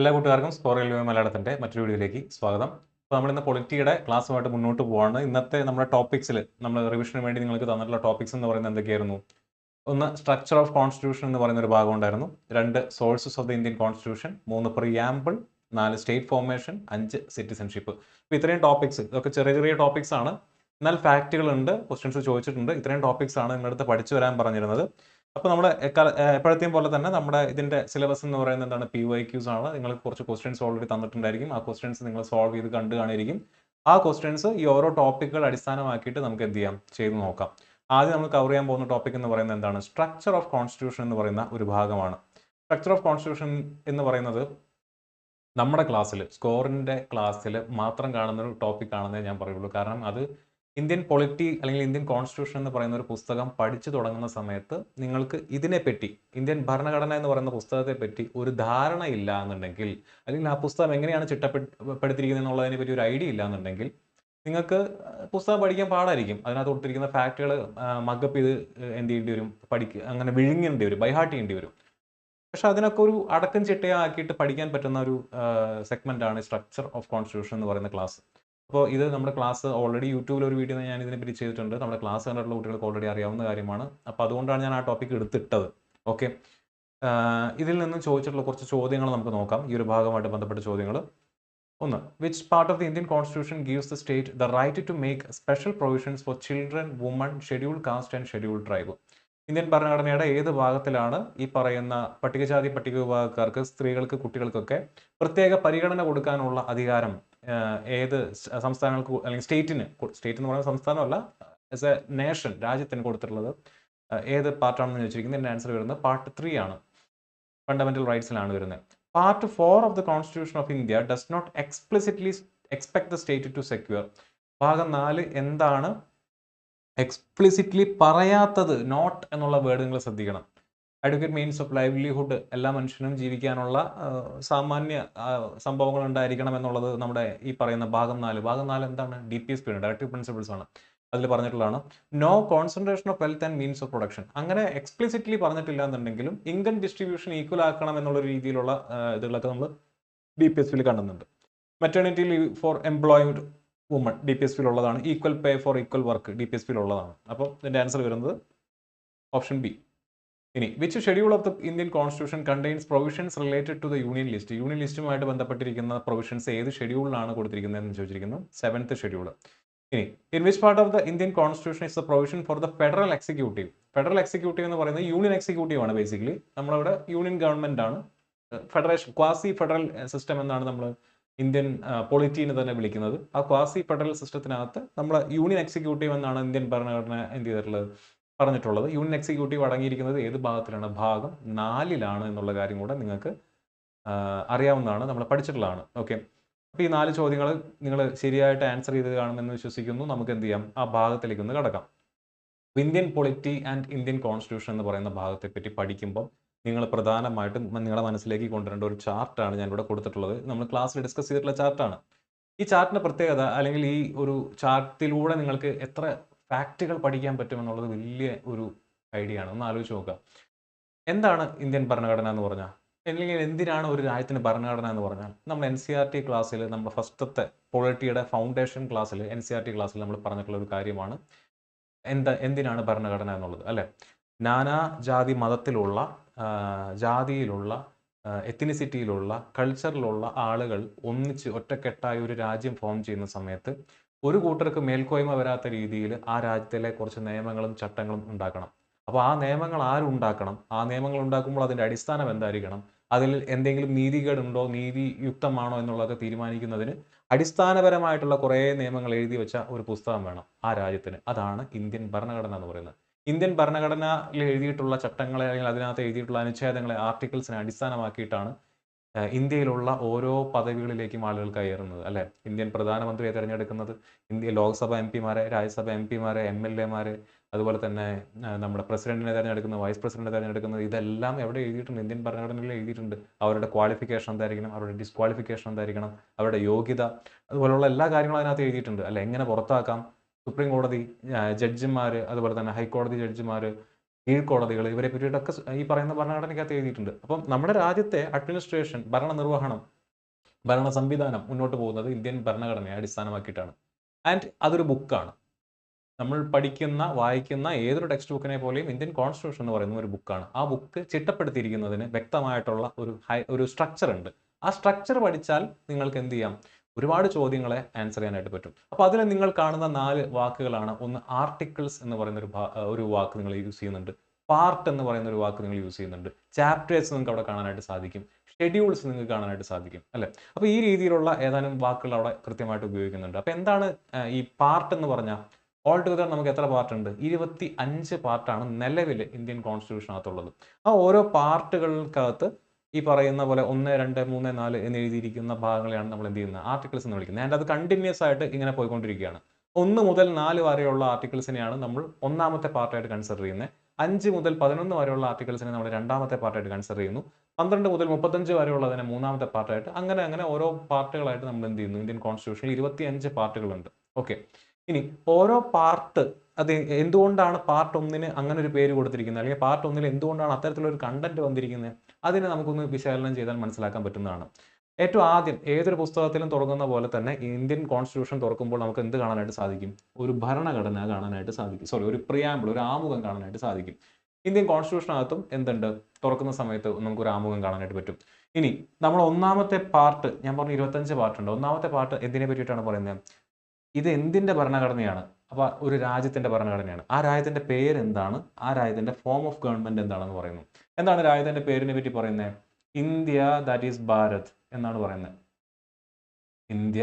എല്ലാ കൂട്ടുകാർക്കും score railway മലയാളത്തിൻ്റെ മറ്റൊരു വീഡിയോയിലേക്ക് സ്വാഗതം. അപ്പോൾ നമ്മളിന്ന് പൊളിറ്റിയുടെ ക്ലാസ്സുമായിട്ട് മുന്നോട്ട് പോവാണ്. ഇന്നത്തെ നമ്മുടെ ടോപ്പിക്സിൽ നമ്മൾ റിവിഷന് വേണ്ടി നിങ്ങൾക്ക് തന്നിട്ടുള്ള ടോപ്പിക്സ് എന്ന് പറയുന്നത് എന്തൊക്കെയായിരുന്നു? ഒന്ന്, സ്ട്രക്ചർ ഓഫ് കോൺസ്റ്റിറ്റ്യൂഷൻ എന്ന് പറയുന്ന ഒരു ഭാഗം ഉണ്ടായിരുന്നു. 2, sources of the Indian constitution. 3, preamble. 4, state formation. 5, citizenship. അപ്പോൾ ഇത്രയും ടോപ്പിക്സ്, ഇതൊക്കെ ചെറിയ ചെറിയ ടോപ്പിക്സ് ആണ്, എന്നാൽ ഫാക്റ്റുകളുണ്ട്, ക്വസ്റ്റ്യൻസ് ചോദിച്ചിട്ടുണ്ട്. ഇത്രയും ടോപ്പിക്സ് ആണ് നിങ്ങളടുത്ത് പഠിച്ചു വരാൻ പറഞ്ഞിരുന്നത്. അപ്പോൾ നമ്മൾ എപ്പോഴത്തെയും പോലെ തന്നെ നമ്മുടെ ഇതിൻ്റെ സിലബസ് എന്ന് പറയുന്നത് എന്താണ്? PYQs ആണ്. നിങ്ങൾക്ക് കുറച്ച് ക്വസ്റ്റ്യൻസ് ഓൾറെഡി തന്നിട്ടുണ്ടായിരിക്കും. ആ ക്വസ്റ്റ്യൻസ് നിങ്ങൾ സോൾവ് ചെയ്ത് കണ്ടു കാണിയിരിക്കും. ആ ക്വസ്റ്റ്യൻസ് ഈ ഓരോ ടോപ്പിക്കുകൾ അടിസ്ഥാനമാക്കിയിട്ട് നമുക്ക് എന്ത് ചെയ്യാം, ചെയ്ത് നോക്കാം. ആദ്യം നമ്മൾ കവർ ചെയ്യാൻ പോകുന്ന ടോപ്പിക് എന്ന് പറയുന്നത് എന്താണ്? സ്ട്രക്ചർ ഓഫ് കോൺസ്റ്റിറ്റ്യൂഷൻ എന്ന് പറയുന്ന ഒരു ഭാഗമാണ്. സ്ട്രക്ചർ ഓഫ് കോൺസ്റ്റിറ്റ്യൂഷൻ എന്ന് പറയുന്നത് നമ്മുടെ ക്ലാസ്സിൽ, സ്കോറിൻ്റെ ക്ലാസ്സിൽ മാത്രം കാണുന്ന ഒരു ടോപ്പിക് ആണെന്നേ ഞാൻ പറയുള്ളൂ. കാരണം അത് ഇന്ത്യൻ പൊളിറ്റി അല്ലെങ്കിൽ ഇന്ത്യൻ കോൺസ്റ്റിറ്റ്യൂഷൻ എന്ന് പറയുന്ന ഒരു പുസ്തകം പഠിച്ചു തുടങ്ങുന്ന സമയത്ത് നിങ്ങൾക്ക് ഇതിനെപ്പറ്റി, ഇന്ത്യൻ ഭരണഘടന എന്ന് പറയുന്ന പുസ്തകത്തെ പറ്റി ഒരു ധാരണ ഇല്ല എന്നുണ്ടെങ്കിൽ, അല്ലെങ്കിൽ ആ പുസ്തകം എങ്ങനെയാണ് ചിട്ടപ്പെടുത്തിയിരിക്കുന്നത് എന്നുള്ളതിനെ പറ്റി ഒരു ഐഡിയ ഇല്ല എന്നുണ്ടെങ്കിൽ നിങ്ങൾക്ക് പുസ്തകം പഠിക്കാൻ പാടായിരിക്കും. അതിനകത്ത് കൊടുത്തിരിക്കുന്ന ഫാക്റ്റുകൾ മഗപ്പ് ചെയ്ത് എന്ത് ചെയ്യേണ്ടി വരും, അങ്ങനെ വിഴുങ്ങേണ്ടി വരും, ബൈഹാർട്ട് ചെയ്യേണ്ടി വരും. പക്ഷെ അതിനൊക്കെ ഒരു അടക്കം ചിട്ടയാക്കിയിട്ട് പഠിക്കാൻ പറ്റുന്ന ഒരു സെഗ്മെൻ്റാണ് സ്ട്രക്ചർ ഓഫ് കോൺസ്റ്റിറ്റ്യൂഷൻ എന്ന് പറയുന്ന ക്ലാസ്. അപ്പോൾ ഇത് നമ്മുടെ ക്ലാസ് ഓൾറെഡി യൂട്യൂബിൽ ഒരു വീഡിയോ ഞാൻ ഇതിനെപ്പറ്റി ചെയ്തിട്ടുണ്ട്. നമ്മുടെ ക്ലാസ് കണ്ടിട്ടുള്ള കുട്ടികൾക്ക് ഓൾറെഡി അറിയാവുന്ന കാര്യമാണ്. അപ്പോൾ അതുകൊണ്ടാണ് ഞാൻ ആ ടോപ്പിക് എടുത്തിട്ടത്. ഓക്കെ, ഇതിൽ നിന്നും ചോദിച്ചിട്ടുള്ള കുറച്ച് ചോദ്യങ്ങൾ നമുക്ക് നോക്കാം, ഈ ഒരു ഭാഗമായിട്ട് ബന്ധപ്പെട്ട ചോദ്യങ്ങൾ. ഒന്ന്, which part of the Indian constitution gives the state the right to make special provisions for children, women, scheduled caste and scheduled tribe? Indian ഭരണഘടനയുടെ ഏത് ഭാഗത്തിലാണ് ഈ പറയുന്ന പട്ടികജാതി പട്ടിക വിഭാഗക്കാർക്ക്, സ്ത്രീകൾക്ക്, കുട്ടികൾക്കൊക്കെ പ്രത്യേക പരിഗണന കൊടുക്കാനുള്ള അധികാരം ഏത് സംസ്ഥാനങ്ങൾക്ക് അല്ലെങ്കിൽ സ്റ്റേറ്റിന്, സ്റ്റേറ്റ് എന്ന് പറയുന്ന സംസ്ഥാനമല്ല, ആസ് എ നേഷൻ, രാജ്യത്തിന് കൊടുത്തിട്ടുള്ളത് ഏത് പാർട്ടാണെന്ന് ചോദിച്ചിരിക്കുന്നത്? എൻ്റെ ആൻസർ വരുന്നത് പാർട്ട് 3 ആണ്, ഫണ്ടമെന്റൽ റൈറ്റ്സിലാണ് വരുന്നത്. Part 4 of the constitution of India does not explicitly expect the state to secure. ഭാഗം 4 എന്താണ് എക്സ്പ്ലിസിറ്റ്ലി പറയാത്തത്? നോട്ട് എന്നുള്ള വേർഡ് നിങ്ങൾ ശ്രദ്ധിക്കണം. അഡ്വക്കേറ്റ് മീൻസ് ഓഫ് ലൈവ്ലിഹുഡ്, എല്ലാ മനുഷ്യനും ജീവിക്കാനുള്ള സാമാന്യ സംഭവങ്ങൾ ഉണ്ടായിരിക്കണം എന്നുള്ളത് നമ്മുടെ ഈ പറയുന്ന ഭാഗം 4 എന്താണ്? DPSP ആണ്, ഡയറക്റ്റീവ് പ്രിൻസിപ്പിൾസ് ആണ്. അതിൽ പറഞ്ഞിട്ടുള്ളതാണ് no concentration of wealth and means of production. അങ്ങനെ എക്സ്പ്ലിസിറ്റ്ലി പറഞ്ഞിട്ടില്ല എന്നുണ്ടെങ്കിലും ഇൻകം ഡിസ്ട്രിബ്യൂഷൻ ഈക്വൽ ആക്കണം എന്നുള്ള രീതിയിലുള്ള ഇതുകളൊക്കെ നമ്മൾ DPSP കാണുന്നുണ്ട്. Maternity leave for employed woman DPSP ഉള്ളതാണ്. Equal pay for equal work DPSP ഉള്ളതാണ്. അപ്പോൾ ഇതിൻ്റെ ആൻസർ വരുന്നത് ഓപ്ഷൻ ബി. ഇനി, which schedule of the Indian constitution contains provisions related to the union list? Union ലിസ്റ്റുമായിട്ട് ബന്ധപ്പെട്ടിരിക്കുന്ന പ്രൊവിഷൻസ് ഏത് ഷെഡ്യൂളിലാണ് കൊടുത്തിരിക്കുന്നത് എന്ന് ചോദിച്ചിരിക്കുന്നു? 7th schedule. ഇനി, in which part of the Indian constitution is the provision for the federal executive? Federal executive എന്ന് പറയുന്നത് യൂണിയൻ എക്സിക്യൂട്ടീവ് ആണ്. ബേസിക്കലി നമ്മളിവിടെ യൂണിയൻ ഗവൺമെന്റ് ആണ്. ഫെഡറേഷൻ, ക്വാസി ഫെഡറൽ സിസ്റ്റം എന്നാണ് നമ്മൾ ഇന്ത്യൻ പൊളിറ്റീനെ തന്നെ വിളിക്കുന്നത്. ആ ക്വാസി ഫെഡറൽ സിസ്റ്റത്തിനകത്ത് നമ്മൾ യൂണിയൻ എക്സിക്യൂട്ടീവ് എന്നാണ് ഇന്ത്യൻ ഭരണഘടന എന്ത് ചെയ്തിട്ടുള്ളത്, പറഞ്ഞിട്ടുള്ളത്. യൂണിയൻ എക്സിക്യൂട്ടീവ് അടങ്ങിയിരിക്കുന്നത് ഏത് ഭാഗത്തിലാണ്? ഭാഗം 4 എന്നുള്ള കാര്യം കൂടെ നിങ്ങൾക്ക് അറിയാവുന്നതാണ്, നമ്മൾ പഠിച്ചിട്ടുള്ളതാണ്. ഓക്കെ, അപ്പോൾ ഈ 4 ചോദ്യങ്ങൾ നിങ്ങൾ ശരിയായിട്ട് ആൻസർ ചെയ്ത് കാണുമെന്ന് വിശ്വസിക്കുന്നു. നമുക്ക് എന്ത് ചെയ്യാം, ആ ഭാഗത്തിലേക്ക് ഒന്ന് കടക്കാം. Indian polity and Indian constitution എന്ന് പറയുന്ന ഭാഗത്തെപ്പറ്റി പഠിക്കുമ്പോൾ നിങ്ങൾ പ്രധാനമായിട്ടും നിങ്ങളുടെ മനസ്സിലേക്ക് കൊണ്ടുവരേണ്ട ഒരു ചാർട്ടാണ് ഞാൻ ഇവിടെ കൊടുത്തിട്ടുള്ളത്. നമ്മൾ ക്ലാസ്സിൽ ഡിസ്കസ് ചെയ്തിട്ടുള്ള ചാർട്ടാണ്. ഈ ചാർട്ടിൻ്റെ പ്രത്യേകത, അല്ലെങ്കിൽ ഈ ഒരു ചാർട്ടിലൂടെ നിങ്ങൾക്ക് എത്ര ഫാക്റ്റുകൾ പഠിക്കാൻ പറ്റുമെന്നുള്ളത് വലിയ ഒരു ഐഡിയ ആണ്. ഒന്ന് ആലോചിച്ച് നോക്കുക. എന്താണ് ഇന്ത്യൻ ഭരണഘടന എന്ന് പറഞ്ഞാൽ, അല്ലെങ്കിൽ എന്തിനാണ് ഒരു രാജ്യത്തിന് ഭരണഘടന എന്ന് പറഞ്ഞാൽ? നമ്മൾ NCERT ക്ലാസ്സിൽ, നമ്മുടെ ഫസ്റ്റത്തെ പൊളിറ്റിയുടെ ഫൗണ്ടേഷൻ ക്ലാസ്സിൽ, NCERT ക്ലാസ്സിൽ നമ്മൾ പറഞ്ഞിട്ടുള്ള ഒരു കാര്യമാണ് എന്തിനാണ് ഭരണഘടന എന്നുള്ളത്, അല്ലേ? നാനാ ജാതി മതത്തിലുള്ള, ജാതിയിലുള്ള, എത്തിനിസിറ്റിയിലുള്ള, കൾച്ചറിലുള്ള ആളുകൾ ഒന്നിച്ച് ഒറ്റക്കെട്ടായി ഒരു രാജ്യം ഫോം ചെയ്യുന്ന സമയത്ത് ഒരു കൂട്ടർക്ക് മേൽക്കോയ്മ വരാത്ത രീതിയിൽ ആ രാജ്യത്തിലെ കുറച്ച് നിയമങ്ങളും ചട്ടങ്ങളും ഉണ്ടാക്കണം. അപ്പോൾ ആ നിയമങ്ങൾ ആരുണ്ടാക്കണം? ആ നിയമങ്ങൾ ഉണ്ടാക്കുമ്പോൾ അതിൻ്റെ അടിസ്ഥാനം എന്തായിരിക്കണം? അതിൽ എന്തെങ്കിലും നീതികേടുണ്ടോ, നീതിയുക്തമാണോ എന്നുള്ളതൊക്കെ തീരുമാനിക്കുന്നതിന് അടിസ്ഥാനപരമായിട്ടുള്ള കുറേ നിയമങ്ങൾ എഴുതി വെച്ച ഒരു പുസ്തകം വേണം ആ രാജ്യത്തിന്. അതാണ് ഇന്ത്യൻ ഭരണഘടന എന്ന് പറയുന്നത്. ഇന്ത്യൻ ഭരണഘടനയിൽ എഴുതിയിട്ടുള്ള ചട്ടങ്ങളെ, അല്ലെങ്കിൽ അതിനകത്ത് എഴുതിയിട്ടുള്ള അനുച്ഛേദങ്ങളെ, ആർട്ടിക്കിൾസിനെ അടിസ്ഥാനമാക്കിയിട്ടാണ് ഇന്ത്യയിലുള്ള ഓരോ പദവികളിലേക്കും ആളുകൾ കയറുന്നത്, അല്ലേ? ഇന്ത്യൻ പ്രധാനമന്ത്രിയെ തിരഞ്ഞെടുക്കുന്നത്, ഇന്ത്യ ലോക്സഭ MP മാരെ, രാജ്യസഭ MP മാരെ, MLA മാരെ, അതുപോലെ തന്നെ നമ്മുടെ പ്രസിഡന്റിനെ തിരഞ്ഞെടുക്കുന്നത്, വൈസ് പ്രസിഡന്റിനെ തിരഞ്ഞെടുക്കുന്നത്, ഇതെല്ലാം എവിടെ എഴുതിയിട്ടുണ്ട്? ഇന്ത്യൻ ഭരണഘടനയിൽ എഴുതിയിട്ടുണ്ട്. അവരുടെ ക്വാളിഫിക്കേഷൻ എന്തായിരിക്കണം, അവരുടെ ഡിസ്ക്വാളിഫിക്കേഷൻ എന്തായിരിക്കണം, അവരുടെ യോഗ്യത, അതുപോലുള്ള എല്ലാ കാര്യങ്ങളും അതിനകത്ത് എഴുതിയിട്ടുണ്ട്, അല്ലെ? എങ്ങനെ പുറത്താക്കാം, സുപ്രീം കോടതി ജഡ്ജിമാർ, അതുപോലെ തന്നെ ഹൈക്കോടതി ജഡ്ജിമാർ, കീഴ്ക്കോടതികൾ, ഇവരെ പറ്റിയിട്ടൊക്കെ ഈ പറയുന്ന ഭരണഘടനയ്ക്കകത്ത് എഴുതിയിട്ടുണ്ട്. അപ്പം നമ്മുടെ രാജ്യത്തെ അഡ്മിനിസ്ട്രേഷൻ, ഭരണനിർവഹണം ഭരണ സംവിധാനം മുന്നോട്ട് പോകുന്നത് ഇന്ത്യൻ ഭരണഘടനയെ അടിസ്ഥാനമാക്കിയിട്ടാണ്. ആൻഡ് അതൊരു ബുക്കാണ്. നമ്മൾ പഠിക്കുന്ന, വായിക്കുന്ന ഏതൊരു ടെക്സ്റ്റ് ബുക്കിനെ പോലെയും ഇന്ത്യൻ കോൺസ്റ്റിറ്റ്യൂഷൻ എന്ന് പറയുന്ന ഒരു ബുക്കാണ്. ആ ബുക്ക് ചിട്ടപ്പെടുത്തിയിരിക്കുന്നതിന് വ്യക്തമായിട്ടുള്ള ഒരു സ്ട്രക്ചർ ഉണ്ട്. ആ സ്ട്രക്ചർ പഠിച്ചാൽ നിങ്ങൾക്ക് എന്ത് ചെയ്യാം? ഒരുപാട് ചോദ്യങ്ങളെ ആൻസർ ചെയ്യാനായിട്ട് പറ്റും. അപ്പോൾ അതിൽ നിങ്ങൾ കാണുന്ന 4 വാക്കുകളാണ്. ഒന്ന് ആർട്ടിക്കിൾസ് എന്ന് പറയുന്ന ഒരു വാക്ക് നിങ്ങൾ യൂസ് ചെയ്യുന്നുണ്ട്. പാർട്ട് എന്ന് പറയുന്ന ഒരു വാക്ക് നിങ്ങൾ യൂസ് ചെയ്യുന്നുണ്ട്. ചാപ്റ്റേഴ്സ് നിങ്ങൾക്ക് അവിടെ കാണാനായിട്ട് സാധിക്കും. ഷെഡ്യൂൾസ് നിങ്ങൾക്ക് കാണാനായിട്ട് സാധിക്കും, അല്ലേ? അപ്പോൾ ഈ രീതിയിലുള്ള ഏതാനും വാക്കുകൾ അവിടെ കൃത്യമായിട്ട് ഉപയോഗിക്കുന്നുണ്ട്. അപ്പോൾ എന്താണ് ഈ പാർട്ട് എന്ന് പറഞ്ഞാൽ? ഓൾ ടുഗദർ നമുക്ക് എത്ര പാർട്ടുണ്ട്? 25 പാർട്ടാണ് നിലവിൽ ഇന്ത്യൻ കോൺസ്റ്റിറ്റ്യൂഷനകത്തുള്ളത്. ആ ഓരോ പാർട്ടുകൾക്കകത്ത് ഈ പറയുന്ന പോലെ 1, 2, 3, 4 എന്ന് എഴുതിയിരിക്കുന്ന ഭാഗങ്ങളെയാണ് നമ്മൾ എന്ത് ചെയ്യുന്നത്? ആർട്ടിക്കിൾസ് എന്ന് വിളിക്കുന്നത്. ആൻഡ് അത് കണ്ടിന്യൂസ് ആയിട്ട് ഇങ്ങനെ പോയിക്കൊണ്ടിരിക്കുകയാണ്. 1 മുതൽ 4 വരെയുള്ള ആർട്ടിക്കിൾസിനെയാണ് നമ്മൾ ഒന്നാമത്തെ പാർട്ടായിട്ട് കൺസിഡർ ചെയ്യുന്നത്. 5 മുതൽ 11 വരെയുള്ള ആർട്ടിക്കിൾസിനെ നമ്മൾ രണ്ടാമത്തെ പാർട്ടായിട്ട് കൺസിഡർ ചെയ്യുന്നു. 12 മുതൽ 35 വരെയുള്ളതിനെ മൂന്നാമത്തെ പാർട്ടായിട്ട്, അങ്ങനെ ഓരോ പാർട്ടുകളായിട്ട് നമ്മൾ എന്ത് ചെയ്യുന്നു? ഇന്ത്യൻ കോൺസ്റ്റിറ്റ്യൂഷനിൽ 25 പാർട്ടുകളുണ്ട്. ഓക്കെ. ഇനി ഓരോ പാർട്ട്, അത് എന്തുകൊണ്ടാണ് പാർട്ട് 1-ന് അങ്ങനെ ഒരു പേര് കൊടുത്തിരിക്കുന്നത്, അല്ലെങ്കിൽ പാർട്ട് 1-ൽ എന്തുകൊണ്ടാണ് അത്തരത്തിലൊരു കണ്ടന്റ് വന്നിരിക്കുന്നത്, അതിനെ നമുക്കൊന്ന് വിശകലനം ചെയ്താൽ മനസ്സിലാക്കാൻ പറ്റുന്നതാണ്. ഏറ്റവും ആദ്യം ഏതൊരു പുസ്തകത്തിലും തുടങ്ങുന്ന പോലെ തന്നെ ഇന്ത്യൻ കോൺസ്റ്റിറ്റ്യൂഷൻ തുറക്കുമ്പോൾ നമുക്ക് എന്ത് കാണാനായിട്ട് സാധിക്കും? ഒരു ഭരണഘടന കാണാനായിട്ട് സാധിക്കും. ഒരു പ്രിയാമ്പിൾ, ഒരു ആമുഖം കാണാനായിട്ട് സാധിക്കും. ഇന്ത്യൻ കോൺസ്റ്റിറ്റ്യൂഷനകത്തും എന്തുണ്ട്? തുറക്കുന്ന സമയത്ത് നമുക്കൊരു ആമുഖം കാണാനായിട്ട് പറ്റും. ഇനി നമ്മൾ ഒന്നാമത്തെ പാർട്ട്, ഞാൻ പറഞ്ഞു 25 പാർട്ടുണ്ട്. ഒന്നാമത്തെ പാർട്ട് എന്തിനെ പറ്റിയിട്ടാണ് പറയുന്നത്? ഇത് എന്തിന്റെ ഭരണഘടനയാണ്? അപ്പോൾ ഒരു രാജ്യത്തിന്റെ ഭരണഘടനയാണ്. ആ രാജ്യത്തിന്റെ പേര് എന്താണ്? ആ രാജ്യത്തിന്റെ ഫോം ഓഫ് ഗവൺമെന്റ് എന്താണെന്ന് പറയുന്നു. എന്താണ് രാജ്യത്തിന്റെ പേരിനെ പറ്റി പറയുന്നത്? ഇന്ത്യ ദാറ്റ് ഈസ് ഭാരത് എന്നാണ് പറയുന്നത്. ഇന്ത്യ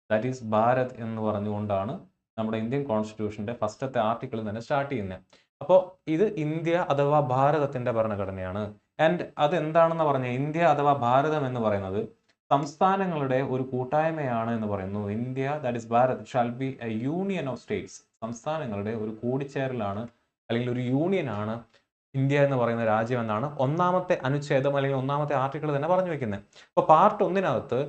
ദാറ്റ് ഈസ് ഭാരത് എന്ന് പറഞ്ഞുകൊണ്ടാണ് നമ്മുടെ ഇന്ത്യൻ കോൺസ്റ്റിറ്റ്യൂഷന്റെ ഫസ്റ്റത്തെ ആർട്ടിക്കിൾ തന്നെ സ്റ്റാർട്ട് ചെയ്യുന്നത്. അപ്പോൾ ഇത് ഇന്ത്യ അഥവാ ഭാരതത്തിന്റെ ഭരണഘടനയാണ്. ആൻഡ് അത് എന്താണെന്ന് പറഞ്ഞാൽ, ഇന്ത്യ അഥവാ ഭാരതം എന്ന് പറയുന്നത് സംസ്ഥാനങ്ങളുടെ ഒരു കൂട്ടായ്മയാണ് എന്ന് പറയുന്നു. India that is Bharat shall be A union of States. സംസ്ഥാനങ്ങളുടെ ഒരു കൂടിച്ചേരലാണ്, അല്ലെങ്കിൽ ഒരു യൂണിയനാണ് ഇന്ത്യ എന്ന് പറയുന്ന രാജ്യം എന്നാണ് ഒന്നാമത്തെ അനുച്ഛേദം അല്ലെങ്കിൽ ഒന്നാമത്തെ ആർട്ടിക്കിൾ തന്നെ പറഞ്ഞു വെക്കുന്നത്. അപ്പോൾ പാർട്ട് 1-നകത്ത്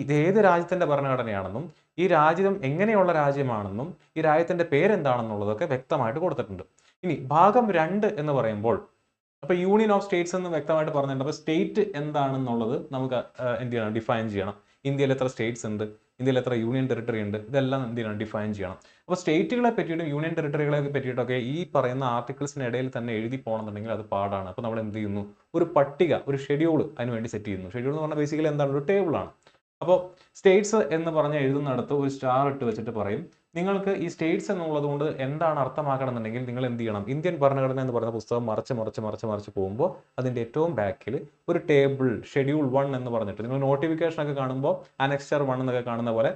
ഇത് ഏത് രാജ്യത്തിന്റെ ഭരണഘടനയാണെന്നും ഈ രാജ്യം എങ്ങനെയുള്ള രാജ്യമാണെന്നും ഈ രാജ്യത്തിന്റെ പേരെന്താണെന്നുള്ളതൊക്കെ വ്യക്തമായിട്ട് കൊടുത്തിട്ടുണ്ട്. ഇനി ഭാഗം 2 എന്ന് പറയുമ്പോൾ, അപ്പോൾ യൂണിയൻ ഓഫ് സ്റ്റേറ്റ്സ് എന്ന് വ്യക്തമായിട്ട് പറഞ്ഞിട്ടുണ്ട്. അപ്പോൾ സ്റ്റേറ്റ് എന്താണെന്നുള്ളത് നമുക്ക് എന്ത് ചെയ്യണം? ഡിഫൈൻ ചെയ്യണം. ഇന്ത്യയിൽ എത്ര സ്റ്റേറ്റ്സ് ഉണ്ട്, ഇന്ത്യയിൽ എത്ര യൂണിയൻ ടെറിട്ടറി ഉണ്ട്, ഇതെല്ലാം എന്ത് ചെയ്യണം? ഡിഫൈൻ ചെയ്യണം. അപ്പോൾ സ്റ്റേറ്റുകളെ പറ്റിയിട്ടും യൂണിയൻ ടെറിട്ടറികളെ പറ്റിയിട്ടൊക്കെ ഈ പറയുന്ന ആർട്ടിക്കിൾസിനിടയിൽ തന്നെ എഴുതി പോകണമെന്നുണ്ടെങ്കിൽ അത് പാടാണ്. അപ്പോൾ നമ്മൾ എന്ത് ചെയ്യുന്നു? ഒരു പട്ടിക, ഒരു ഷെഡ്യൂൾ അതിനുവേണ്ടി സെറ്റ് ചെയ്യുന്നു. ഷെഡ്യൂൾ എന്ന് പറഞ്ഞാൽ ബേസിക്കലി എന്താണ്? ഒരു ടേബിളാണ്. അപ്പോൾ സ്റ്റേറ്റ്സ് എന്ന് പറഞ്ഞ് എഴുതുന്നിടത്ത് ഒരു സ്റ്റാർ ഇട്ട് വെച്ചിട്ട് പറയും, നിങ്ങൾക്ക് ഈ സ്റ്റേറ്റ്സ് എന്നുള്ളത് കൊണ്ട് എന്താണ് അർത്ഥമാക്കണമെന്നുണ്ടെങ്കിൽ നിങ്ങൾ എന്ത് ചെയ്യണം? ഇന്ത്യൻ ഭരണഘടന എന്ന് പറയുന്ന പുസ്തകം മറിച്ച് പോകുമ്പോൾ അതിൻ്റെ ഏറ്റവും ബാക്കിൽ ഒരു ടേബിൾ, ഷെഡ്യൂൾ 1 എന്ന് പറഞ്ഞിട്ട്, നിങ്ങൾ നോട്ടിഫിക്കേഷൻ ഒക്കെ കാണുമ്പോൾ അനക്സ്ചർ 1 എന്നൊക്കെ കാണുന്ന പോലെ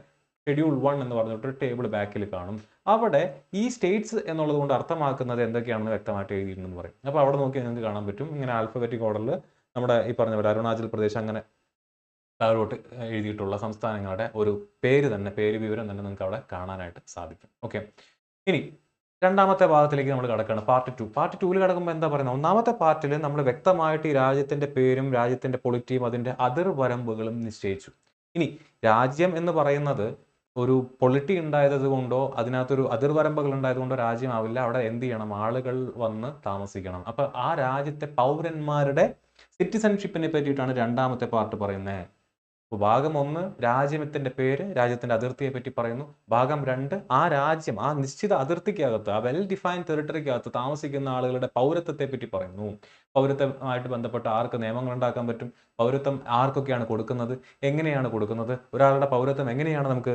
ഷെഡ്യൂൾ 1 എന്ന് പറഞ്ഞിട്ട് ഒരു ടേബിൾ ബാക്കിൽ കാണും. അവിടെ ഈ സ്റ്റേറ്റ്സ് എന്നുള്ളത് കൊണ്ട് അർത്ഥമാക്കുന്നത് എന്തൊക്കെയാണെന്ന് വ്യക്തമായിട്ട് എഴുതിയിട്ടുണ്ടെന്ന് പറയും. അപ്പോൾ അവിടെ നോക്കിയാൽ നിങ്ങൾക്ക് കാണാൻ പറ്റും. ഇങ്ങനെ ആൽഫബറ്റിക് ഓർഡറിൽ നമ്മുടെ ഈ പറഞ്ഞ പോലെ അരുണാചൽ പ്രദേശ് അങ്ങനെ താഴോട്ട് എഴുതിയിട്ടുള്ള സംസ്ഥാനങ്ങളുടെ ഒരു പേര് വിവരം തന്നെ നിങ്ങൾക്ക് അവിടെ കാണാനായിട്ട് സാധിക്കും. ഓക്കെ. ഇനി രണ്ടാമത്തെ ഭാഗത്തിലേക്ക് നമ്മൾ കിടക്കുകയാണ്. പാർട്ട് 2. പാർട്ട് 2-ൽ കിടക്കുമ്പോൾ എന്താ പറയുന്നത്? ഒന്നാമത്തെ പാർട്ടിൽ നമ്മൾ വ്യക്തമായിട്ട് ഈ രാജ്യത്തിന്റെ പേരും രാജ്യത്തിന്റെ പൊളിറ്റിയും അതിന്റെ അതിർവരമ്പുകളും നിശ്ചയിച്ചു. ഇനി രാജ്യം എന്ന് പറയുന്നത് ഒരു പൊളിറ്റി ഉണ്ടായത് കൊണ്ടോ അതിനകത്തൊരു അതിർവരമ്പുകൾ ഉണ്ടായത് കൊണ്ടോ രാജ്യമാവില്ല. അവിടെ എന്ത് ചെയ്യണം? ആളുകൾ വന്ന് താമസിക്കണം. അപ്പൊ ആ രാജ്യത്തെ പൗരന്മാരുടെ സിറ്റിസൺഷിപ്പിനെ പറ്റിയിട്ടാണ് രണ്ടാമത്തെ പാർട്ട് പറയുന്നത്. അപ്പോൾ ഭാഗം 1 രാജ്യത്തിന്റെ പേര്, രാജ്യത്തിന്റെ അതിർത്തിയെ പറ്റി പറയുന്നു. ഭാഗം 2 ആ രാജ്യം, ആ നിശ്ചിത അതിർത്തിക്കകത്ത്, ആ വെൽ ഡിഫൈൻഡ് ടെറിട്ടറിക്കകത്ത് താമസിക്കുന്ന ആളുകളുടെ പൗരത്വത്തെ പറ്റി പറയുന്നു. പൗരത്വമായിട്ട് ബന്ധപ്പെട്ട ആർക്ക് നിയമങ്ങൾ ഉണ്ടാക്കാൻ പറ്റും, പൗരത്വം ആർക്കൊക്കെയാണ് കൊടുക്കുന്നത്, എങ്ങനെയാണ് കൊടുക്കുന്നത്, ഒരാളുടെ പൗരത്വം എങ്ങനെയാണ് നമുക്ക്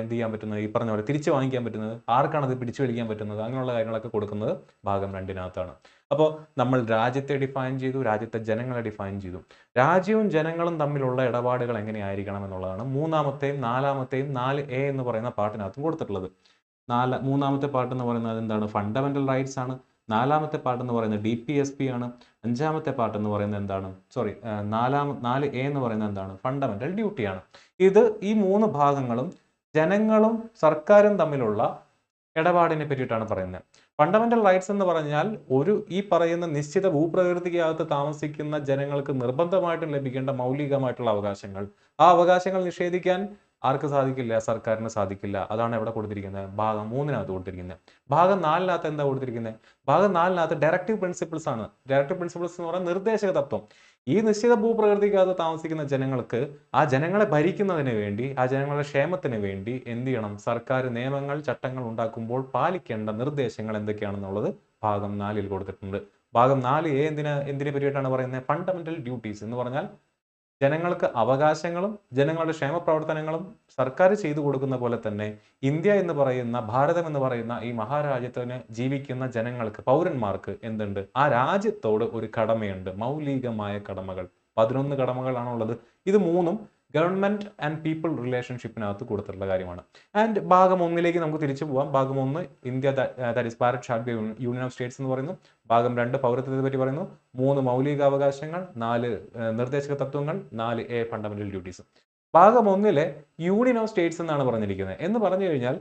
എന്ത് ചെയ്യാൻ പറ്റുന്നത്, ഈ പറഞ്ഞ പോലെ തിരിച്ചു വാങ്ങിക്കാൻ പറ്റുന്നത്, ആർക്കാണ് അത് പിടിച്ചു വലിക്കാൻ പറ്റുന്നത്, അങ്ങനെയുള്ള കാര്യങ്ങളൊക്കെ കൊടുക്കുന്നത് ഭാഗം 2-നകത്താണ്. അപ്പോൾ നമ്മൾ രാജ്യത്തെ ഡിഫൈൻ ചെയ്തു, രാജ്യത്തെ ജനങ്ങളെ ഡിഫൈൻ ചെയ്തു. രാജ്യവും ജനങ്ങളും തമ്മിലുള്ള ഇടപാടുകൾ എങ്ങനെയായിരിക്കണം എന്നുള്ളതാണ് മൂന്നാമത്തെയും നാലാമത്തെയും 4A എന്ന് പറയുന്ന പാർട്ടിനകത്തും കൊടുത്തിട്ടുള്ളത്. മൂന്നാമത്തെ പാർട്ട് എന്ന് പറയുന്നത് എന്താണ്? ഫണ്ടമെന്റൽ റൈറ്റ്സ് ആണ്. നാലാമത്തെ പാർട്ട് എന്ന് പറയുന്നത് DPSP ആണ്. അഞ്ചാമത്തെ പാർട്ട് എന്ന് പറയുന്നത് എന്താണ്? 4A എന്ന് പറയുന്നത് എന്താണ്? ഫണ്ടമെന്റൽ ഡ്യൂട്ടിയാണ്. ഈ 3 ഭാഗങ്ങളും ജനങ്ങളും സർക്കാരും തമ്മിലുള്ള ഇടപാടിനെ പറ്റിയിട്ടാണ് പറയുന്നത്. ഫണ്ടമെന്റൽ റൈറ്റ്സ് എന്ന് പറഞ്ഞാൽ ഈ പറയുന്ന നിശ്ചിത ഭൂപ്രകൃതിക്കകത്ത് താമസിക്കുന്ന ജനങ്ങൾക്ക് നിർബന്ധമായിട്ടും ലഭിക്കേണ്ട മൗലികമായിട്ടുള്ള അവകാശങ്ങൾ. ആ അവകാശങ്ങൾ നിഷേധിക്കാൻ ആർക്ക് സാധിക്കില്ല? സർക്കാരിന് സാധിക്കില്ല. അതാണ് എവിടെ കൊടുത്തിരിക്കുന്നത്? ഭാഗം 3-നകത്ത് കൊടുത്തിരിക്കുന്നത്. ഭാഗം 4-നകത്ത് എന്താ കൊടുത്തിരിക്കുന്നത്? ഭാഗം 4-നകത്ത് ഡയറക്റ്റീവ് പ്രിൻസിപ്പിൾസ് ആണ്. ഡയറക്റ്റീവ് പ്രിൻസിപ്പിൾസ് എന്ന് പറഞ്ഞാൽ നിർദ്ദേശക തത്വം. ഈ നിശ്ചിത ഭൂപ്രകൃതിക്കകത്ത് താമസിക്കുന്ന ജനങ്ങൾക്ക് ആ ജനങ്ങളെ ഭരിക്കുന്നതിന് വേണ്ടി, ആ ജനങ്ങളുടെ ക്ഷേമത്തിന് വേണ്ടി എന്ത് ചെയ്യണം? സർക്കാർ നിയമങ്ങൾ, ചട്ടങ്ങൾ ഉണ്ടാക്കുമ്പോൾ പാലിക്കേണ്ട നിർദ്ദേശങ്ങൾ എന്തൊക്കെയാണെന്നുള്ളത് ഭാഗം 4-ൽ കൊടുത്തിട്ടുണ്ട്. ഭാഗം 4A എന്തിനെ പറ്റിയിട്ടാണ് പറയുന്നത്? ഫണ്ടമെന്റൽ ഡ്യൂട്ടീസ് എന്ന് പറഞ്ഞാൽ ജനങ്ങൾക്ക് അവകാശങ്ങളും ജനങ്ങളുടെ ക്ഷേമ പ്രവർത്തനങ്ങളും സർക്കാർ ചെയ്തു കൊടുക്കുന്ന പോലെ തന്നെ ഇന്ത്യ എന്ന് പറയുന്ന, ഭാരതം എന്ന് പറയുന്ന ഈ മഹാരാജ്യത്തിന് ജീവിക്കുന്ന ജനങ്ങൾക്ക്, പൗരന്മാർക്ക് എന്തുണ്ട്? ആ രാജ്യത്തോട് ഒരു കടമയുണ്ട്. മൗലികമായ കടമകൾ 11 കടമകളാണുള്ളത്. ഇത് 3ഉം ഗവൺമെന്റ് ആൻഡ് പീപ്പിൾ റിലേഷൻഷിപ്പിനകത്ത് കൊടുത്തിട്ടുള്ള കാര്യമാണ്. ആൻഡ് ഭാഗം 1-ലേക്ക് നമുക്ക് തിരിച്ചു പോവാം. ഭാഗം 1 India that is Bharat shall be union of States എന്ന് പറയുന്നു. ഭാഗം 2 പൗരത്വത്തെ പറ്റി പറയുന്നു. 3 മൗലികാവകാശങ്ങൾ, 4 നിർദ്ദേശക തത്വങ്ങൾ, 4A ഫണ്ടമെന്റൽ ഡ്യൂട്ടീസ്. ഭാഗം 1-ലെ യൂണിയൻ ഓഫ് സ്റ്റേറ്റ്സ് എന്നാണ് പറഞ്ഞിരിക്കുന്നത്. എന്ന് പറഞ്ഞു കഴിഞ്ഞാൽ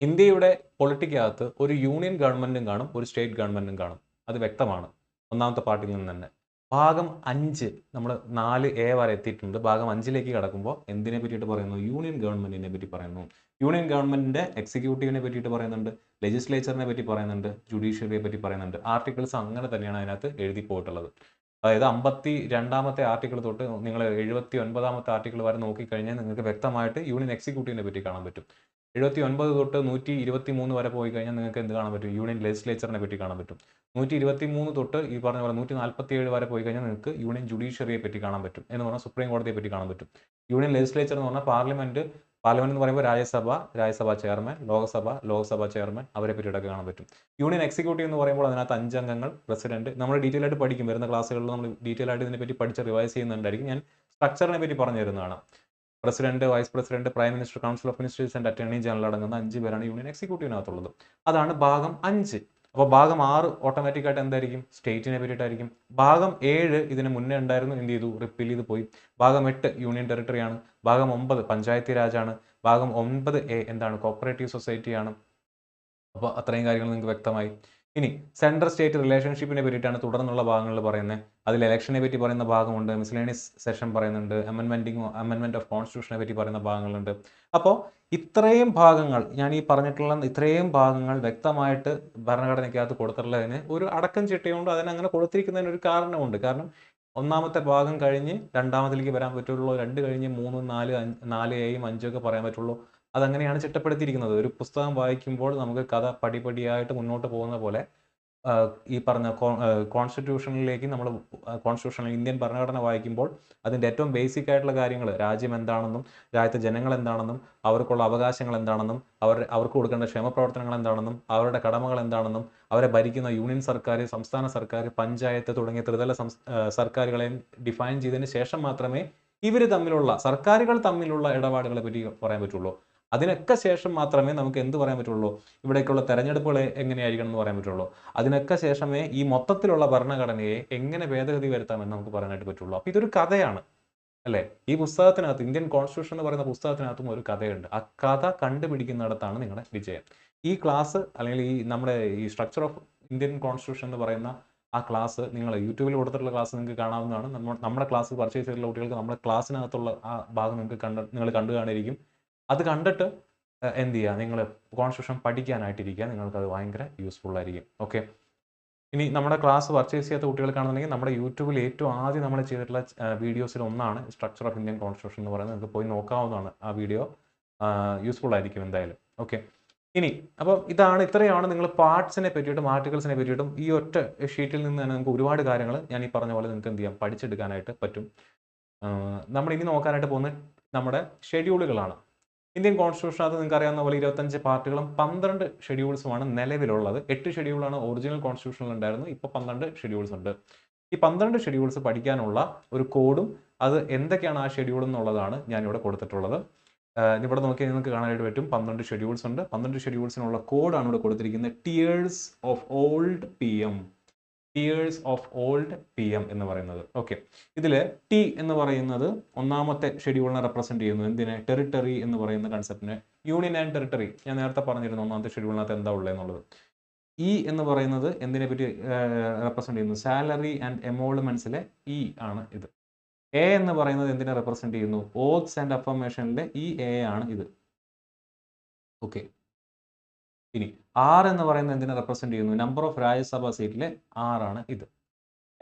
ഇന്ത്യയുടെ പൊളിറ്റിക്കകത്ത് ഒരു യൂണിയൻ ഗവൺമെന്റും കാണും, ഒരു സ്റ്റേറ്റ് ഗവൺമെന്റും കാണും. അത് വ്യക്തമാണ് ഒന്നാമത്തെ പാർട്ടിൽ നിന്ന് തന്നെ. ഭാഗം 5 നമ്മൾ 4A വരെ എത്തിയിട്ടുണ്ട്. ഭാഗം 5-ലേക്ക് കടക്കുമ്പോൾ എന്തിനെ പറ്റിയിട്ട് പറയുന്നു? യൂണിയൻ ഗവൺമെന്റിനെ പറ്റി പറയുന്നു. യൂണിയൻ ഗവൺമെന്റിന്റെ എക്സിക്യൂട്ടീവിനെ പറ്റിയിട്ട് പറയുന്നുണ്ട്, ലെജിസ്ലേച്ചറിനെ പറ്റി പറയുന്നുണ്ട്, ജുഡീഷ്യറിയെ പറ്റി പറയുന്നുണ്ട്. ആർട്ടിക്കിൾസ് അങ്ങനെ തന്നെയാണ് അതിനകത്ത് എഴുതി പോയിട്ടുള്ളത്. അതായത് 52-ാമത്തെ ആർട്ടിക്കിൾ തൊട്ട് നിങ്ങൾ 79-ാമത്തെ ആർട്ടിക്കിൾ വരെ നോക്കിക്കഴിഞ്ഞാൽ നിങ്ങൾക്ക് വ്യക്തമായിട്ട് യൂണിയൻ എക്സിക്യൂട്ടീവിനെ പറ്റി കാണാൻ പറ്റും. 79 തൊട്ട് 123 വരെ പോയി കഴിഞ്ഞാൽ നിങ്ങൾക്ക് എന്ത് കാണാൻ പറ്റും? യൂണിയൻ ലെജിസ്ലേച്ചറിനെ പറ്റി കാണാൻ പറ്റും. 123 തൊട്ട് ഈ പറഞ്ഞ പോലെ 147 വരെ പോയി കഴിഞ്ഞാൽ നിങ്ങൾക്ക് യൂണിയൻ ജുഡീഷ്യറിയെ പറ്റി കാണാൻ പറ്റും. എന്ന് പറഞ്ഞാൽ സുപ്രീം കോടതിയെ പറ്റി കാണാൻ പറ്റും. യൂണിയൻ ലെജിസ്ലേച്ചർ എന്ന് പറഞ്ഞാൽ പാർലമെന്റ് എന്ന് പറയുമ്പോൾ രാജ്യസഭ ചെയർമാൻ, ലോക്സഭ ചെയർമാൻ, അവരെ പറ്റിയിട്ടൊക്കെ കാണാൻ പറ്റും. യൂണിയൻ എക്സിക്യൂട്ടീവ് എന്ന് പറയുമ്പോൾ അതിനകത്ത് 5 അംഗങ്ങൾ, പ്രസിഡന്റ്. നമ്മൾ ഡീറ്റെയിൽ ആയിട്ട് പഠിക്കും, വരുന്ന ക്ലാസ്സുകളിൽ നമ്മൾ ഡീറ്റെയിൽ ആയിട്ട് ഇതിനെപ്പറ്റി പഠിച്ച് റിവൈസ് ചെയ്യുന്നുണ്ടായിരിക്കും. ഞാൻ സ്ട്രക്ചറിനെ പറ്റി പറഞ്ഞു തരുന്നതാണ്. President, vice president, prime minister, council of ministers and attorney general അടങ്ങുന്ന 5 പേരാണ് യൂണിയൻ എക്സിക്യൂട്ടീവിനകത്തുള്ളത്. അതാണ് ഭാഗം 5. അപ്പോൾ ഭാഗം 6 ഓട്ടോമാറ്റിക് ആയിട്ട് എന്തായിരിക്കും? സ്റ്റേറ്റിനെ പറ്റിയിട്ടായിരിക്കും. ഭാഗം 7 ഇതിന് മുന്നേ ഉണ്ടായിരുന്നു, എന്ത് ചെയ്തു? റിപ്പീൽ ചെയ്ത് പോയി. ഭാഗം 8 യൂണിയൻ ടെറിട്ടറി ആണ്. ഭാഗം 9 പഞ്ചായത്തി രാജാണ്. ഭാഗം 9A എന്താണ്? കോപ്പറേറ്റീവ് സൊസൈറ്റി ആണ്. അപ്പോൾ അത്രയും കാര്യങ്ങൾ നിങ്ങൾക്ക് വ്യക്തമായി. ഇനി സെൻട്രൽ സ്റ്റേറ്റ് റിലേഷൻഷിപ്പിനെ പറ്റിയിട്ടാണ് തുടർന്നുള്ള ഭാഗങ്ങളിൽ പറയുന്നത്. അതിൽ ഇലക്ഷനെ പറ്റി പറയുന്ന ഭാഗമുണ്ട്, മിസ്ലേനിയസ് സെഷൻ പറയുന്നുണ്ട്, അമെൻമെന്റ് ഓഫ് കോൺസ്റ്റിറ്റ്യൂഷനെ പറ്റി പറയുന്ന ഭാഗങ്ങളുണ്ട്. അപ്പോൾ ഇത്രയും ഭാഗങ്ങൾ, ഞാൻ ഈ പറഞ്ഞിട്ടുള്ള ഇത്രയും ഭാഗങ്ങൾ വ്യക്തമായിട്ട് ഭരണഘടനയ്ക്കകത്ത് കൊടുത്തിട്ടുള്ളതിന് ഒരു അടക്കം ചിട്ടയുണ്ട്. അതിനങ്ങനെ കൊടുത്തിരിക്കുന്നതിന് ഒരു കാരണമുണ്ട്. കാരണം ഒന്നാമത്തെ ഭാഗം കഴിഞ്ഞ് രണ്ടാമതിലേക്ക് വരാൻ പറ്റുള്ളൂ, 2 കഴിഞ്ഞ് 3, 4, 4Aയും 5 പറയാൻ പറ്റുള്ളൂ. അതങ്ങനെയാണ് ചിട്ടപ്പെടുത്തിയിരിക്കുന്നത്. ഒരു പുസ്തകം വായിക്കുമ്പോൾ നമുക്ക് കഥ പടിപടിയായിട്ട് മുന്നോട്ട് പോകുന്ന പോലെ ഈ പറഞ്ഞ കോൺസ്റ്റിറ്റ്യൂഷനിലേക്ക് നമ്മൾ കോൺസ്റ്റിറ്റ്യൂഷനിൽ ഇന്ത്യൻ ഭരണഘടന വായിക്കുമ്പോൾ അതിൻ്റെ ഏറ്റവും ബേസിക് ആയിട്ടുള്ള കാര്യങ്ങൾ, രാജ്യം എന്താണെന്നും രാജ്യത്തെ ജനങ്ങൾ എന്താണെന്നും അവർക്കുള്ള അവകാശങ്ങൾ എന്താണെന്നും അവർക്ക് കൊടുക്കേണ്ട ക്ഷേമപ്രവർത്തനങ്ങൾ എന്താണെന്നും അവരുടെ കടമകൾ എന്താണെന്നും അവരെ ഭരിക്കുന്ന യൂണിയൻ സർക്കാർ, സംസ്ഥാന സർക്കാർ, പഞ്ചായത്ത് തുടങ്ങിയ ത്രിതല സർക്കാരുകളെയും ഡിഫൈൻ ചെയ്തതിന് ശേഷം മാത്രമേ ഇവർ തമ്മിലുള്ള, സർക്കാരുകൾ തമ്മിലുള്ള ഇടപാടുകളെ പറ്റി പറയാൻ പറ്റുള്ളൂ. അതിനൊക്കെ ശേഷം മാത്രമേ നമുക്ക് എന്ത് പറയാൻ പറ്റുള്ളൂ? ഇവിടേക്കുള്ള തെരഞ്ഞെടുപ്പുകൾ എങ്ങനെയായിരിക്കണം എന്ന് പറയാൻ പറ്റുള്ളൂ. അതിനൊക്കെ ശേഷമേ ഈ മൊത്തത്തിലുള്ള ഭരണഘടനയെ എങ്ങനെ ഭേദഗതി വരുത്താമെന്ന് നമുക്ക് പറയാനായിട്ട് പറ്റുള്ളൂ. അപ്പോൾ ഇതൊരു കഥയാണ്, അല്ലേ? ഈ പുസ്തകത്തിനകത്ത്, ഇന്ത്യൻ കോൺസ്റ്റിറ്റ്യൂഷൻ എന്ന് പറയുന്ന പുസ്തകത്തിനകത്തും ഒരു കഥയുണ്ട്. ആ കഥ കണ്ടുപിടിക്കുന്നിടത്താണ് നിങ്ങളുടെ വിജയം. ഈ ക്ലാസ് അല്ലെങ്കിൽ നമ്മുടെ ഈ സ്ട്രക്ചർ ഓഫ് ഇന്ത്യൻ കോൺസ്റ്റിറ്റ്യൂഷൻ എന്ന് പറയുന്ന ആ ക്ലാസ് നിങ്ങൾ യൂട്യൂബിൽ കൊടുത്തിട്ടുള്ള ക്ലാസ് നിങ്ങൾക്ക് കാണാവുന്നതാണ്. നമ്മുടെ ക്ലാസ് പർച്ചേസ് ചെയ്തിട്ടുള്ള കുട്ടികൾക്ക് നമ്മുടെ ക്ലാസ്സിനകത്തുള്ള ആ ഭാഗം നിങ്ങൾ കണ്ടു കാണിരിക്കും. അത് കണ്ടിട്ട് എന്ത് ചെയ്യുക? നിങ്ങൾ കോൺസ്റ്റിറ്റ്യൂഷൻ പഠിക്കാനായിട്ടിരിക്കുക. നിങ്ങൾക്കത് ഭയങ്കര യൂസ്ഫുൾ ആയിരിക്കും. ഓക്കെ, ഇനി നമ്മുടെ ക്ലാസ് പർച്ചേസ് ചെയ്യാത്ത കുട്ടികൾക്കാണെന്നുണ്ടെങ്കിൽ നമ്മുടെ യൂട്യൂബിൽ ഏറ്റവും ആദ്യം നമ്മൾ ചെയ്തിട്ടുള്ള വീഡിയോസിൽ ഒന്നാണ് സ്ട്രക്ചർ ഓഫ് ഇന്ത്യൻ കോൺസ്റ്റിറ്റ്യൂഷൻ എന്ന് പറയുന്നത്. നിങ്ങൾക്ക് പോയി നോക്കാവുന്നതാണ്. ആ വീഡിയോ യൂസ്ഫുൾ ആയിരിക്കും എന്തായാലും. ഓക്കെ, ഇനി അപ്പം ഇത്രയാണ് നിങ്ങൾ പാർട്സിനെ പറ്റിയിട്ടും ആർട്ടിക്കിൾസിനെ പറ്റിയിട്ടും ഈ ഒറ്റ ഷീറ്റിൽ നിന്ന് തന്നെ നമുക്ക് ഒരുപാട് കാര്യങ്ങൾ ഞാൻ ഈ പറഞ്ഞ പോലെ നിങ്ങൾക്ക് എന്ത് ചെയ്യാം? പഠിച്ചെടുക്കാനായിട്ട് പറ്റും. നമ്മൾ ഇനി നോക്കാനായിട്ട് പോകുന്നത് നമ്മുടെ ഷെഡ്യൂളുകളാണ്. ഇന്ത്യൻ കോൺസ്റ്റിറ്റ്യൂഷനകത്ത് നിങ്ങൾക്ക് അറിയാവുന്ന പോലെ 25 പാർട്ടുകളും 12 ഷെഡ്യൂൾസുമാണ് നിലവിലുള്ളത്. 8 ഷെഡ്യൂളാണ് ഒറിജിനൽ കോൺസ്റ്റിറ്റ്യൂഷനിൽ ഉണ്ടായിരുന്നത്. ഇപ്പോൾ 12 ഷെഡ്യൂൾസ് ഉണ്ട്. ഈ 12 ഷെഡ്യൂൾസ് പഠിക്കാനുള്ള ഒരു കോഡും അത് എന്തൊക്കെയാണ് ആ ഷെഡ്യൂൾ എന്നുള്ളതാണ് ഞാനിവിടെ കൊടുത്തിട്ടുള്ളത്. ഇവിടെ നോക്കിയാൽ നിങ്ങൾക്ക് കാണാനായിട്ട് പറ്റും. 12 ഷെഡ്യൂൾസ് ഉണ്ട്. 12 ഷെഡ്യൂൾസിനുള്ള കോഡാണ് ഇവിടെ കൊടുത്തിരിക്കുന്നത്. ടിയേഴ്സ് ഓഫ് ഓൾഡ് PM എന്ന് പറയുന്നത്. ഓക്കെ, ഇതിൽ ടി എന്ന് പറയുന്നത് ഒന്നാമത്തെ ഷെഡ്യൂളിനെ റെപ്രസെന്റ് ചെയ്യുന്നു. എന്തിനെ? ടെറിട്ടറി എന്ന് പറയുന്ന കൺസെപ്റ്റിനെ. യൂണിയൻ ആൻഡ് ടെറിട്ടറി ഞാൻ നേരത്തെ പറഞ്ഞിരുന്നു ഒന്നാമത്തെ ഷെഡ്യൂളിനകത്ത് എന്താ ഉള്ളത് എന്നുള്ളത്. ഇ എന്ന് പറയുന്നത് എന്തിനെ പറ്റി റെപ്രസെന്റ് ചെയ്യുന്നു? സാലറി ആൻഡ് എമോൾമെന്റ്സിലെ ഇ ആണ് ഇത്. എ എന്ന് പറയുന്നത് എന്തിനെ റെപ്രസെന്റ് ചെയ്യുന്നു? ഓത്ത്സ് ആൻഡ് അഫർമേഷനിലെ ഈ എ ആണ് ഇത്. ഓക്കെ. ഇനി ആർ എന്ന് പറയുന്നത് എന്തിനെ റെപ്രസെന്റ് ചെയ്യുന്നു? നമ്പർ ഓഫ് രാജ്യസഭാ സീറ്റിലെ ആറാണ് ഇത്.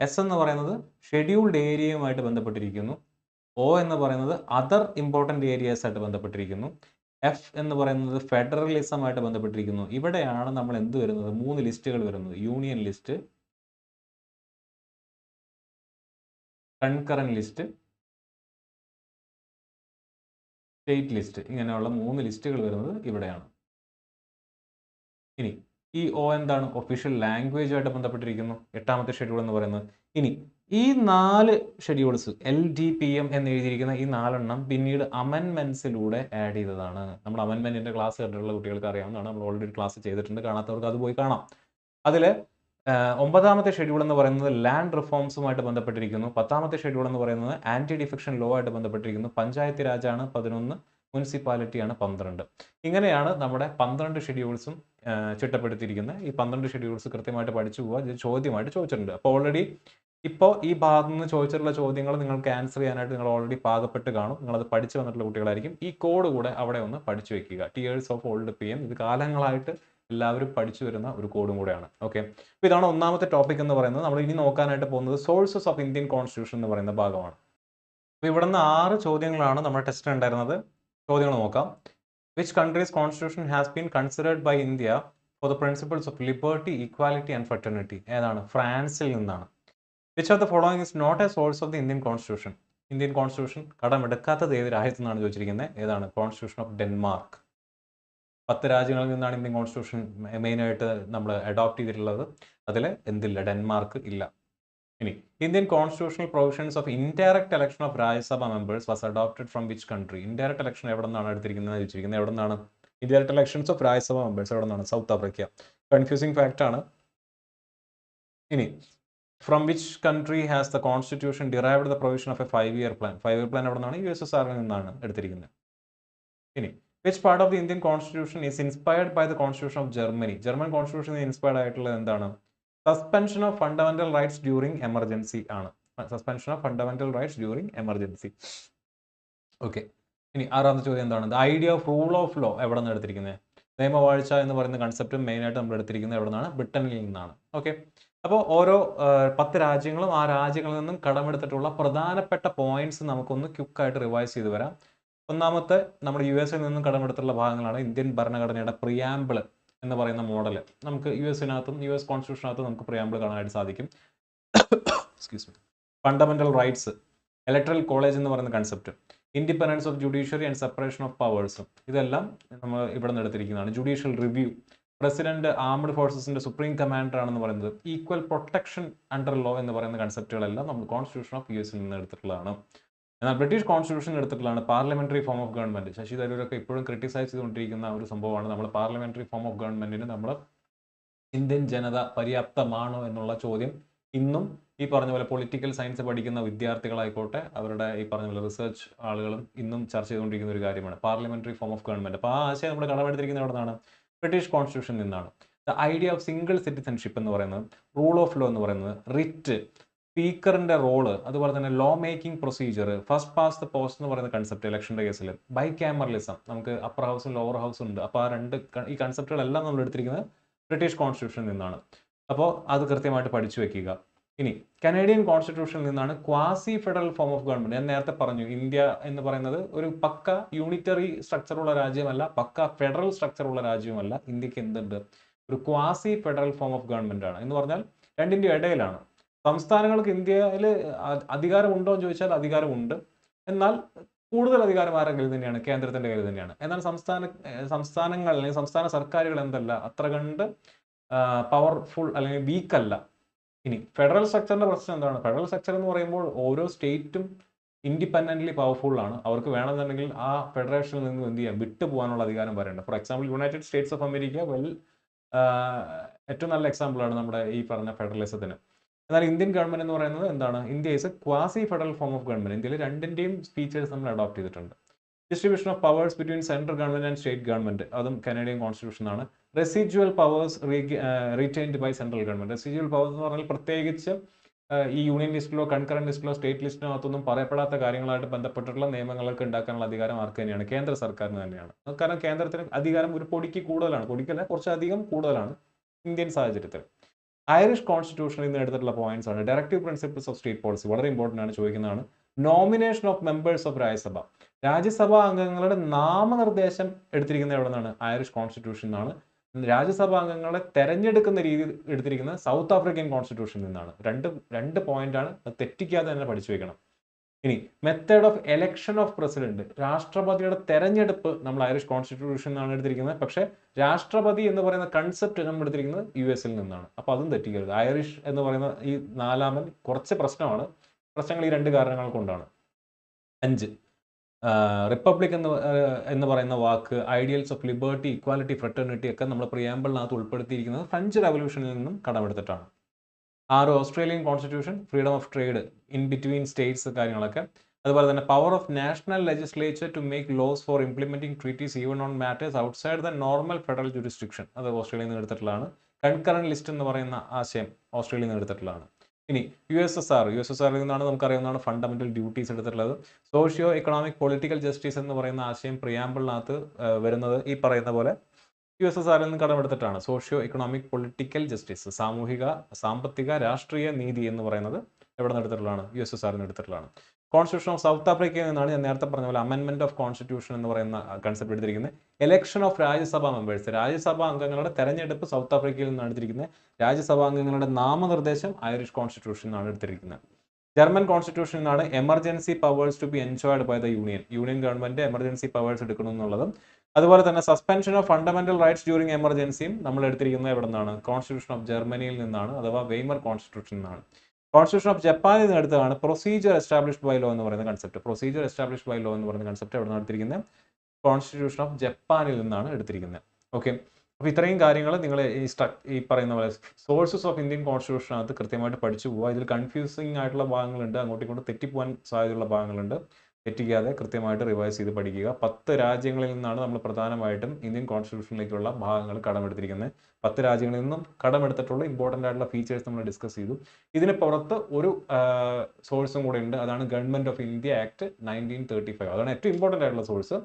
എസ് എന്ന് പറയുന്നത് ഷെഡ്യൂൾഡ് ഏരിയയുമായിട്ട് ബന്ധപ്പെട്ടിരിക്കുന്നു. ഒ എന്ന് പറയുന്നത് അതർ ഇമ്പോർട്ടൻ്റ് ഏരിയാസ് ആയിട്ട് ബന്ധപ്പെട്ടിരിക്കുന്നു. എഫ് എന്ന് പറയുന്നത് ഫെഡറലിസമായിട്ട് ബന്ധപ്പെട്ടിരിക്കുന്നു. ഇവിടെയാണ് നമ്മൾ എന്ത് വരുന്നത്? 3 ലിസ്റ്റുകൾ വരുന്നത്. Union list, concurrent list, state list. ഇങ്ങനെയുള്ള 3 ലിസ്റ്റുകൾ വരുന്നത് ഇവിടെയാണ്. ഇനി ഈ ഒ എന്താണ്? ഒഫീഷ്യൽ ലാംഗ്വേജ് ആയിട്ട് ബന്ധപ്പെട്ടിരിക്കുന്നു. 8ാമത്തെ ഷെഡ്യൂൾ എന്ന് പറയുന്നത്. ഇനി ഈ 4 ഷെഡ്യൂൾസ് LDPM എന്ന് എഴുതിയിരിക്കുന്ന ഈ 4 പിന്നീട് അമെൻമെന്റ്സിലൂടെ ആഡ് ചെയ്തതാണ്. നമ്മൾ അമെൻമെന്റിന്റെ ക്ലാസ് കണ്ടിട്ടുള്ള കുട്ടികൾക്ക് അറിയാവുന്നതാണ്. നമ്മൾ ഓൾറെഡി ക്ലാസ് ചെയ്തിട്ടുണ്ട്. കാണാത്തവർക്ക് അത് പോയി കാണാം. അതിൽ 9ാമത്തെ ഷെഡ്യൂൾ എന്ന് പറയുന്നത് ലാൻഡ് റിഫോംസുമായിട്ട് ബന്ധപ്പെട്ടിരിക്കുന്നു. 10ാമത്തെ ഷെഡ്യൂൾ എന്ന് പറയുന്നത് ആന്റി ഡിഫെക്ഷൻ ലോ ആയിട്ട് ബന്ധപ്പെട്ടിരിക്കുന്നു. പഞ്ചായത്ത് രാജാണ് 11, മുനിസിപ്പാലിറ്റിയാണ് 12. ഇങ്ങനെയാണ് നമ്മുടെ 12 ഷെഡ്യൂൾസും ചിട്ടപ്പെടുത്തിയിരിക്കുന്നത്. ഈ 12 ഷെഡ്യൂൾസ് കൃത്യമായിട്ട് പഠിച്ചു പോവുക. ഇത് ചോദ്യമായിട്ട് ചോദിച്ചിട്ടുണ്ട്. അപ്പോൾ ഓൾറെഡി ഇപ്പോൾ ഈ ഭാഗത്തു നിന്ന് ചോദിച്ചിട്ടുള്ള ചോദ്യങ്ങൾ നിങ്ങൾക്ക് ആൻസർ ചെയ്യാനായിട്ട് നിങ്ങൾ ഓൾറെഡി പാകപ്പെട്ട് കാണും. നിങ്ങളത് പഠിച്ചു വന്നിട്ടുള്ള കുട്ടികളായിരിക്കും. ഈ കോഡ് കൂടെ അവിടെ ഒന്ന് പഠിച്ചു വെക്കുക. Tears of old PM. ഇത് കാലങ്ങളായിട്ട് എല്ലാവരും പഠിച്ചു വരുന്ന ഒരു കോഡും കൂടെയാണ്. ഓക്കെ. അപ്പോൾ ഇതാണ് 1ാമത്തെ ടോപ്പിക് എന്ന് പറയുന്നത്. നമ്മൾ ഇനി നോക്കാനായിട്ട് പോകുന്നത് സോഴ്സസ് ഓഫ് ഇന്ത്യൻ കോൺസ്റ്റിറ്റ്യൂഷൻ എന്ന് പറയുന്ന ഭാഗമാണ്. അപ്പോൾ ഇവിടെ നിന്ന് 6 ചോദ്യങ്ങളാണ് നമ്മുടെ ടെസ്റ്റിൽ ഉണ്ടായിരുന്നത്. ചോദ്യങ്ങൾ നോക്കാം. Which countries constitution has been considered by India for the principles of liberty, equality and fraternity? ഏതാണ്? ഫ്രാൻസിൽ നിന്നാണ്. Which of the following is not a source of the Indian constitution? Indian constitution കടമെടുക്കാത്തത് ഏത് രാജ്യത്തു നിന്നാണ് ചോദിച്ചിരിക്കുന്നത്? ഏതാണ്? Constitution of Denmark. 10 രാജ്യങ്ങളിൽ നിന്നാണ് ഇന്ത്യൻ കോൺസ്റ്റിറ്റ്യൂഷൻ മെയിനായിട്ട് നമ്മൾ അഡോപ്റ്റ് ചെയ്തിട്ടുള്ളത്. അതിൽ എന്തില്ല? ഡെൻമാർക്ക് ഇല്ല. ഇനി Indian constitutional provisions of indirect election of Rajya Sabha members was adopted from which country? Indirect election എവിടെ നിന്നാണ് എടുത്തിരിക്കുന്നത് ചോദിച്ചിരിക്കുന്നത്. എവിടെ നിന്നാണ് indirect elections of Rajya Sabha members? എവിടെ നിന്നാണ്? South Africa. കൺഫ്യൂസിംഗ് ഫാക്റ്റ് ആണ്. ഇനി from which country has the constitution derived the provision of A 5-year plan? 5-year plan എവിടെ നിന്നാണ്? USSR നിന്നാണ് എടുത്തിരിക്കുന്നത്. ഇനി which part of the Indian constitution is inspired by the constitution of Germany? German constitution inspired ആയിട്ടുള്ളത് എന്താണ്? Suspension of fundamental rights during emergency ആണ്. Suspension of fundamental rights during emergency. Okay. ഇനി 6ാമത്തെ ചോദ്യം എന്താണ്? The idea of rule of law എവിടെ നിന്ന് എടുത്തിരിക്കുന്നത്? നിയമവാഴ്ച എന്ന് പറയുന്ന കൺസെപ്റ്റ് മെയിനായിട്ട് നമ്മൾ എടുത്തിരിക്കുന്നത് എവിടെ നിന്നാണ്? ബ്രിട്ടനിൽ നിന്നാണ്. ഓക്കെ. അപ്പോൾ ഓരോ 10 രാജ്യങ്ങളും ആ രാജ്യങ്ങളിൽ നിന്നും കടമെടുത്തിട്ടുള്ള പ്രധാനപ്പെട്ട പോയിന്റ്സ് നമുക്കൊന്ന് ക്വിക്കായിട്ട് റിവൈസ് ചെയ്ത് വരാം. ഒന്നാമത്തെ നമ്മുടെ US-ൽ നിന്നും കടമെടുത്തുള്ള ഭാഗങ്ങളാണ് ഇന്ത്യൻ ഭരണഘടനയുടെ പ്രിയാമ്പിൾ എന്ന് പറയുന്ന മോഡൽ. നമുക്ക് US-നകത്തും US കോൺസ്റ്റിറ്റ്യൂഷനകത്തും നമുക്ക് പ്രിയാമ്പിൾ കാണാനായിട്ട് സാധിക്കും. Excuse me. Fundamental rights, electoral college എന്ന് പറയുന്ന concept, independence of judiciary and separation of പവേഴ്സും ഇതെല്ലാം നമ്മൾ ഇവിടെ നിന്ന് എടുത്തിരിക്കുന്നതാണ്. ജുഡീഷ്യൽ റിവ്യൂ, പ്രസിഡന്റ് ആംഡ് ഫോഴ്സസിന്റെ സുപ്രീം കമാൻഡർ ആണെന്ന് പറയുന്നത്, ഈക്വൽ പ്രൊട്ടക്ഷൻ അണ്ടർ ലോ എന്ന് പറയുന്ന കൺസെപ്റ്റുകളെല്ലാം നമ്മൾ കോൺസ്റ്റിറ്റ്യൂഷൻ ഓഫ് US-ൽ നിന്ന് എടുത്തിട്ടുള്ളതാണ്. എന്നാൽ ബ്രിട്ടീഷ് കോൺസ്റ്റിറ്റ്യൂഷൻ എടുത്തിട്ടുള്ളതാണ് parliamentary form of government. Shashi തരൂരൊക്കെ ഇപ്പോഴും ക്രിട്ടിസൈസ് ചെയ്തുകൊണ്ടിരിക്കുന്ന ഒരു സംഭവമാണ്. നമ്മൾ പാർലമെന്ററി ഫോം ഓഫ് ഗവൺമെന്റിന് നമ്മൾ ഇന്ത്യൻ ജനത പര്യാപ്തമാണോ എന്നുള്ള ചോദ്യം ഇന്നും ഈ പറഞ്ഞ പോലെ പൊളിറ്റിക്കൽ സയൻസ് പഠിക്കുന്ന വിദ്യാർത്ഥികളായിക്കോട്ടെ അവരുടെ ഈ പറഞ്ഞ പോലെ റിസർച്ച് ആളുകളും ഇന്നും ചർച്ച ചെയ്തുകൊണ്ടിരിക്കുന്ന ഒരു കാര്യമാണ് പാർലമെന്ററി ഫോം ഓഫ് ഗവൺമെന്റ്. അപ്പോൾ ആ ആശയം നമ്മുടെ കടമെടുത്തിരിക്കുന്നത് എവിടെ നിന്നാണ്? ബ്രിട്ടീഷ് കോൺസ്റ്റിറ്റ്യൂഷൻ നിന്നാണ്. The idea of single citizenship എന്ന് പറയുന്നത്, റൂൾ ഓഫ് ലോ എന്ന് പറയുന്നത്, റിറ്റ്, സ്പീക്കറിന്റെ റോള്, അതുപോലെ തന്നെ law making procedure, first pass the post എന്ന് പറയുന്ന കൺസെപ്റ്റ് ഇലക്ഷന്റെ കേസിൽ, ബൈ ക്യാമറലിസം, നമുക്ക് അപ്പർ ഹൗസും ലോവർ ഹൗസും ഉണ്ട്. അപ്പോൾ ആ ഈ കൺസെപ്റ്റുകളെല്ലാം നമ്മൾ എടുത്തിരിക്കുന്നത് ബ്രിട്ടീഷ് കോൺസ്റ്റിറ്റ്യൂഷനിൽ നിന്നാണ്. അപ്പോൾ അത് കൃത്യമായിട്ട് പഠിച്ചു വെക്കുക. ഇനി കനേഡിയൻ കോൺസ്റ്റിറ്റ്യൂഷനിൽ നിന്നാണ് quasi federal form of government. ഞാൻ നേരത്തെ പറഞ്ഞു ഇന്ത്യ എന്ന് പറയുന്നത് ഒരു പക്ക യൂണിറ്ററി സ്ട്രക്ചറുള്ള രാജ്യമല്ല, പക്ക ഫെഡറൽ സ്ട്രക്ചറുള്ള രാജ്യവുമല്ല. ഇന്ത്യക്ക് എന്തുണ്ട്? ഒരു quasi federal form of government ആണ്. എന്ന് പറഞ്ഞാൽ രണ്ടിന്റെ ഇടയിലാണ്. സംസ്ഥാനങ്ങൾക്ക് ഇന്ത്യയിൽ അധികാരമുണ്ടോ എന്ന് ചോദിച്ചാൽ അധികാരമുണ്ട്. എന്നാൽ കൂടുതൽ അധികാരം ആരുടെ കയ്യിൽ തന്നെയാണ്? കേന്ദ്രത്തിന്റെ കയ്യിൽ തന്നെയാണ്. എന്നാൽ സംസ്ഥാനങ്ങൾ അല്ലെങ്കിൽ സംസ്ഥാന സർക്കാരുകൾ എന്തല്ല, അത്ര കണ്ട് പവർഫുൾ അല്ലെങ്കിൽ വീക്ക് അല്ല. ഇനി ഫെഡറൽ സ്ട്രക്ചറിന്റെ പ്രശ്നം എന്താണ്? ഫെഡറൽ സ്ട്രക്ചർ എന്ന് പറയുമ്പോൾ ഓരോ സ്റ്റേറ്റും ഇൻഡിപെൻഡന്റ്ലി പവർഫുൾ ആണ്. അവർക്ക് വേണമെന്നുണ്ടെങ്കിൽ ആ ഫെഡറേഷനിൽ നിന്ന് എന്ത് ചെയ്യാം? വിട്ടു പോകാനുള്ള അധികാരം വരേണ്ട. For example United States of America ഏറ്റവും നല്ല എക്സാമ്പിളാണ് നമ്മുടെ ഈ പറഞ്ഞ ഫെഡറലിസത്തിന്. എന്നാൽ ഇന്ത്യൻ ഗവൺമെന്റ് എന്ന് പറയുന്നത് എന്താണ്? India is a quasi federal form of government. ഇന്ത്യയിൽ രണ്ടിന്റെയും ഫീച്ചേഴ്സ് നമ്മൾ അഡോപ്റ്റ് ചെയ്തിട്ടുണ്ട്. Distribution of powers between central government and state government, അതും കനേഡിയൻ കോൺസ്റ്റിറ്റ്യൂഷൻ ആണ്. Residual powers retained by central government. Residual powers എന്ന് പറഞ്ഞാൽ പ്രത്യേകിച്ച് ഈ യൂണിയൻ ലിസ്റ്റിലോ കൺകറന്റ് ലിസ്റ്റിലോ സ്റ്റേറ്റ് ലിസ്റ്റിനകത്തൊന്നും പറയപ്പെടാത്ത കാര്യങ്ങളായിട്ട് ബന്ധപ്പെട്ടിട്ടുള്ള നിയമങ്ങളൊക്കെ ഉണ്ടാക്കാനുള്ള അധികാരം ആർക്ക് തന്നെയാണ്? കേന്ദ്ര സർക്കാരിന് തന്നെയാണ്. കാരണം കേന്ദ്രത്തിന് അധികാരം ഒരു പൊടിക്ക് കൂടുതലാണ്, പൊടിക്കല്ല കുറച്ചധികം കൂടുതലാണ് ഇന്ത്യൻ സാഹചര്യത്തിൽ. ഐറിഷ് കോൺസ്റ്റിറ്റ്യൂഷനിൽ നിന്ന് എടുത്തിട്ടുള്ള പോയിന്റ്സ് ആണ്. Directive principles of state policy വളരെ ഇമ്പോർട്ടൻ്റ് ആണ്, ചോദിക്കുന്നതാണ്. Nomination of members of Rajya Sabha, രാജ്യസഭാ അംഗങ്ങളുടെ നാമനിർദ്ദേശം എടുത്തിരിക്കുന്നത് എവിടെ നിന്നാണ്? ഐറിഷ് കോൺസ്റ്റിറ്റ്യൂഷൻ നിന്നാണ്. രാജ്യസഭാ അംഗങ്ങളെ തെരഞ്ഞെടുക്കുന്ന രീതി എടുത്തിരിക്കുന്നത് സൗത്ത് ആഫ്രിക്കൻ കോൺസ്റ്റിറ്റ്യൂഷനിൽ നിന്നാണ്. രണ്ട് പോയിന്റ് ആണ്, അത് തെറ്റിക്കാതെ തന്നെ പഠിച്ചു വെക്കണം. ഇനി method of election of president, രാഷ്ട്രപതിയുടെ തെരഞ്ഞെടുപ്പ് നമ്മൾ ഐറിഷ് കോൺസ്റ്റിറ്റ്യൂഷൻ നിന്നാണ് എടുത്തിരിക്കുന്നത്. പക്ഷേ രാഷ്ട്രപതി എന്ന് പറയുന്ന കൺസെപ്റ്റ് നമ്മൾ എടുത്തിരിക്കുന്നത് US നിന്നാണ്. അപ്പൊ അതും തെറ്റിക്കരുത്. ഐറിഷ് എന്ന് പറയുന്ന ഈ നാലാമൻ കുറച്ച് പ്രശ്നമാണ്. പ്രശ്നങ്ങൾ ഈ രണ്ട് കാരണങ്ങൾ കൊണ്ടാണ്. 5 റിപ്പബ്ലിക് എന്ന് പറയുന്ന വാക്ക്, ideals of liberty, equality, fraternity ഒക്കെ നമ്മൾ പ്രിയാമ്പിളിനകത്ത് ഉൾപ്പെടുത്തിയിരിക്കുന്നത് ഫ്രഞ്ച് റവല്യൂഷനിൽ നിന്നും കടമെടുത്തിട്ടാണ്. 6 Australian constitution, freedom of trade in between states കാര്യങ്ങളൊക്കെ. അതുപോലെ തന്നെ power of national legislature to make laws for implementing treaties even on matters outside the normal federal jurisdiction, അത് ഓസ്ട്രേലിയയിൽ നിന്ന് എടുത്തിട്ടുള്ളതാണ്. കൺകറന്റ് ലിസ്റ്റ് എന്ന് പറയുന്ന ആശയം ഓസ്ട്രേലിയയിൽ നിന്ന് എടുത്തിട്ടുള്ളതാണ്. ഇനി USSR നിന്നാണ് നമുക്കറിയാവുന്നതാണ് ഫണ്ടമെന്റൽ ഡ്യൂട്ടീസ് എടുത്തിട്ടുള്ളത്. സോഷ്യോ എക്കണോമിക് പൊളിറ്റിക്കൽ ജസ്റ്റിസ് എന്ന് പറയുന്ന ആശയം പ്രിയാമ്പിളിനകത്ത് വരുന്നത് ഈ പറയുന്ന പോലെ USSR നിന്ന് കടമെടുത്തിട്ടാണ്. സോഷ്യോ എക്കണോമിക് പൊളിറ്റിക്കൽ ജസ്റ്റിസ്, സാമൂഹിക സാമ്പത്തിക രാഷ്ട്രീയ നീതി എന്ന് പറയുന്നത് എവിടെ നിന്ന് എടുത്തിട്ടുള്ളതാണ്? USSR നിന്ന് എടുത്തിട്ടുള്ളതാണ്. കോൺസ്റ്റിറ്റ്യൂഷൻ ഓഫ് സൗത്ത് ആഫ്രിക്കയിൽ നിന്നാണ് ഞാൻ നേരത്തെ പറഞ്ഞ പോലെ അമെൻമെന്റ് ഓഫ് കോൺസ്റ്റിറ്റ്യൂഷൻ എന്ന് പറയുന്ന കൺസെപ്റ്റ് എടുത്തിരിക്കുന്നത്. എലക്ഷൻ ഓഫ് രാജ്യസഭാ മെമ്പേഴ്സ്, രാജ്യസഭാ അംഗങ്ങളുടെ തെരഞ്ഞെടുപ്പ് സൗത്ത് ആഫ്രിക്കയിൽ നിന്നാണ് എടുത്തിരിക്കുന്നത്. രാജ്യസഭാ അംഗങ്ങളുടെ നാമനിർദ്ദേശം ഐറിഷ് കോൺസ്റ്റിറ്റ്യൂഷൻ നിന്നാണ് എടുത്തിരിക്കുന്നത്. ജർമ്മൻ കോൺസ്റ്റിറ്റ്യൂഷൻ നിന്നാണ് emergency powers to be enjoyed by the union government emergency powers എടുക്കണം എന്നുള്ളതും. അതുപോലെ തന്നെ suspension of fundamental rights during എമർജൻസിയും നമ്മൾ എടുത്തിരിക്കുന്നത് എവിടെ നിന്നാണ്? കോൺസ്റ്റിറ്റ്യൂഷൻ ഓഫ് ജർമ്മനിയിൽ നിന്നാണ്, അഥവാ വെയ്മർ കോൺസ്റ്റിറ്റ്യൂഷൻ നിന്നാണ്. കോൺസ്റ്റിറ്റ്യൂഷൻ ഓഫ് ജപ്പാനിൽ നിന്ന് എടുത്തതാണ് പ്രൊസീജിയർ എസ്റ്റാബ്ലിഷ്ഡ് ബൈ ലോ എന്ന് പറയുന്ന concept. Procedure established by law എന്ന് പറയുന്ന കൺസെപ്റ്റ് എവിടെ നിന്നാണ് എടുത്തിരിക്കുന്നത്? കോൺസ്റ്റിറ്റ്യൂഷൻ ഓഫ് ജപ്പാനിൽ നിന്നാണ് എടുത്തിരിക്കുന്നത്. ഓക്കെ, അപ്പോൾ ഇത്രയും കാര്യങ്ങൾ നിങ്ങൾ ഈ പറയുന്ന പോലെ സോഴ്സസ് ഓഫ് ഇന്ത്യൻ കോൺസ്റ്റിറ്റ്യൂഷനകത്ത് കൃത്യമായിട്ട് പഠിച്ചു പോവുക. ഇതിൽ കൺഫ്യൂസിങ് ആയിട്ടുള്ള ഭാഗങ്ങളുണ്ട്, അങ്ങോട്ടും ഇങ്ങോട്ടും തെറ്റിപ്പോകാൻ സാധ്യതയുള്ള ഭാഗങ്ങളുണ്ട്. തെറ്റിക്കാതെ കൃത്യമായിട്ട് റിവൈസ് ചെയ്ത് പഠിക്കുക. 10 രാജ്യങ്ങളിൽ നിന്നാണ് നമ്മൾ പ്രധാനമായിട്ടും ഇന്ത്യൻ കോൺസ്റ്റിറ്റ്യൂഷനിലേക്കുള്ള ഭാഗങ്ങൾ കടമെടുത്തിരിക്കുന്നത്. 10 രാജ്യങ്ങളിൽ നിന്നും കടമെടുത്തിട്ടുള്ള ഇമ്പോർട്ടൻ്റ് ആയിട്ടുള്ള ഫീച്ചേഴ്സ് നമ്മൾ ഡിസ്കസ് ചെയ്തു. ഇതിന് പുറത്ത് ഒരു സോഴ്സും കൂടെ ഉണ്ട്, അതാണ് ഗവൺമെന്റ് ഓഫ് ഇന്ത്യ ആക്ട് 1935. അതാണ് ഏറ്റവും ഇമ്പോർട്ടൻ്റ് ആയിട്ടുള്ള source.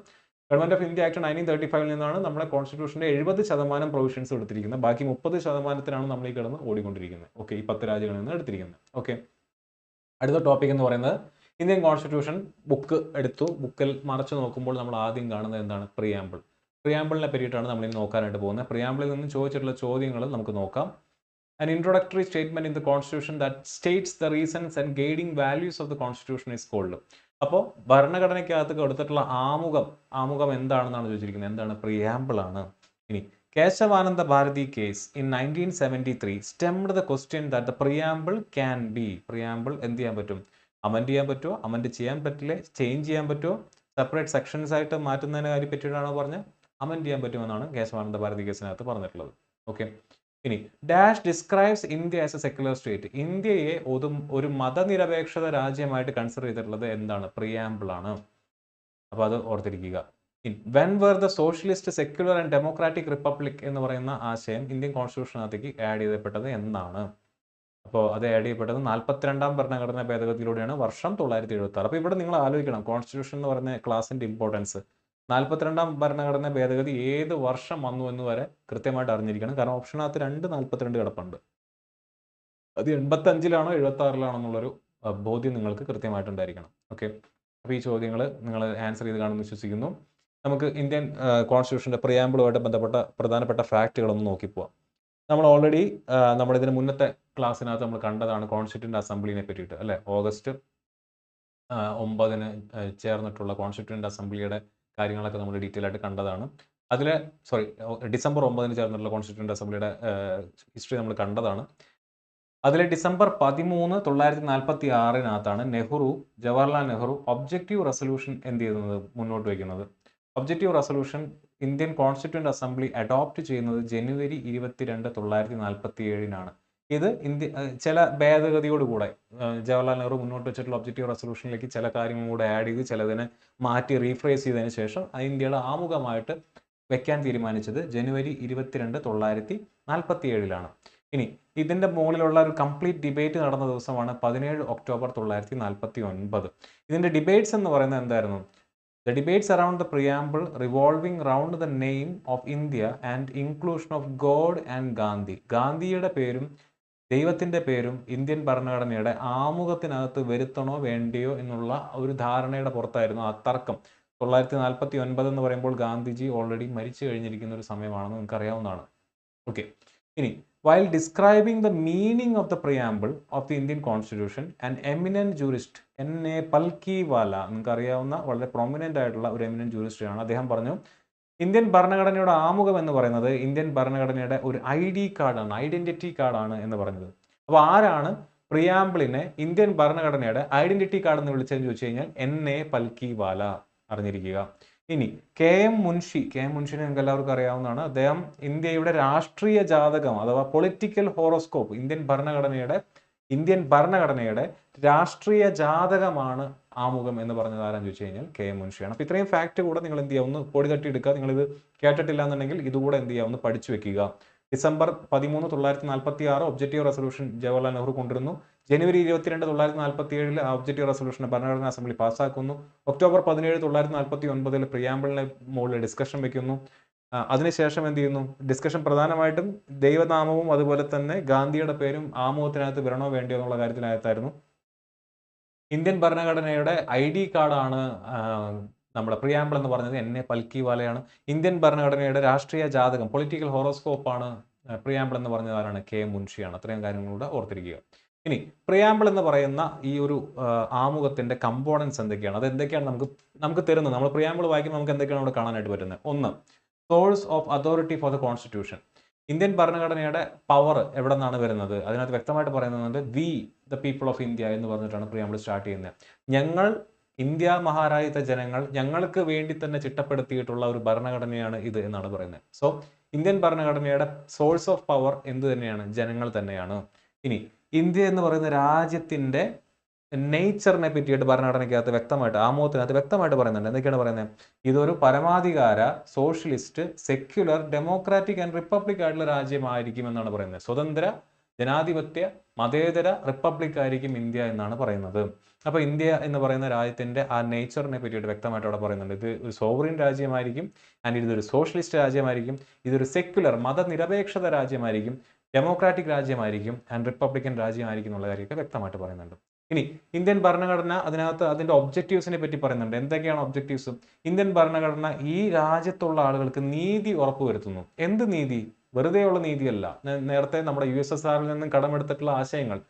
Government of India act 1935 നിന്നാണ് നമ്മുടെ കോൺസ്റ്റിറ്റ്യൂഷന്റെ 70% പ്രൊവിഷൻസ് എടുത്തിരിക്കുന്നത്. ബാക്കി 30%-ത്തിനാണ് നമ്മൾ ഈ കിടന്ന് ഓടിക്കൊണ്ടിരിക്കുന്നത്. ഓക്കെ, ഈ 10 രാജ്യങ്ങളിൽ നിന്ന് എടുത്തിരിക്കുന്നത്. ഓക്കെ, അടുത്ത ടോപ്പിക് എന്ന് പറയുന്നത് ഇന്ത്യൻ കോൺസ്റ്റിറ്റ്യൂഷൻ ബുക്ക് എടുത്തു. ബുക്കിൽ മറച്ചു നോക്കുമ്പോൾ നമ്മൾ ആദ്യം കാണുന്നത് എന്താണ്? പ്രിയാമ്പിൾ. പ്രിയാമ്പിളിനെ പറ്റിയിട്ടാണ് നമ്മൾ ഇനി നോക്കാനായിട്ട് പോകുന്നത്. പ്രിയാമ്പിളിൽ നിന്ന് ചോദിച്ചിട്ടുള്ള ചോദ്യങ്ങൾ നമുക്ക് നോക്കാം. An introductory statement in the Constitution that states the reasons and guiding values of the Constitution is called. അപ്പോൾ ഭരണഘടനയ്ക്കകത്ത് കൊടുത്തിട്ടുള്ള ആമുഖം എന്താണെന്നാണ് ചോദിച്ചിരിക്കുന്നത്. എന്താണ്? പ്രിയാമ്പിൾ ആണ്. ഇനി Kesavananda Bharati case in 1973 stemmed the question that the preamble can be. Preamble എന്ത് ചെയ്യാൻ പറ്റും? അമെൻഡ് ചെയ്യാൻ പറ്റുമോ? അമെൻഡ് ചെയ്യാൻ പറ്റില്ലേ? ചേഞ്ച് ചെയ്യാൻ പറ്റുമോ? സെപ്പറേറ്റ് സെക്ഷൻസ് ആയിട്ട് മാറ്റുന്നതിനെ കാര്യം പറ്റിയിട്ടാണോ പറഞ്ഞത്? അമെൻഡ് ചെയ്യാൻ പറ്റുമെന്നാണ് കേശവാനന്ദ ഭാരതി കേസിനകത്ത് പറഞ്ഞിട്ടുള്ളത്. ഓക്കെ, ഇനി dash describes India as A secular state. ഇന്ത്യയെ ഒരു മതനിരപേക്ഷത രാജ്യമായിട്ട് കൺസിഡർ ചെയ്തിട്ടുള്ളത് എന്താണ്? പ്രിയാമ്പിൾ ആണ്. അപ്പോൾ അത് ഓർത്തിരിക്കുക. When were the socialist secular and democratic republic എന്ന് പറയുന്ന ആശയം ഇന്ത്യൻ കോൺസ്റ്റിറ്റ്യൂഷനകത്തേക്ക് ആഡ് ചെയ്യപ്പെട്ടത് എന്നാണ്? അപ്പോൾ അത് ആഡ് ചെയ്യപ്പെട്ടത് 42ാം ഭരണഘടനാ ഭേദഗതിയിലൂടെയാണ്, വർഷം 1976. അപ്പോൾ ഇവിടെ നിങ്ങൾ ആലോചിക്കണം കോൺസ്റ്റിറ്റ്യൂഷൻ എന്ന് പറയുന്ന ക്ലാസിന്റെ ഇമ്പോർട്ടൻസ്. 42ാം ഭരണഘടനാ ഭേദഗതി ഏത് വർഷം വന്നു എന്ന് വരെ കൃത്യമായിട്ട് അറിഞ്ഞിരിക്കണം. കാരണം ഓപ്ഷനകത്ത് 42 കിടപ്പുണ്ട്. അത് 85-ലാണോ 76-ലാണോ എന്നുള്ളൊരു ബോധ്യം നിങ്ങൾക്ക് കൃത്യമായിട്ടുണ്ടായിരിക്കണം. ഓക്കെ, അപ്പോൾ ഈ ചോദ്യങ്ങൾ നിങ്ങൾ ആൻസർ ചെയ്ത് കാണുമെന്ന് വിശ്വസിക്കുന്നു. നമുക്ക് ഇന്ത്യൻ കോൺസ്റ്റിറ്റ്യൂഷന്റെ പ്രിയാമ്പിളുമായിട്ട് ബന്ധപ്പെട്ട പ്രധാനപ്പെട്ട ഫാക്റ്റുകളൊന്ന് നോക്കിപ്പോവാം. നമ്മൾ ഓൾറെഡി നമ്മളിതിന് മുന്നത്തെ ക്ലാസ്സിനകത്ത് നമ്മൾ കണ്ടതാണ് കോൺസ്റ്റിറ്റ്യൂന്റ് അസംബ്ലിനെ പറ്റിയിട്ട്, അല്ലേ? ഓഗസ്റ്റ് 9-ന് ചേർന്നിട്ടുള്ള കോൺസ്റ്റിറ്റ്യൂന്റ് അസംബ്ലിയുടെ കാര്യങ്ങളൊക്കെ നമ്മൾ ഡീറ്റെയിൽ ആയിട്ട് കണ്ടതാണ്. ഡിസംബർ 9-ന് ചേർന്നിട്ടുള്ള കോൺസ്റ്റിറ്റ്യൂന്റ് അസംബ്ലിയുടെ ഹിസ്റ്ററി നമ്മൾ കണ്ടതാണ്. അതിൽ ഡിസംബർ 13, 1946-നകത്താണ് ജവഹർലാൽ നെഹ്റു ഒബ്ജക്റ്റീവ് റെസൊല്യൂഷൻ എന്ത് ചെയ്യുന്നത്? മുന്നോട്ട് വയ്ക്കുന്നത്. Objective resolution Indian constituent assembly adopt ചെയ്യുന്നത് ജനുവരി 22, 1947-നാണ്. ഇത് ചില ഭേദഗതിയോടുകൂടെ ജവഹർലാൽ നെഹ്റു മുന്നോട്ട് വെച്ചിട്ടുള്ള ഒബ്ജക്റ്റീവ് റെസൊല്യൂഷനിലേക്ക് ചില കാര്യങ്ങൾ കൂടെ ആഡ് ചെയ്ത് ചിലതിനെ മാറ്റി റീഫ്രേസ് ചെയ്തതിന് ശേഷം ഇന്ത്യയുടെ ആമുഖമായിട്ട് വെക്കാൻ തീരുമാനിച്ചത് ജനുവരി 22, 1947-ലാണ്. ഇനി ഇതിൻ്റെ മുകളിലുള്ള ഒരു കംപ്ലീറ്റ് ഡിബേറ്റ് നടന്ന ദിവസമാണ് 17 ഒക്ടോബർ 1949. ഇതിൻ്റെ ഡിബേറ്റ്സ് എന്ന് പറയുന്നത് എന്തായിരുന്നു? The debates around the preamble revolving around the name of India and inclusion of God and Gandhi. ഗാന്ധിയുടെ പേരും ദൈവത്തിൻ്റെ പേരും ഇന്ത്യൻ ഭരണഘടനയുടെ ആമുഖത്തിനകത്ത് വരുത്തണോ വേണ്ടിയോ എന്നുള്ള ഒരു ധാരണയുടെ പുറത്തായിരുന്നു ആ തർക്കം. 1949 എന്ന് പറയുമ്പോൾ ഗാന്ധിജി ഓൾറെഡി മരിച്ചു കഴിഞ്ഞിരിക്കുന്ന ഒരു സമയമാണെന്ന് നിങ്ങൾക്ക് അറിയാവുന്നതാണ്. ഓക്കെ, ഇനി while describing the meaning of the preamble of the Indian Constitution, an eminent jurist N.A. Palkhivala, നിങ്ങൾക്ക് അറിയാവുന്ന വളരെ പ്രൊമിനൻ്റ് ആയിട്ടുള്ള ഒരു എമിനന്റ് ജൂറിസ്റ്റാണ്, അദ്ദേഹം പറഞ്ഞു ഇന്ത്യൻ ഭരണഘടനയുടെ ആമുഖം എന്ന് പറയുന്നത് ഇന്ത്യൻ ഭരണഘടനയുടെ ഒരു ID കാർഡാണ്, ഐഡന്റിറ്റി കാർഡാണ് എന്ന് പറഞ്ഞത്. അപ്പോൾ ആരാണ് പ്രിയാമ്പിളിനെ ഇന്ത്യൻ ഭരണഘടനയുടെ ഐഡന്റിറ്റി കാർഡ് എന്ന് വിളിച്ചതെന്ന് ചോദിച്ചു കഴിഞ്ഞാൽ N.A. പൽക്കിവാല, അറിഞ്ഞിരിക്കുക. ഇനി KM മുൻഷിനെ നിങ്ങൾക്ക് എല്ലാവർക്കും അറിയാവുന്നതാണ്. അദ്ദേഹം ഇന്ത്യയുടെ രാഷ്ട്രീയ ജാതകം അഥവാ പൊളിറ്റിക്കൽ ഹോറോസ്കോപ്പ്, ഇന്ത്യൻ ഭരണഘടനയുടെ രാഷ്ട്രീയ ജാതകമാണ് ആമുഖം എന്ന് പറഞ്ഞത് ആരാന്ന് ചോദിച്ചു കഴിഞ്ഞാൽ KM മുൻഷിയാണ്. അപ്പോൾ ഇത്രയും ഫാക്ട് കൂടെ നിങ്ങൾ എന്ത് ചെയ്യുക, ഒന്ന് പൊടി തട്ടി എടുക്കുക. നിങ്ങളിത് കേട്ടിട്ടില്ല എന്നുണ്ടെങ്കിൽ ഇതുകൂടെ എന്ത് ചെയ്യുക, ഒന്ന് പഠിച്ചു വെക്കുക. December 13, 1946 objective resolution Jawaharlal Nehru കൊണ്ടുവരുന്നു. ജനുവരി 22, 1947 ആ ഒബ്ജക്റ്റീവ് റെസൊല്യൂഷൻ ഭരണഘടനാ അസംബ്ലി പാസ്സാക്കുന്നു. ഒക്ടോബർ 17, 1949 പ്രിയാമ്പിളിനെ മുകളിൽ ഡിസ്കഷൻ വെക്കുന്നു. അതിനുശേഷം എന്ത് ചെയ്യുന്നു, ഡിസ്കഷൻ പ്രധാനമായിട്ടും ദൈവനാമവും അതുപോലെ തന്നെ ഗാന്ധിയുടെ പേരും ആമുഖത്തിനകത്ത് വരണോ വേണ്ടിയോ എന്നുള്ള കാര്യത്തിനകത്തായിരുന്നു. ഇന്ത്യൻ ഭരണഘടനയുടെ ID കാർഡാണ് നമ്മുടെ പ്രിയാമ്പിൾ എന്ന് പറഞ്ഞത് N.A. പൽക്കിവാലയാണ്. ഇന്ത്യൻ ഭരണഘടനയുടെ രാഷ്ട്രീയ ജാതകം പൊളിറ്റിക്കൽ ഹോറോസ്കോപ്പാണ് പ്രിയാമ്പിൾ എന്ന് പറഞ്ഞത് ആരാണ്? KM മുൻഷിയാണ്. അത്രയും കാര്യങ്ങളൂടെ ഓർത്തിരിക്കുക. ഇനി പ്രിയാമ്പിൾ എന്ന് പറയുന്ന ഈ ഒരു ആമുഖത്തിന്റെ കമ്പോണൻസ് എന്തൊക്കെയാണ്, അത് എന്തൊക്കെയാണ് നമുക്ക് തരുന്നത്? നമ്മൾ പ്രിയാമ്പിൾ വായിക്കുമ്പോൾ നമുക്ക് എന്തൊക്കെയാണ് അവിടെ കാണാനായിട്ട് പറ്റുന്നത്? ഒന്ന്, source of authority for the constitution. Indian ഭരണഘടനയുടെ പവർ എവിടെ നിന്നാണ് വരുന്നത്? അതിനകത്ത് വ്യക്തമായിട്ട് പറയുന്നത് we the people of India എന്ന് പറഞ്ഞിട്ടാണ് പ്രിയാമ്പിൾ സ്റ്റാർട്ട് ചെയ്യുന്നത്. ഞങ്ങൾ ഇന്ത്യ മഹാരാജ്യത്തെ ജനങ്ങൾ, ഞങ്ങൾക്ക് വേണ്ടി തന്നെ ചിട്ടപ്പെടുത്തിയിട്ടുള്ള ഒരു ഭരണഘടനയാണ് ഇത് എന്നാണ് പറയുന്നത്. സോ ഇന്ത്യൻ ഭരണഘടനയുടെ സോഴ്സ് ഓഫ് പവർ എന്ത് തന്നെയാണ്? ജനങ്ങൾ തന്നെയാണ്. ഇനി ഇന്ത്യ എന്ന് പറയുന്ന രാജ്യത്തിന്റെ നേച്ചറിനെ പറ്റിയിട്ട് ഭരണഘടനയ്ക്കകത്ത് വ്യക്തമായിട്ട്, ആമുഖത്തിനകത്ത് വ്യക്തമായിട്ട് പറയുന്നുണ്ട്. എന്തൊക്കെയാണ് പറയുന്നത്? ഇതൊരു പരമാധികാര, socialist, secular, democratic and republic ആയിട്ടുള്ള രാജ്യമായിരിക്കും എന്നാണ് പറയുന്നത്. സ്വതന്ത്ര, ജനാധിപത്യ, മതേതര റിപ്പബ്ലിക് ആയിരിക്കും ഇന്ത്യ എന്നാണ് പറയുന്നത്. അപ്പോൾ ഇന്ത്യ എന്ന് പറയുന്ന രാജ്യത്തിന്റെ ആ നേച്ചറിനെ പറ്റിയിട്ട് വ്യക്തമായിട്ട് അവിടെ പറയുന്നുണ്ട്. ഇത് ഒരു സോവറിൻ രാജ്യമായിരിക്കും, ആൻഡ് ഇതൊരു സോഷ്യലിസ്റ്റ് രാജ്യമായിരിക്കും, ഇതൊരു സെക്യുലർ, മതനിരപേക്ഷത രാജ്യമായിരിക്കും, ഡെമോക്രാറ്റിക് രാജ്യമായിരിക്കും, ആൻഡ് റിപ്പബ്ലിക്കൻ രാജ്യമായിരിക്കും എന്നുള്ള കാര്യമൊക്കെ വ്യക്തമായിട്ട് പറയുന്നുണ്ട്. ഇനി ഇന്ത്യൻ ഭരണഘടന അതിനകത്ത് അതിന്റെ ഒബ്ജക്റ്റീവ്സിനെ പറ്റി പറയുന്നുണ്ട്. എന്തൊക്കെയാണ് ഒബ്ജക്റ്റീവ്സ്? ഇന്ത്യൻ ഭരണഘടന ഈ രാജ്യത്തുള്ള ആളുകൾക്ക് നീതി ഉറപ്പുവരുത്തുന്നു. എന്ത് നീതി? വെറുതെയുള്ള നീതിയല്ല. നേരത്തെ നമ്മുടെ USSRൽ നിന്നും കടമെടുത്തിട്ടുള്ള ആശയങ്ങൾ,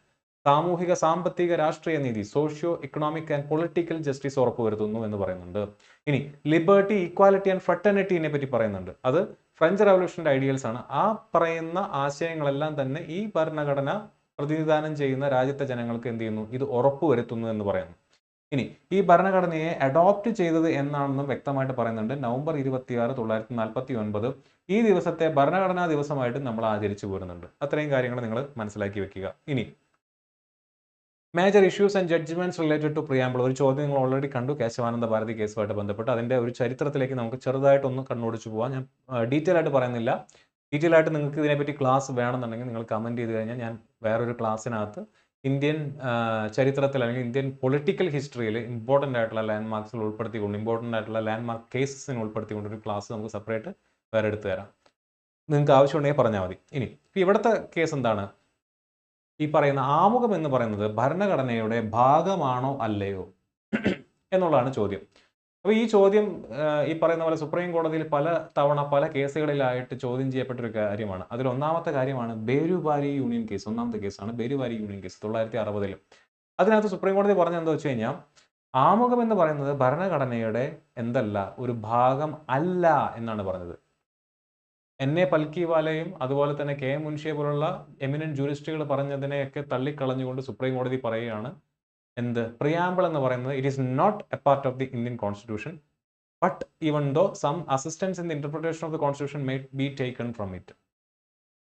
സാമൂഹിക, സാമ്പത്തിക, രാഷ്ട്രീയ നീതി, socio economic and political justice ഉറപ്പുവരുത്തുന്നു എന്ന് പറയുന്നുണ്ട്. ഇനി ലിബർട്ടി, ഈക്വാലിറ്റി ആൻഡ് ഫ്രട്ടർണിറ്റിനെ പറ്റി പറയുന്നുണ്ട്. അത് ഫ്രഞ്ച് റവല്യൂഷന്റെ ഐഡിയൽസ് ആണ്. ആ പറയുന്ന ആശയങ്ങളെല്ലാം തന്നെ ഈ ഭരണഘടന പ്രതിനിധാനം ചെയ്യുന്ന രാജ്യത്തെ ജനങ്ങൾക്ക് എന്ത് ചെയ്യുന്നു? ഇത് ഉറപ്പുവരുത്തുന്നു എന്ന് പറയുന്നു. ഇനി ഈ ഭരണഘടനയെ അഡോപ്റ്റ് ചെയ്തത് എന്നാണെന്നും വ്യക്തമായിട്ട് പറയുന്നുണ്ട്. നവംബർ 26, 1949 ഈ ദിവസത്തെ ഭരണഘടനാ ദിവസമായിട്ട് നമ്മൾ ആചരിച്ചു പോരുന്നുണ്ട്. അത്രയും കാര്യങ്ങൾ നിങ്ങൾ മനസ്സിലാക്കി വെക്കുക. ഇനി major issues and judgments related to preamble. ഒരു ചോദ്യം നിങ്ങൾ ഓൾറെഡി കണ്ടു, കേശവാനന്ദ ഭാരതി കേസുമായിട്ട് ബന്ധപ്പെട്ട്. അതിന്റെ ഒരു ചരിത്രത്തിലേക്ക് നമുക്ക് ചെറുതായിട്ടൊന്ന് കണ്ണോടിച്ചു പോകാം. ഞാൻ ഡീറ്റെയിൽ ആയിട്ട് പറയുന്നില്ല. ഡീറ്റെയിൽ ആയിട്ട് നിങ്ങൾക്ക് ഇതിനെപ്പറ്റി ക്ലാസ് വേണമെന്നുണ്ടെങ്കിൽ നിങ്ങൾ കമന്റ് ചെയ്ത് കഴിഞ്ഞാൽ ഞാൻ വേറൊരു ക്ലാസ്സിനകത്ത് ഇന്ത്യൻ ചരിത്രത്തിൽ അല്ലെങ്കിൽ ഇന്ത്യൻ പൊളിറ്റിക്കൽ ഹിസ്റ്ററിയിൽ ഇമ്പോർട്ടൻ്റ് ആയിട്ടുള്ള ലാൻഡ്മാർക്സിൽ ഉൾപ്പെടുത്തിക്കൊണ്ട്, ഇമ്പോർട്ടൻ്റ് ആയിട്ടുള്ള ലാൻഡ്മാർക്ക് കേസസിന് ഉൾപ്പെടുത്തിക്കൊണ്ട് ഒരു ക്ലാസ് നമുക്ക് സെപ്പറേറ്റ് വേറെ എടുത്തു തരാം. നിങ്ങൾക്ക് ആവശ്യമുണ്ടെങ്കിൽ പറഞ്ഞാൽ മതി. ഇനി ഇവിടുത്തെ കേസ് എന്താണ്? ഈ പറയുന്ന ആമുഖം എന്ന് പറയുന്നത് ഭരണഘടനയുടെ ഭാഗമാണോ അല്ലയോ എന്നുള്ളതാണ് ചോദ്യം. അപ്പോൾ ഈ ചോദ്യം ഈ പറയുന്ന പോലെ സുപ്രീം കോടതിയിൽ പല തവണ പല കേസുകളിലായിട്ട് ചോദ്യം ചെയ്യപ്പെട്ടൊരു കാര്യമാണ്. അതിൽ ഒന്നാമത്തെ കാര്യമാണ് ബേരുവാരി യൂണിയൻ കേസ്. ഒന്നാമത്തെ കേസാണ് ബേരുവാരി യൂണിയൻ കേസ് 1960. അതിനകത്ത് സുപ്രീം കോടതി പറഞ്ഞെന്താ വെച്ച് കഴിഞ്ഞാൽ, ആമുഖം എന്ന് പറയുന്നത് ഭരണഘടനയുടെ എന്തല്ല, ഒരു ഭാഗം അല്ല എന്നാണ് പറഞ്ഞത്. N.A. പൽക്കിവാലയും അതുപോലെ തന്നെ KM മുൻഷിയെ പോലുള്ള എമിനന്റ് ജൂറിസ്റ്റുകൾ പറഞ്ഞതിനെയൊക്കെ തള്ളിക്കളഞ്ഞുകൊണ്ട് സുപ്രീം കോടതി പറയുകയാണ് എന്ത്? പ്രിയാമ്പിൾ എന്ന് പറയുന്നത് it is not a part of the Indian constitution, but even though some assistance in the interpretation of the constitution may be taken from it.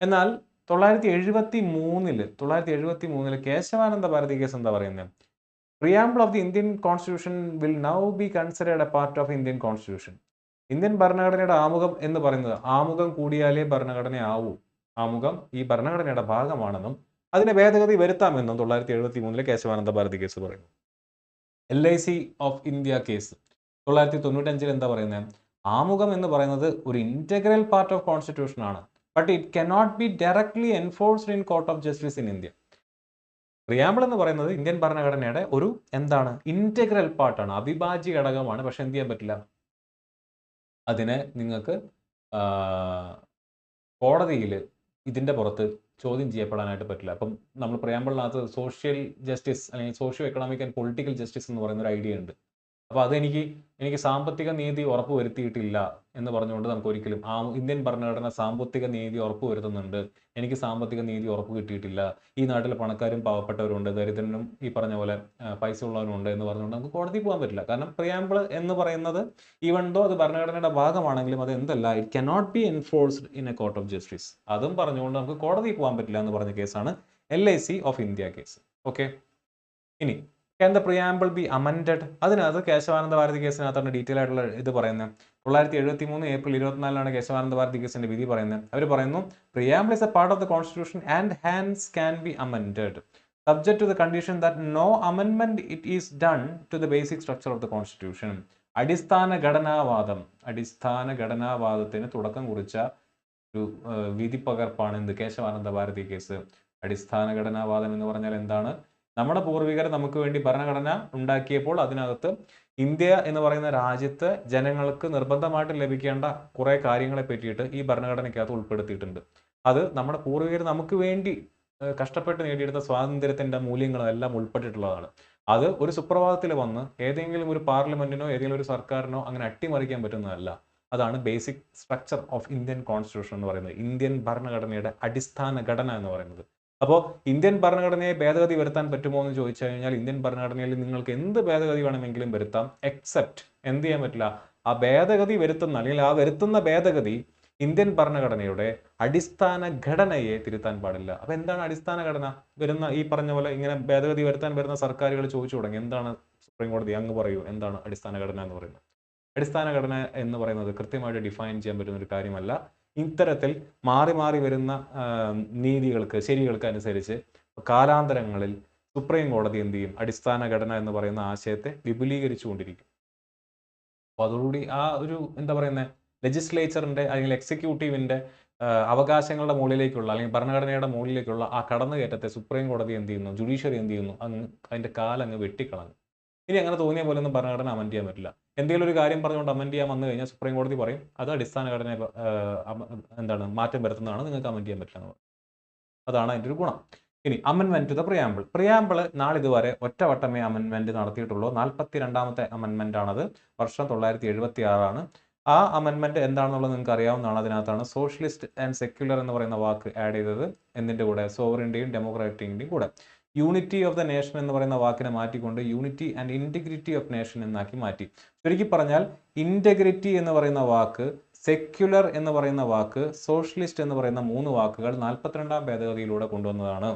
എന്നാൽ 1973 കേശവാനന്ദ ഭാരതി കേസ് എന്താ പറയുന്നത്? Preamble of the Indian constitution will now be considered a part of Indian constitution. Indian ഭരണഘടനയുടെ ആമുഖം എന്ന് പറയുന്നത്, ആമുഖം കൂടിയാലേ ഭരണഘടന ആവൂ. ആമുഖം ഈ ഭരണഘടനയുടെ ഭാഗമാണെന്നും അതിനെ ഭേദഗതി വരുത്താമെന്നും 1973 കേശവാനന്ദ ഭാരതി കേസ് പറയുന്നു. LIC ഓഫ് ഇന്ത്യ കേസ് 1995 എന്താ പറയുന്നത്? ആമുഖം എന്ന് പറയുന്നത് ഒരു ഇന്റഗ്രൽ പാർട്ട് ഓഫ് കോൺസ്റ്റിറ്റ്യൂഷൻ ആണ്. But it cannot be directly enforced in court of justice in India. Preamble എന്ന് പറയുന്നത് ഇന്ത്യൻ ഭരണഘടനയുടെ ഒരു എന്താണ് ഇന്റഗ്രൽ പാർട്ടാണ്, അവിഭാജ്യ ഘടകമാണ്. പക്ഷെ എന്ത് ചെയ്യാൻ പറ്റില്ല, അതിനെ നിങ്ങൾക്ക് കോടതിയിൽ ഇതിൻ്റെ പുറത്ത് ചോദ്യം ചെയ്യപ്പെടാനായിട്ട് പറ്റില്ല. അപ്പം നമ്മൾ പ്രിയാമ്പിളിനകത്ത് സോഷ്യൽ ജസ്റ്റിസ് അല്ലെങ്കിൽ socio economic and political justice എന്ന് പറയുന്ന ഒരു ഐഡിയ ഉണ്ട്. അപ്പോൾ എനിക്ക് സാമ്പത്തിക നീതി ഉറപ്പുവരുത്തിയിട്ടില്ല എന്ന് പറഞ്ഞുകൊണ്ട് നമുക്ക് ഒരിക്കലും ഇന്ത്യൻ ഭരണഘടന സാമ്പത്തിക നീതി ഉറപ്പുവരുത്തുന്നുണ്ട്, എനിക്ക് സാമ്പത്തിക നീതി ഉറപ്പ് കിട്ടിയിട്ടില്ല, ഈ നാട്ടിൽ പണക്കാരും പാവപ്പെട്ടവരുണ്ട്, ദരിദ്രനും ഈ പറഞ്ഞ പോലെ പൈസ ഉള്ളവരുണ്ട് എന്ന് പറഞ്ഞുകൊണ്ട് നമുക്ക് കോടതി പോകാൻ പറ്റില്ല. കാരണം പ്രിയാമ്പിൾ എന്ന് പറയുന്നത് ഈവൻ ദോ അത് ഭരണഘടനയുടെ ഭാഗമാണെങ്കിലും അത് എന്തല്ല, it cannot be enforced in A court of justice. അതും പറഞ്ഞുകൊണ്ട് നമുക്ക് കോടതി പോകാൻ പറ്റില്ല എന്ന് പറഞ്ഞ കേസാണ് LIC of India case. Okay, ഇനി Can the preamble be amended? അതിനകത്ത് കേശവാനന്ദ ഭാരതി കേസിനകത്താണ് ഡീറ്റെയിൽ ആയിട്ടുള്ള ഇത് പറയുന്നത്. 1973 ഏപ്രിൽ 24 കേശവാനന്ദ ഭാരതി കേസിന്റെ വിധി പറയുന്നത്. അവർ പറയുന്നു preamble is a part of the constitution and hence can be amended subject to the condition that no amendment it is done to the basic structure of the constitution. അടിസ്ഥാന ഘടനാവാദത്തിന് തുടക്കം കുറിച്ച ഒരു വിധി പകർപ്പാണ് എന്ത് കേശവാനന്ദ ഭാരതി കേസ്. അടിസ്ഥാന ഘടനാവാദം എന്ന് പറഞ്ഞാൽ എന്താണ്? നമ്മുടെ പൂർവികർ നമുക്ക് വേണ്ടി ഭരണഘടന ഉണ്ടാക്കിയപ്പോൾ അതിനകത്ത് ഇന്ത്യ എന്ന് പറയുന്ന രാജ്യത്ത് ജനങ്ങൾക്ക് നിർബന്ധമായിട്ട് ലഭിക്കേണ്ട കുറേ കാര്യങ്ങളെ പറ്റിയിട്ട് ഈ ഭരണഘടനയ്ക്കകത്ത് ഉൾപ്പെടുത്തിയിട്ടുണ്ട്. അത് നമ്മുടെ പൂർവികർ നമുക്ക് വേണ്ടി കഷ്ടപ്പെട്ട് നേടിയെടുത്ത സ്വാതന്ത്ര്യത്തിന്റെ മൂല്യങ്ങളും എല്ലാം ഉൾപ്പെട്ടിട്ടുള്ളതാണ്. അത് ഒരു സുപ്രഭാതത്തിൽ വന്ന് ഏതെങ്കിലും ഒരു പാർലമെന്റിനോ ഏതെങ്കിലും ഒരു സർക്കാരിനോ അങ്ങനെ അട്ടിമറിക്കാൻ പറ്റുന്നതല്ല. അതാണ് basic structure of Indian constitution എന്ന് പറയുന്നത്, ഇന്ത്യൻ ഭരണഘടനയുടെ അടിസ്ഥാന ഘടന എന്ന് പറയുന്നത്. അപ്പോൾ ഇന്ത്യൻ ഭരണഘടനയെ ഭേദഗതി വരുത്താൻ പറ്റുമോ എന്ന് ചോദിച്ചു കഴിഞ്ഞാൽ ഇന്ത്യൻ ഭരണഘടനയിൽ നിങ്ങൾക്ക് എന്ത് ഭേദഗതി വേണമെങ്കിലും വരുത്താം, എക്സെപ്റ്റ് എന്ത് ചെയ്യാൻ പറ്റില്ല, ആ ഭേദഗതി വരുത്തുന്ന അല്ലെങ്കിൽ ആ വരുത്തുന്ന ഭേദഗതി ഇന്ത്യൻ ഭരണഘടനയുടെ അടിസ്ഥാന ഘടനയെ തിരുത്താൻ പാടില്ല. അപ്പൊ എന്താണ് അടിസ്ഥാന ഘടന? വരുന്ന ഈ പറഞ്ഞ പോലെ ഇങ്ങനെ ഭേദഗതി വരുത്താൻ വരുന്ന സർക്കാരുകൾ ചോദിച്ചു തുടങ്ങി, എന്താണ് സുപ്രീം കോടതി അങ്ങ് പറയൂ, എന്താണ് അടിസ്ഥാന ഘടന എന്ന് പറയുന്നത്? അടിസ്ഥാന ഘടന എന്ന് പറയുന്നത് കൃത്യമായിട്ട് ഡിഫൈൻ ചെയ്യാൻ പറ്റുന്ന ഒരു കാര്യമല്ല. ഇത്തരത്തിൽ മാറി മാറി വരുന്ന നീതികൾക്ക് ശരികൾക്ക് അനുസരിച്ച് കാലാന്തരങ്ങളിൽ സുപ്രീം കോടതി എന്ത് ചെയ്യും? അടിസ്ഥാന ഘടന എന്ന് പറയുന്ന ആശയത്തെ വിപുലീകരിച്ചുകൊണ്ടിരിക്കും. അപ്പോൾ അതോടുകൂടി ആ ഒരു എന്താ പറയുന്നത് ലെജിസ്ലേച്ചറിന്റെ അല്ലെങ്കിൽ എക്സിക്യൂട്ടീവിന്റെ അവകാശങ്ങളുടെ മുകളിലേക്കുള്ള അല്ലെങ്കിൽ ഭരണഘടനയുടെ മുകളിലേക്കുള്ള ആ കടന്നുകയറ്റത്തെ സുപ്രീം കോടതി എന്ത് ചെയ്യുന്നു, ജുഡീഷ്യറി എന്ത് ചെയ്യുന്നു, അതിന്റെ കാലങ്ങ് വെട്ടിക്കളഞ്ഞു. ഇനി അങ്ങനെ തോന്നിയ പോലെ ഒന്നും ഭരണഘടന അമെൻഡ് ചെയ്യാൻ പറ്റില്ല. എന്തെങ്കിലും ഒരു കാര്യം പറഞ്ഞുകൊണ്ട് അമെൻഡ് ചെയ്യാൻ വന്നു കഴിഞ്ഞാൽ സുപ്രീം കോടതി പറയും അത് അടിസ്ഥാന ഘടനയെ എന്താണ് മാറ്റം വരുത്തുന്നതാണ്, നിങ്ങൾക്ക് അമെൻഡ് ചെയ്യാൻ പറ്റില്ല എന്ന് പറയും. അതാണ് അതിൻ്റെ ഒരു ഗുണം. ഇനി അമെൻമെന്റ് ടു ദ പ്രിയാമ്പിൾ നാളിതുവരെ ഒറ്റവട്ടമേ അമെൻമെന്റ് നടത്തിയിട്ടുള്ളൂ. 42ാമത്തെ അമെൻമെന്റ് ആണത്. വർഷം 1976 ആ അമെൻമെന്റ് എന്താണെന്നുള്ളത് നിങ്ങൾക്ക് അറിയാവുന്നതാണ്. അതിനകത്താണ് സോഷ്യലിസ്റ്റ് ആൻഡ് സെക്യുലർ എന്ന് പറയുന്ന വാക്ക് ആഡ് ചെയ്തത്. എന്തിന്റെ കൂടെ? സോവറിന്റെയും ഡെമോക്രാറ്റിന്റെയും കൂടെ. യൂണിറ്റി ഓഫ് ദ നേഷൻ എന്ന് പറയുന്ന വാക്കിനെ മാറ്റിക്കൊണ്ട് unity and integrity of nation എന്നാക്കി മാറ്റി. ചുരുക്കി പറഞ്ഞാൽ ഇന്റഗ്രിറ്റി എന്ന് പറയുന്ന വാക്ക്, സെക്യുലർ എന്ന് പറയുന്ന വാക്ക്, സോഷ്യലിസ്റ്റ് എന്ന് പറയുന്ന 3 വാക്കുകൾ 42ാം ഭേദഗതിയിലൂടെ കൊണ്ടുവന്നതാണ്.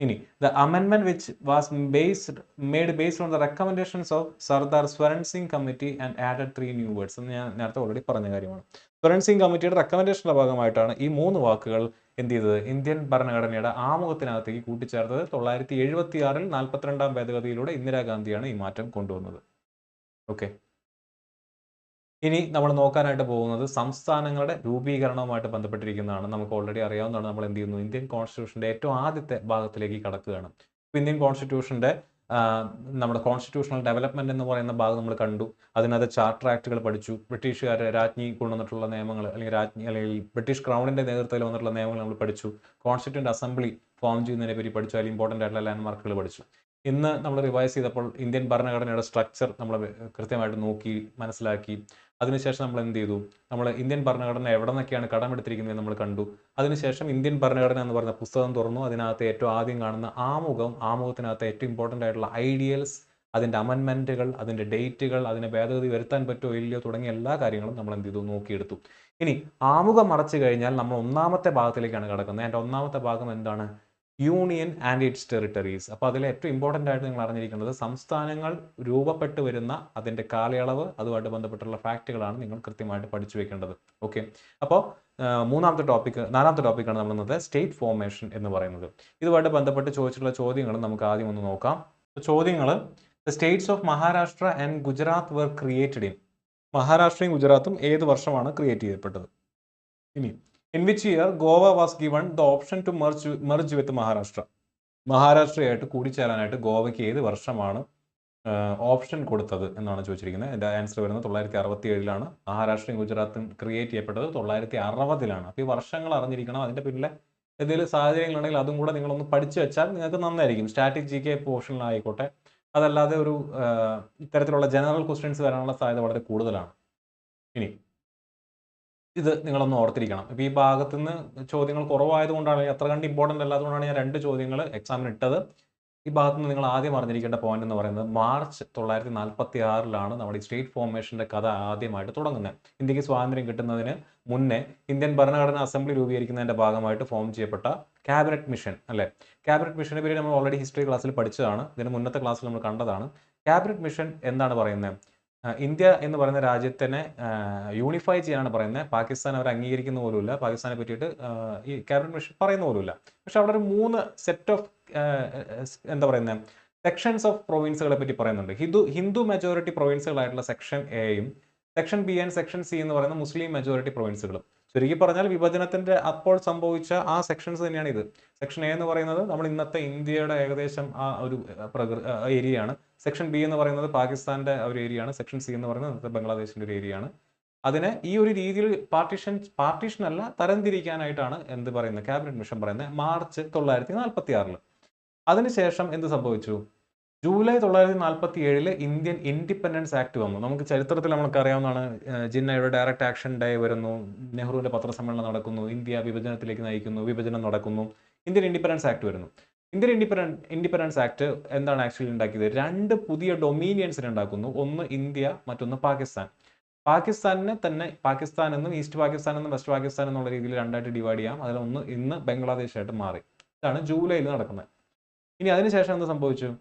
ഇനി the amendment which was made based on the recommendations of Sardar Swaran Singh committee and added 3 new words എന്ന് ഞാൻ നേരത്തെ ഓൾറെഡി പറഞ്ഞ കാര്യമാണ്. സ്വരൺ സിംഗ് കമ്മിറ്റിയുടെ റെക്കമെൻഡേഷന്റെ ഭാഗമായിട്ടാണ് ഈ 3 വാക്കുകൾ എന്ത് ചെയ്തത്? ഇന്ത്യൻ ഭരണഘടനയുടെ ആമുഖത്തിനകത്തേക്ക് കൂട്ടിച്ചേർത്തത്. 1976 42ാം ഭേദഗതിയിലൂടെ ഇന്ദിരാഗാന്ധിയാണ് ഈ മാറ്റം കൊണ്ടുവന്നത്. ഓക്കെ, ഇനി നമ്മൾ നോക്കാനായിട്ട് പോകുന്നത് സംസ്ഥാനങ്ങളുടെ രൂപീകരണവുമായിട്ട് ബന്ധപ്പെട്ടിരിക്കുന്നതാണ്. നമുക്ക് ഓൾറെഡി അറിയാവുന്നതാണ്. നമ്മൾ എന്ത് ചെയ്യുന്നു? ഇന്ത്യൻ കോൺസ്റ്റിറ്റ്യൂഷന്റെ ഏറ്റവും ആദ്യത്തെ ഭാഗത്തിലേക്ക് കടക്കുകയാണ്. ഇന്ത്യൻ കോൺസ്റ്റിറ്റ്യൂഷന്റെ നമ്മുടെ കോൺസ്റ്റിറ്റ്യൂഷണൽ ഡെവലപ്മെന്റ് എന്ന് പറയുന്ന ഭാഗം നമ്മൾ കണ്ടു. അതിനകത്ത് ചാർട്ടർ ആക്ടുകൾ പഠിച്ചു. ബ്രിട്ടീഷുകാർ രാജ്ഞി കൊണ്ടുവന്നിട്ടുള്ള നിയമങ്ങൾ അല്ലെങ്കിൽ ബ്രിട്ടീഷ് ക്രൗണിന്റെ നേതൃത്വത്തിൽ വന്നിട്ടുള്ള നിയമങ്ങൾ നമ്മൾ പഠിച്ചു. കോൺസ്റ്റിറ്റ്യൂന്റ് അസംബ്ലി ഫോം ചെയ്യുന്നതിനെ പറ്റി പഠിച്ചു. അതിൽ ഇമ്പോർട്ടൻ്റ് ആയിട്ടുള്ള ലാൻഡ്മാർക്കുകൾ പഠിച്ചു. ഇന്ന് നമ്മൾ റിവൈസ് ചെയ്തപ്പോൾ ഇന്ത്യൻ ഭരണഘടനയുടെ സ്ട്രക്ചർ നമ്മൾ കൃത്യമായിട്ട് നോക്കി മനസ്സിലാക്കി. അതിനുശേഷം നമ്മൾ എന്ത് ചെയ്തു? നമ്മൾ ഇന്ത്യൻ ഭരണഘടന എവിടെ നിന്നൊക്കെയാണ് കടമെടുത്തിരിക്കുന്നത് നമ്മൾ കണ്ടു. അതിനുശേഷം ഇന്ത്യൻ ഭരണഘടന എന്ന് പറഞ്ഞ പുസ്തകം തുറന്നു. അതിനകത്ത് ഏറ്റവും ആദ്യം കാണുന്ന ആമുഖത്തിനകത്ത് ഏറ്റവും ഇമ്പോർട്ടൻ്റ് ആയിട്ടുള്ള ഐഡിയൽസ്, അതിൻ്റെ അമെൻമെൻറ്റുകൾ, അതിൻ്റെ ഡേറ്റുകൾ, അതിനെ ഭേദഗതി വരുത്താൻ പറ്റുമോ ഇല്ലയോ തുടങ്ങിയ എല്ലാ കാര്യങ്ങളും നമ്മൾ എന്ത് ചെയ്തു? നോക്കിയെടുത്തു. ഇനി ആമുഖം മറച്ചു കഴിഞ്ഞാൽ നമ്മൾ 1ാമത്തെ ഭാഗത്തിലേക്കാണ് കിടക്കുന്നത്. എൻ്റെ 1ാമത്തെ ഭാഗം എന്താണ്? Union and its territories. അപ്പോൾ അതിൽ ഏറ്റവും ഇമ്പോർട്ടൻ്റ് ആയിട്ട് നിങ്ങൾ അറിഞ്ഞിരിക്കേണ്ടത് സംസ്ഥാനങ്ങൾ രൂപപ്പെട്ടു വരുന്ന അതിൻ്റെ കാലയളവ്, അതുമായിട്ട് ബന്ധപ്പെട്ടുള്ള ഫാക്റ്റുകളാണ് നിങ്ങൾ കൃത്യമായിട്ട് പഠിച്ചു വെക്കേണ്ടത്. ഓക്കെ, അപ്പോൾ നാലാമത്തെ ടോപ്പിക്കാണ് നമ്മൾ ഇന്നത്തെ സ്റ്റേറ്റ് ഫോർമേഷൻ എന്ന് പറയുന്നത്. ഇതുമായിട്ട് ബന്ധപ്പെട്ട് ചോദിച്ചിട്ടുള്ള ചോദ്യങ്ങൾ നമുക്ക് ആദ്യം ഒന്ന് നോക്കാം. ചോദ്യങ്ങൾ: the states of Maharashtra and Gujarat were created in. മഹാരാഷ്ട്രയും ഗുജറാത്തും ഏത് വർഷമാണ് ക്രിയേറ്റ് ചെയ്യപ്പെട്ടത്? ഇനി in which year Goa was given the option to merge with Maharashtra. മഹാരാഷ്ട്രയായിട്ട് കൂടിച്ചേരാനായിട്ട് ഗോവയ്ക്ക് ഏത് വർഷമാണ് ഓപ്ഷൻ കൊടുത്തത് എന്നാണ് ചോദിച്ചിരിക്കുന്നത്. എൻ്റെ ആൻസർ വരുന്നത് 1967 മഹാരാഷ്ട്രയും ഗുജറാത്തും ക്രിയേറ്റ് ചെയ്യപ്പെട്ടത് 1960. അപ്പോൾ ഈ വർഷങ്ങൾ അറിഞ്ഞിരിക്കണം. അതിൻ്റെ പിന്നിലെ എന്തെങ്കിലും സാഹചര്യങ്ങളുണ്ടെങ്കിൽ അതും കൂടെ നിങ്ങളൊന്ന് പഠിച്ചു വെച്ചാൽ നിങ്ങൾക്ക് നന്നായിരിക്കും. സ്റ്റാറ്റിക് GK പോർഷനിലായിക്കോട്ടെ, അതല്ലാതെ ഒരു ഇത്തരത്തിലുള്ള ജനറൽ ക്വസ്റ്റ്യൻസ് വരാനുള്ള സാധ്യത വളരെ കൂടുതലാണ്. ഇനി ഇത് നിങ്ങളൊന്ന് ഓർത്തിരിക്കണം. ഇപ്പോൾ ഈ ഭാഗത്തു നിന്ന് ചോദ്യങ്ങൾ കുറവായതുകൊണ്ടാണ്, അത്ര കണ്ട് ഇമ്പോർട്ടൻ്റ് അല്ലാത്തതുകൊണ്ടാണ് ഞാൻ 2 ചോദ്യങ്ങൾ എക്സാമിന് ഇട്ടത്. ഈ ഭാഗത്ത് നിന്ന് നിങ്ങൾ ആദ്യം അറിഞ്ഞിരിക്കേണ്ട പോയിന്റ് എന്ന് പറയുന്നത് മാർച്ച് 1946 നമ്മുടെ ഈ സ്റ്റേറ്റ് ഫോർമേഷൻ്റെ കഥ ആദ്യമായിട്ട് തുടങ്ങുന്നത്. ഇന്ത്യക്ക് സ്വാതന്ത്ര്യം കിട്ടുന്നതിന് മുന്നേ ഇന്ത്യൻ ഭരണഘടനാ അസംബ്ലി രൂപീകരിക്കുന്നതിൻ്റെ ഭാഗമായിട്ട് ഫോം ചെയ്യപ്പെട്ട ക്യാബിനറ്റ് മിഷൻ അല്ലേ. ക്യാബിനറ്റ് മിഷനെ പേര് നമ്മൾ ഓൾറെഡി ഹിസ്റ്ററി ക്ലാസ്സിൽ പഠിച്ചതാണ്. ഇതിന് മുന്നത്തെ ക്ലാസ്സിൽ നമ്മൾ കണ്ടതാണ്. ക്യാബിനറ്റ് മിഷൻ എന്താണ് പറയുന്നത്? ഇന്ത്യ എന്ന് പറയുന്ന രാജ്യത്തിനെ യൂണിഫൈ ചെയ്യാനാണ് പറയുന്നത്. പാകിസ്ഥാൻ അവർ അംഗീകരിക്കുന്ന പോലുമില്ല. പാകിസ്ഥാനെ പറ്റിയിട്ട് ഈ ക്യാബിനറ്റ് മിഷൻ പറയുന്ന പോലുമില്ല. പക്ഷെ അവിടെ ഒരു 3 സെറ്റ് ഓഫ് എന്താ പറയുന്നത് സെക്ഷൻസ് ഓഫ് പ്രൊവിൻസുകളെ പറ്റി പറയുന്നുണ്ട്. ഹിന്ദു മെജോറിറ്റി പ്രൊവിൻസുകളായിട്ടുള്ള സെക്ഷൻ എയും section B and section C എന്ന് പറയുന്ന മുസ്ലിം മെജോറിറ്റി പ്രൊവിൻസുകളും. ചുരുക്കി പറഞ്ഞാൽ വിഭജനത്തിന്റെ അപ്പോൾ സംഭവിച്ച ആ സെക്ഷൻസ് തന്നെയാണ് ഇത്. സെക്ഷൻ എ എന്ന് പറയുന്നത് നമ്മൾ ഇന്നത്തെ ഇന്ത്യയുടെ ഏകദേശം ആ ഒരു ഏരിയയാണ്. സെക്ഷൻ ബി എന്ന് പറയുന്നത് പാകിസ്ഥാന്റെ ഒരു ഏരിയയാണ്. സെക്ഷൻ സി എന്ന് പറയുന്നത് ഇന്നത്തെ ബംഗ്ലാദേശിന്റെ ഒരു ഏരിയയാണ്. അതിനെ ഈ ഒരു രീതിയിൽ പാർട്ടീഷൻ അല്ല, തരംതിരിക്കാനായിട്ടാണ് എന്ത് പറയുന്നത് ക്യാബിനറ്റ് മിഷൻ പറയുന്നത് മാർച്ച് 1946. അതിനുശേഷം എന്ത് സംഭവിച്ചു? ജൂലൈ 1947 ഇന്ത്യൻ ഇൻഡിപെൻഡൻസ് ആക്ട് വന്നു. നമുക്ക് ചരിത്രത്തിൽ നമുക്ക് അറിയാവുന്നതാണ്. ജിന്നയുടെ ഡയറക്റ്റ് ആക്ഷൻ ഡേ വരുന്നു, നെഹ്റുവിന്റെ പത്രസമ്മേളനം നടക്കുന്നു, ഇന്ത്യ വിഭജനത്തിലേക്ക് നയിക്കുന്നു, വിഭജനം നടക്കുന്നു, ഇന്ത്യൻ ഇൻഡിപെൻഡൻസ് ആക്ട് വരുന്നു. ഇന്ത്യൻ ഇൻഡിപെൻഡൻസ് ആക്ട് എന്താണ് ആക്ച്വലി ഉണ്ടാക്കിയത്? 2 പുതിയ ഡൊമീനിയൻസിനെ ഉണ്ടാക്കുന്നു. ഒന്ന് ഇന്ത്യ, മറ്റൊന്ന് പാകിസ്ഥാൻ. പാകിസ്ഥാനിനെ തന്നെ പാകിസ്ഥാൻ എന്നും ഈസ്റ്റ് പാകിസ്ഥാൻ എന്നും വെസ്റ്റ് പാകിസ്ഥാൻ എന്നുള്ള രീതിയിൽ 2ആയിട്ട് ഡിവൈഡ് ചെയ്യാം. അതിലൊന്ന് ഇന്ന് ബംഗ്ലാദേശായിട്ട് മാറി. ഇതാണ് ജൂലൈയിൽ നടക്കുന്നത്. ഇനി അതിനുശേഷം എന്ത് സംഭവിച്ചു?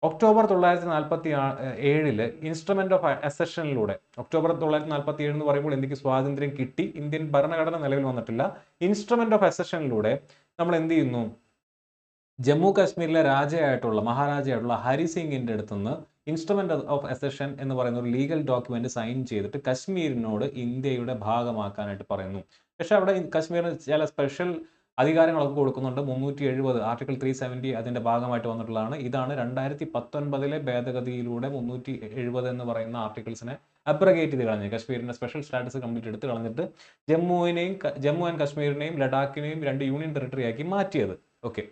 ഒക്ടോബർ 1947 ഇൻസ്ട്രുമെന്റ് ഓഫ് അസെഷനിലൂടെ, ഒക്ടോബർ 1947 എന്ന് പറയുമ്പോൾ ഇന്ത്യക്ക് സ്വാതന്ത്ര്യം കിട്ടി, ഇന്ത്യൻ ഭരണഘടന നിലവിൽ വന്നിട്ടില്ല. ഇൻസ്ട്രുമെന്റ് ഓഫ് അസെഷനിലൂടെ നമ്മൾ എന്ത് ചെയ്യുന്നു? ജമ്മു കാശ്മീരിലെ മഹാരാജയായിട്ടുള്ള ഹരി സിംഗിന്റെ അടുത്തുനിന്ന് ഇൻസ്ട്രുമെന്റ് ഓഫ് അസെഷൻ എന്ന് പറയുന്ന ഒരു ലീഗൽ ഡോക്യുമെന്റ് സൈൻ ചെയ്തിട്ട് കശ്മീരിനോട് ഇന്ത്യയുടെ ഭാഗമാക്കാനായിട്ട് പറയുന്നു. പക്ഷെ അവിടെ കശ്മീരിന് ചില സ്പെഷ്യൽ അധികാരങ്ങളൊക്കെ കൊടുക്കുന്നുണ്ട്. 370 ആർട്ടിക്കിൾ 370 അതിന്റെ ഭാഗമായിട്ട് വന്നിട്ടുള്ളതാണ്. ഇതാണ് 2019 ഭേദഗതിയിലൂടെ 370 എന്ന് പറയുന്ന ആർട്ടിക്കിൾസിനെ അബ്രഗേറ്റ് ചെയ്ത് കളഞ്ഞു. കശ്മീരിന്റെ സ്പെഷ്യൽ സ്റ്റാറ്റസ് കംപ്ലീറ്റ് എടുത്ത് കളഞ്ഞിട്ട് ജമ്മു ആൻഡ് കശ്മീരിനെയും ലഡാക്കിനെയും 2 യൂണിയൻ ടെറിട്ടറി ആക്കി മാറ്റിയത്. ഓക്കെ,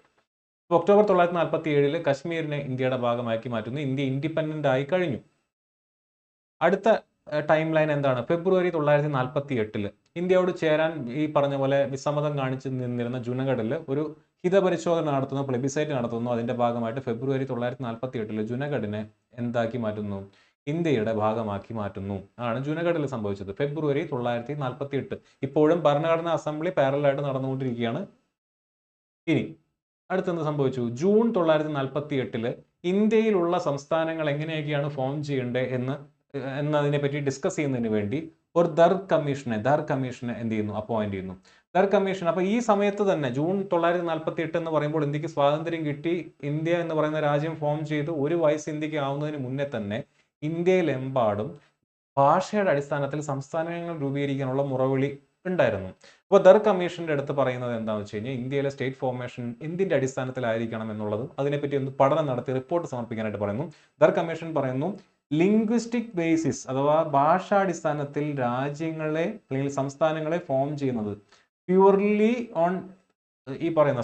ഒക്ടോബർ 1947 കശ്മീരിനെ ഇന്ത്യയുടെ ഭാഗമാക്കി മാറ്റുന്നു. ഇന്ത്യ ഇൻഡിപെൻഡന്റ് ആയി കഴിഞ്ഞു. അടുത്ത ടൈം ലൈൻ എന്താണ്? ഫെബ്രുവരി 1948 ഇന്ത്യയോട് ചേരാൻ ഈ പറഞ്ഞ പോലെ വിസമ്മതം കാണിച്ച് നിന്നിരുന്ന ജുനഗഡിൽ ഒരു ഹിതപരിശോധന നടത്തുന്നു, പ്ലെബിസൈറ്റ് നടത്തുന്നു. അതിന്റെ ഭാഗമായിട്ട് ഫെബ്രുവരി 1948 ജുനഗഡിനെ എന്താക്കി മാറ്റുന്നു? ഇന്ത്യയുടെ ഭാഗമാക്കി മാറ്റുന്നു. ആണ് ജുനഗഡിൽ സംഭവിച്ചത്. ഫെബ്രുവരി 1948. ഇപ്പോഴും ഭരണഘടനാ അസംബ്ലി പാരലായിട്ട് നടന്നുകൊണ്ടിരിക്കുകയാണ്. ഇനി അടുത്തെന്ത് സംഭവിച്ചു? ജൂൺ 1948 ഇന്ത്യയിലുള്ള സംസ്ഥാനങ്ങൾ എങ്ങനെയൊക്കെയാണ് ഫോം ചെയ്യേണ്ടത് എന്നതിനെ പറ്റി ഡിസ്കസ് ചെയ്യുന്നതിന് വേണ്ടി ഒരു ദർ കമ്മീഷനെ എന്ത് ചെയ്യുന്നു? അപ്പോയിന്റ് ചെയ്യുന്നു. There commission. അപ്പോൾ ഈ സമയത്ത് തന്നെ ജൂൺ 1948 എന്ന് പറയുമ്പോൾ ഇന്ത്യക്ക് സ്വാതന്ത്ര്യം കിട്ടി, ഇന്ത്യ എന്ന് പറയുന്ന രാജ്യം ഫോം ചെയ്ത് 1 വയസ്സ് ഇന്ത്യക്ക് ആവുന്നതിന് മുന്നേ തന്നെ ഇന്ത്യയിലെമ്പാടും ഭാഷയുടെ അടിസ്ഥാനത്തിൽ സംസ്ഥാനങ്ങൾ രൂപീകരിക്കാനുള്ള മുറവിളി ഉണ്ടായിരുന്നു. അപ്പോൾ ദർ കമ്മീഷന്റെ അടുത്ത് പറയുന്നത് എന്താണെന്ന് വെച്ച് കഴിഞ്ഞാൽ ഇന്ത്യയിലെ സ്റ്റേറ്റ് ഫോർമേഷൻ എന്തിന്റെ അടിസ്ഥാനത്തിലായിരിക്കണം എന്നുള്ളതും അതിനെപ്പറ്റി ഒന്ന് പഠനം നടത്തി റിപ്പോർട്ട് സമർപ്പിക്കാനായിട്ട് പറയുന്നു. ദർ കമ്മീഷൻ പറയുന്നു ലിംഗ്വിസ്റ്റിക് ബേസിസ് അഥവാ ഭാഷാടിസ്ഥാനത്തിൽ രാജ്യങ്ങളെ അല്ലെങ്കിൽ സംസ്ഥാനങ്ങളെ ഫോം ചെയ്യുന്നത് purely on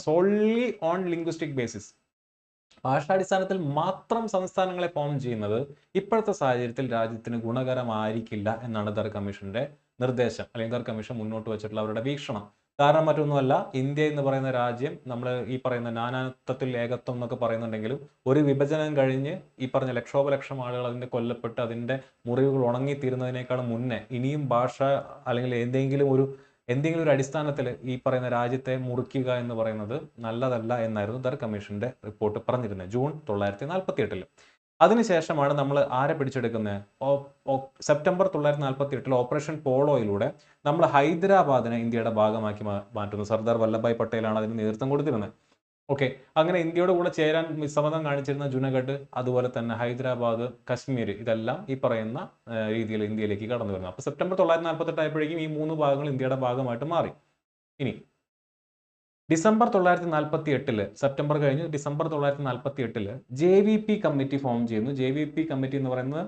solely on linguistic basis, ഭാഷാടിസ്ഥാനത്തിൽ മാത്രം സംസ്ഥാനങ്ങളെ ഫോം ചെയ്യുന്നത് ഇപ്പോഴത്തെ സാഹചര്യത്തിൽ രാജ്യത്തിന് ഗുണകരമായിരിക്കില്ല എന്നാണ് ദർ കമ്മീഷന്റെ നിർദ്ദേശം, അല്ലെങ്കിൽ ദർ കമ്മീഷൻ മുന്നോട്ട് വെച്ചിട്ടുള്ള അവരുടെ വീക്ഷണം. കാരണം മറ്റൊന്നുമല്ല, ഇന്ത്യ എന്ന് പറയുന്ന രാജ്യം നമ്മൾ ഈ പറയുന്ന നാനാത്വത്തിൽ ഏകത്വം എന്നൊക്കെ പറയുന്നുണ്ടെങ്കിലും ഒരു വിഭജനം കഴിഞ്ഞ് ഈ പറഞ്ഞ ലക്ഷോപലക്ഷം ആളുകൾ അതിൻ്റെ കൊല്ലപ്പെട്ട് അതിൻ്റെ മുറിവുകൾ ഉണങ്ങിത്തീരുന്നതിനേക്കാളും മുന്നേ ഇനിയും ഭാഷ അല്ലെങ്കിൽ എന്തെങ്കിലും ഒരു എന്തെങ്കിലും ഒരു അടിസ്ഥാനത്തിൽ ഈ പറയുന്ന രാജ്യത്തെ മുറിക്കുക എന്ന് പറയുന്നത് നല്ലതല്ല എന്നായിരുന്നു ദർ കമ്മീഷന്റെ റിപ്പോർട്ട് പറഞ്ഞിരുന്നത് ജൂൺ 1948. അതിനുശേഷമാണ് നമ്മൾ ആരെ പിടിച്ചെടുക്കുന്നത്? സെപ്റ്റംബർ 1948 ഓപ്പറേഷൻ പോളോയിലൂടെ നമ്മൾ ഹൈദരാബാദിനെ ഇന്ത്യയുടെ ഭാഗമാക്കി മാറ്റുന്നു. സർദാർ വല്ലഭായ് പട്ടേലാണ് അതിന് നേതൃത്വം കൊടുത്തിരുന്നത്. ഓക്കെ, അങ്ങനെ ഇന്ത്യയുടെ കൂടെ ചേരാൻ വിസമ്മതം കാണിച്ചിരുന്ന ജുനഗഡ്, അതുപോലെ തന്നെ ഹൈദരാബാദ്, കശ്മീർ, ഇതെല്ലാം ഈ പറയുന്ന രീതിയിൽ ഇന്ത്യയിലേക്ക് കടന്നു വരുന്നു. അപ്പോൾ സെപ്റ്റംബർ 1948 ആയപ്പോഴേക്കും ഈ 3 ഭാഗങ്ങൾ ഇന്ത്യയുടെ ഭാഗമായിട്ട് മാറി. ഇനി ഡിസംബർ 1948 സെപ്റ്റംബർ കഴിഞ്ഞ് ഡിസംബർ 1948 JVP കമ്മിറ്റി ഫോം ചെയ്യുന്നു. JVP കമ്മിറ്റി എന്ന് പറയുന്നത്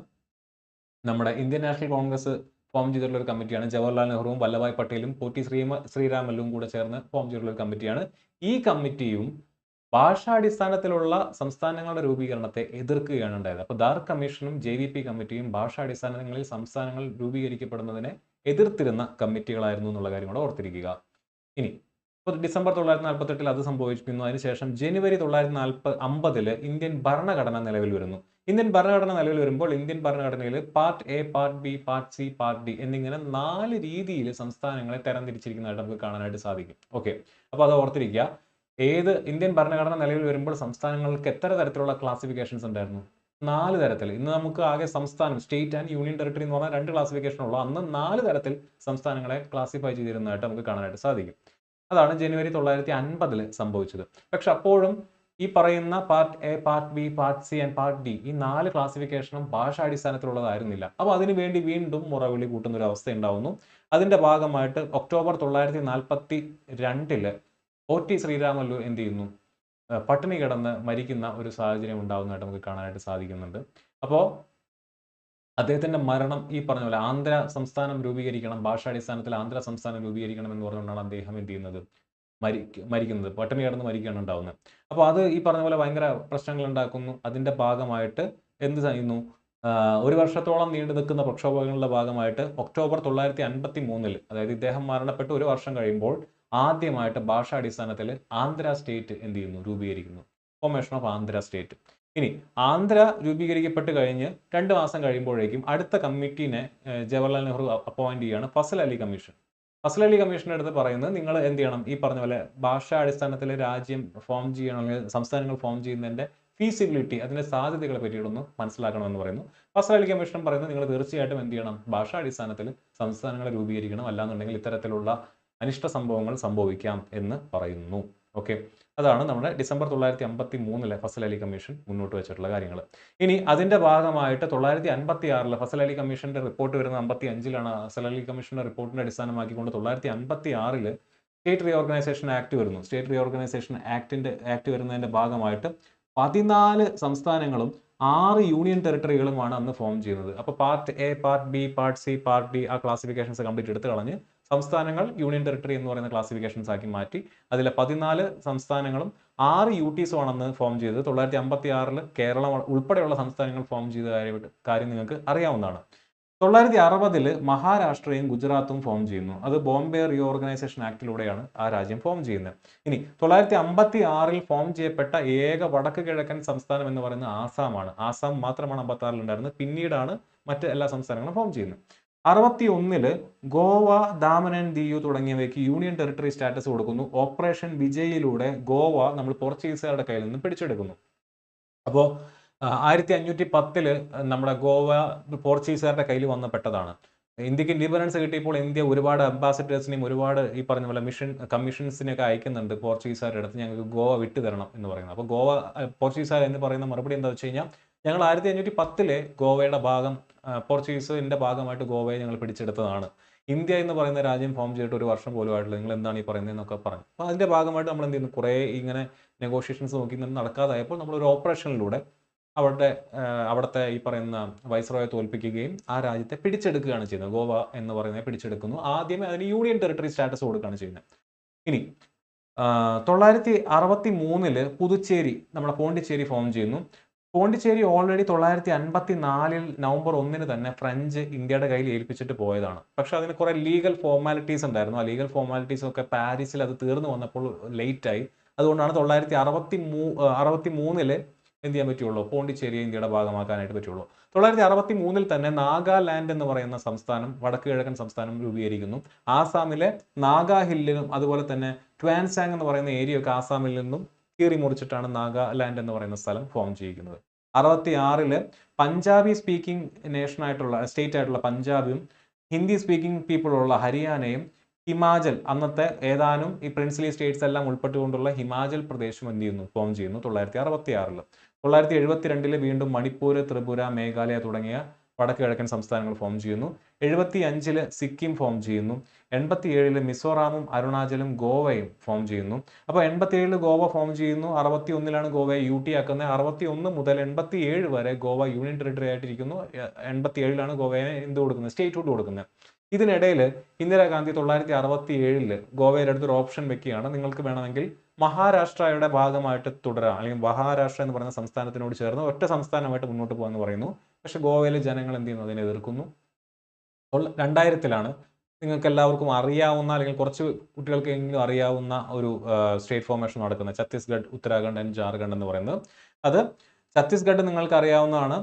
നമ്മുടെ ഇന്ത്യൻ നാഷണൽ കോൺഗ്രസ് ഫോം ചെയ്തിട്ടുള്ള ഒരു കമ്മിറ്റിയാണ്. ജവഹർലാൽ നെഹ്റുവും വല്ലഭായ് പട്ടേലും പോറ്റി ശ്രീരാമല്ലും കൂടെ ചേർന്ന് ഫോം ചെയ്തിട്ടുള്ള ഒരു കമ്മിറ്റിയാണ്. ഈ കമ്മിറ്റിയും ഭാഷാടിസ്ഥാനത്തിലുള്ള സംസ്ഥാനങ്ങളുടെ രൂപീകരണത്തെ എതിർക്കുകയാണ് ഉണ്ടായത്. അപ്പോൾ ദാർ കമ്മീഷനും JVP കമ്മിറ്റിയും ഭാഷാടിസ്ഥാനങ്ങളിൽ സംസ്ഥാനങ്ങൾ രൂപീകരിക്കപ്പെടുന്നതിനെ എതിർത്തിരുന്ന കമ്മിറ്റികളായിരുന്നു എന്നുള്ള കാര്യം കൂടെ ഓർത്തിരിക്കുക. ഇനി ഡിസംബർ 1948 അത് സംഭവിക്കുന്നു. അതിനുശേഷം ജനുവരി 1950 ഇന്ത്യൻ ഭരണഘടന നിലവിൽ വരുന്നു. ഇന്ത്യൻ ഭരണഘടന നിലവിൽ വരുമ്പോൾ ഇന്ത്യൻ ഭരണഘടനയിൽ part A, part B, part C, part D എന്നിങ്ങനെ 4 രീതിയിൽ സംസ്ഥാനങ്ങളെ തരംതിരിച്ചിരിക്കുന്നതായിട്ട് നമുക്ക് കാണാനായിട്ട് സാധിക്കും. ഓക്കെ, അപ്പോൾ അത് ഓർത്തിരിക്കുക. ഇന്ത്യൻ ഭരണഘടന നിലവിൽ വരുമ്പോൾ സംസ്ഥാനങ്ങൾക്ക് എത്ര തരത്തിലുള്ള ക്ലാസിഫിക്കേഷൻസ് ഉണ്ടായിരുന്നു? 4 തരത്തിൽ. ഇന്ന് നമുക്ക് ആകെ സംസ്ഥാനം, സ്റ്റേറ്റ് ആൻഡ് യൂണിയൻ ടെറിട്ടറി എന്ന് പറഞ്ഞാൽ 2 ക്ലാസിഫിക്കേഷൻ ഉള്ളൂ. അന്ന് 4 തരത്തിൽ സംസ്ഥാനങ്ങളെ ക്ലാസിഫൈ ചെയ്തിരുന്നതായിട്ട് നമുക്ക് കാണാനായിട്ട് സാധിക്കും. അതാണ് ജനുവരി 1950 സംഭവിച്ചത്. പക്ഷെ അപ്പോഴും ഈ പറയുന്ന part A, part B, part C and part D ഈ 4 ക്ലാസിഫിക്കേഷനും ഭാഷാടിസ്ഥാനത്തിലുള്ളതായിരുന്നില്ല. അപ്പോൾ അതിനു വേണ്ടി വീണ്ടും മുറവിളി കൂട്ടുന്ന ഒരു അവസ്ഥ ഉണ്ടാവുന്നു. അതിന്റെ ഭാഗമായിട്ട് ഒക്ടോബർ 1942 പോറ്റി ശ്രീരാമല്ലു എന്ത് ചെയ്യുന്നു? പട്ടിണി കിടന്ന് മരിക്കുന്ന ഒരു സാഹചര്യം ഉണ്ടാവുന്നതായിട്ട് നമുക്ക് കാണാനായിട്ട് സാധിക്കുന്നുണ്ട്. അപ്പോൾ അദ്ദേഹത്തിന്റെ മരണം ഈ പറഞ്ഞ പോലെ ആന്ധ്ര സംസ്ഥാനം രൂപീകരിക്കണം, ഭാഷാടിസ്ഥാനത്തിൽ ആന്ധ്ര സംസ്ഥാനം രൂപീകരിക്കണം എന്ന് പറഞ്ഞുകൊണ്ടാണ് അദ്ദേഹം എന്ത് ചെയ്യുന്നത്? മരിക്കുന്നത്, പട്ടിണി കിടന്ന് മരിക്കുകയാണ് ഉണ്ടാവുന്നത്. അപ്പോൾ അത് ഈ പറഞ്ഞ പോലെ ഭയങ്കര പ്രശ്നങ്ങൾ ഉണ്ടാക്കുന്നു. അതിന്റെ ഭാഗമായിട്ട് എന്ത് ചെയ്യുന്നു? 1 വർഷത്തോളം നീണ്ടു നിൽക്കുന്ന പ്രക്ഷോഭങ്ങളുടെ ഭാഗമായിട്ട് ഒക്ടോബർ 1953 അതായത് ഇദ്ദേഹം മരണപ്പെട്ട് 1 വർഷം കഴിയുമ്പോൾ ആദ്യമായിട്ട് ഭാഷാടിസ്ഥാനത്തിൽ ആന്ധ്ര സ്റ്റേറ്റ് എന്ത് ചെയ്യുന്നു? രൂപീകരിക്കുന്നു. Formation of Andhra state. ഇനി ആന്ധ്ര രൂപീകരിക്കപ്പെട്ട് കഴിഞ്ഞ് 2 മാസം കഴിയുമ്പോഴേക്കും അടുത്ത കമ്മിറ്റീനെ ജവഹർലാൽ നെഹ്റു അപ്പോയിന്റ് ചെയ്യുകയാണ്, ഫസൽ അലി കമ്മീഷൻ. ഫസൽ അലി കമ്മീഷൻ്റെ അടുത്ത് പറയുന്നത് നിങ്ങൾ എന്ത് ചെയ്യണം? ഈ പറഞ്ഞ പോലെ ഭാഷാടിസ്ഥാനത്തിൽ രാജ്യം ഫോം ചെയ്യണം, അല്ലെങ്കിൽ സംസ്ഥാനങ്ങൾ ഫോം ചെയ്യുന്നതിന്റെ ഫീസിബിലിറ്റി, അതിന്റെ സാധ്യതകളെ പറ്റിയിട്ടൊന്ന് മനസ്സിലാക്കണമെന്ന് പറയുന്നു. ഫസൽ അലി കമ്മീഷൻ പറയുന്നത് നിങ്ങൾ തീർച്ചയായിട്ടും എന്ത് ചെയ്യണം? ഭാഷാടിസ്ഥാനത്തിൽ സംസ്ഥാനങ്ങളെ രൂപീകരിക്കണം, അല്ലാന്നുണ്ടെങ്കിൽ ഇത്തരത്തിലുള്ള അനിഷ്ട സംഭവങ്ങൾ സംഭവിക്കാം എന്ന് പറയുന്നു. ഓക്കെ, അതാണ് നമ്മുടെ ഡിസംബർ 1953 ഫസൽ അലി കമ്മീഷൻ മുന്നോട്ട് വെച്ചിട്ടുള്ള കാര്യങ്ങൾ. ഇനി അതിന്റെ ഭാഗമായിട്ട് 1956 ഫസൽ അലി കമ്മീഷന്റെ റിപ്പോർട്ട് വരുന്നത് 55-ലാണ്. ഫസൽ അലി കമ്മീഷന്റെ റിപ്പോർട്ടിനെ അടിസ്ഥാനമാക്കിക്കൊണ്ട് 1956 സ്റ്റേറ്റ് റീഓർഗനൈസേഷൻ ആക്ട് വരുന്നു. സ്റ്റേറ്റ് റീഓർഗനൈസേഷൻ ആക്ട് വരുന്നതിന്റെ ഭാഗമായിട്ട് 14 സംസ്ഥാനങ്ങളും 6 യൂണിയൻ ടെറിട്ടറികളുമാണ് അന്ന് ഫോം ചെയ്യുന്നത്. അപ്പോൾ part A, part B, part C, part D ആ ക്ലാസിഫിക്കേഷൻസ് കംപ്ലീറ്റ് എടുത്ത് കളഞ്ഞ് സംസ്ഥാനങ്ങൾ യൂണിയൻ ടെറിട്ടറി എന്ന് പറയുന്ന ക്ലാസിഫിക്കേഷൻസ് ആക്കി മാറ്റി. അതിലെ 14 സംസ്ഥാനങ്ങളും 6 UTസും ആണെന്ന് ഫോം ചെയ്തത്. 1956 കേരളം ഉൾപ്പെടെയുള്ള സംസ്ഥാനങ്ങൾ ഫോം ചെയ്ത കാര്യം നിങ്ങൾക്ക് അറിയാവുന്നതാണ്. 1960 മഹാരാഷ്ട്രയും ഗുജറാത്തും ഫോം ചെയ്യുന്നു. അത് ബോംബെ റീഓർഗനൈസേഷൻ ആക്ടിലൂടെയാണ് ആ രാജ്യം ഫോം ചെയ്യുന്നത്. ഇനി 1956 ഫോം ചെയ്യപ്പെട്ട ഏക വടക്ക് കിഴക്കൻ സംസ്ഥാനം എന്ന് പറയുന്നത് ആസാമാണ്. ആസാം മാത്രമാണ് 56 ഉണ്ടായിരുന്നത്. പിന്നീടാണ് മറ്റ് എല്ലാ സംസ്ഥാനങ്ങളും ഫോം ചെയ്യുന്നത്. 61 ഗോവ, ദാമൻ ആൻഡ് ദിയു തുടങ്ങിയവയ്ക്ക് യൂണിയൻ ടെറിട്ടറി സ്റ്റാറ്റസ് കൊടുക്കുന്നു. ഓപ്പറേഷൻ വിജയിലൂടെ ഗോവ നമ്മൾ പോർച്ചുഗീസുകാരുടെ കയ്യിൽ നിന്ന് പിടിച്ചെടുക്കുന്നു. അപ്പോൾ 1510 നമ്മുടെ ഗോവ പോർച്ചുഗീസുകാരുടെ കയ്യിൽ വന്നപ്പെട്ടതാണ്. ഇന്ത്യക്ക് ഇൻഡിപെൻഡൻസ് കിട്ടിയപ്പോൾ ഇന്ത്യ ഒരുപാട് അംബാസിഡേഴ്സിനെയും ഒരുപാട് ഈ പറഞ്ഞ പോലെ കമ്മീഷൻസിനെയൊക്കെ അയക്കുന്നുണ്ട് പോർച്ചുഗീസുകാരുടെ അടുത്ത്, ഞങ്ങൾക്ക് ഗോവ വിട്ടു തരണം എന്ന് പറയുന്നത്. അപ്പോൾ ഗോവ പോർച്ചുഗീസുകാർ എന്ന് പറയുന്ന മറുപടി എന്താ വെച്ച് കഴിഞ്ഞാൽ, ഞങ്ങൾ 1510 ഗോവയുടെ ഭാഗം പോർച്ചുഗീസിന്റെ ഭാഗമായിട്ട് ഗോവയെ ഞങ്ങൾ പിടിച്ചെടുത്തതാണ്. ഇന്ത്യ എന്ന് പറയുന്ന രാജ്യം ഫോം ചെയ്തിട്ട് 1 വർഷം പോലും ആയിട്ടില്ല, നിങ്ങൾ എന്താണ് ഈ പറയുന്നത് എന്നൊക്കെ പറഞ്ഞു. അപ്പോൾ അതിന്റെ ഭാഗമായിട്ട് നമ്മൾ എന്ത് ചെയ്യുന്നു? കുറേ ഇങ്ങനെ നെഗോഷിയേഷൻസ് നോക്കി നടക്കാതായപ്പോൾ നമ്മൾ ഒരു ഓപ്പറേഷനിലൂടെ അവിടുത്തെ ഈ പറയുന്ന വൈസ്രോയെ തോൽപ്പിക്കുകയും ആ രാജ്യത്തെ പിടിച്ചെടുക്കുകയാണ് ചെയ്യുന്നത്. ഗോവ എന്ന് പറയുന്നത് പിടിച്ചെടുക്കുന്നു. ആദ്യമേ അതിന് യൂണിയൻ ടെറിട്ടറി സ്റ്റാറ്റസ് കൊടുക്കുകയാണ് ചെയ്യുന്നത്. ഇനി 1963 പുതുച്ചേരി, നമ്മുടെ പോണ്ടിച്ചേരി ഫോം ചെയ്യുന്നു. പോണ്ടിച്ചേരി ഓൾറെഡി 1954 നവംബർ 1 തന്നെ ഫ്രഞ്ച് ഇന്ത്യയുടെ കയ്യിൽ ഏൽപ്പിച്ചിട്ട് പോയതാണ്. പക്ഷെ അതിന് കുറെ ലീഗൽ ഫോർമാലിറ്റീസ് ഉണ്ടായിരുന്നു. ആ ലീഗൽ ഫോർമാലിറ്റീസ് ഒക്കെ പാരീസിൽ അത് തീർന്നു വന്നപ്പോൾ ലേറ്റായി. അതുകൊണ്ടാണ് 1963 എന്ത് ചെയ്യാൻ പറ്റുള്ളൂ, പോണ്ടിച്ചേരിയെ ഇന്ത്യയുടെ ഭാഗമാക്കാനായിട്ട് പറ്റുള്ളൂ. 1963 തന്നെ നാഗാലാൻഡ് എന്ന് പറയുന്ന സംസ്ഥാനം, വടക്ക് കിഴക്കൻ സംസ്ഥാനം രൂപീകരിക്കുന്നു. ആസാമിലെ നാഗാ ഹില്ലിലും അതുപോലെ തന്നെ ട്വാൻസാങ് എന്ന് പറയുന്ന ഏരിയ ഒക്കെ ആസാമിൽ നിന്നും കീറി മുറിച്ചിട്ടാണ് നാഗാലാൻഡ് എന്ന് പറയുന്ന സ്ഥലം ഫോം ചെയ്യിക്കുന്നത്. 66 പഞ്ചാബി സ്പീക്കിംഗ് സ്റ്റേറ്റ് ആയിട്ടുള്ള പഞ്ചാബും ഹിന്ദി സ്പീക്കിംഗ് പീപ്പിൾ ഉള്ള ഹരിയാനയും ഹിമാചൽ, അന്നത്തെ ഏതാനും ഈ പ്രിൻസ്ലി സ്റ്റേറ്റ്സ് എല്ലാം ഉൾപ്പെട്ടുകൊണ്ടുള്ള ഹിമാചൽ പ്രദേശും എന്ത് ചെയ്യുന്നു, ഫോം ചെയ്യുന്നു 1966. 1972 വീണ്ടും മണിപ്പൂർ, ത്രിപുര, മേഘാലയ തുടങ്ങിയ വടക്ക് കിഴക്കൻ സംസ്ഥാനങ്ങൾ ഫോം ചെയ്യുന്നു. 75 സിക്കിം ഫോം ചെയ്യുന്നു. 87 മിസോറാമും അരുണാചലും ഗോവയും ഫോം ചെയ്യുന്നു. അപ്പോൾ 87 ഗോവ ഫോം ചെയ്യുന്നു. 61 ഗോവയെ UT ആക്കുന്നത്. 61 മുതൽ 87 വരെ ഗോവ യൂണിയൻ ടെറിട്ടറി ആയിട്ടിരിക്കുന്നു. 87 ഗോവയെ എന്ത് കൊടുക്കുന്നത്, സ്റ്റേറ്റ്ഹുഡ് കൊടുക്കുന്നത്. ഇതിനിടയിൽ ഇന്ദിരാഗാന്ധി 1967 ഗോവയുടെ അടുത്തൊരു ഓപ്ഷൻ വെക്കുകയാണ്, നിങ്ങൾക്ക് വേണമെങ്കിൽ മഹാരാഷ്ട്രയുടെ ഭാഗമായിട്ട് തുടരാം, അല്ലെങ്കിൽ മഹാരാഷ്ട്ര എന്ന് പറയുന്ന സംസ്ഥാനത്തിനോട് ചേർന്ന് ഒറ്റ സംസ്ഥാനമായിട്ട് മുന്നോട്ട് പോകാമെന്ന് പറയുന്നു. പക്ഷെ ഗോവയിലെ ജനങ്ങൾ എന്ത് ചെയ്യുന്നു, അതിനെ എതിർക്കുന്നു. അപ്പോൾ 2000 നിങ്ങൾക്ക് എല്ലാവർക്കും അറിയാവുന്ന, അല്ലെങ്കിൽ കുറച്ച് കുട്ടികൾക്ക് എങ്കിലും അറിയാവുന്ന ഒരു സ്റ്റേറ്റ് ഫോർമേഷൻ നടക്കുന്നത്, ഛത്തീസ്ഗഡ്, ഉത്തരാഖണ്ഡ് ആൻഡ് ജാർഖണ്ഡ് എന്ന് പറയുന്നത്. അത് ഛത്തീസ്ഗഡ് നിങ്ങൾക്ക് അറിയാവുന്നതാണ്.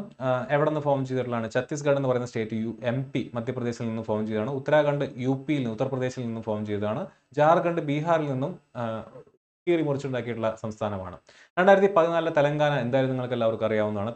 എവിടെ നിന്ന് ഫോം ചെയ്തിട്ടുള്ളതാണ്? ഛത്തീസ്ഗഡ് എന്ന് പറയുന്ന സ്റ്റേറ്റ് MP മധ്യപ്രദേശിൽ നിന്ന് ഫോം ചെയ്തതാണ്. ഉത്തരാഖണ്ഡ് UP ഉത്തർപ്രദേശിൽ നിന്നും ഫോം ചെയ്തതാണ്. ജാർഖണ്ഡ് ബീഹാറിൽ നിന്നും കീറി മുറിച്ചുണ്ടാക്കിയിട്ടുള്ള സംസ്ഥാനമാണ്. 2014 തെലങ്കാന എന്തായാലും നിങ്ങൾക്ക് എല്ലാവർക്കും അറിയാവുന്നതാണ്.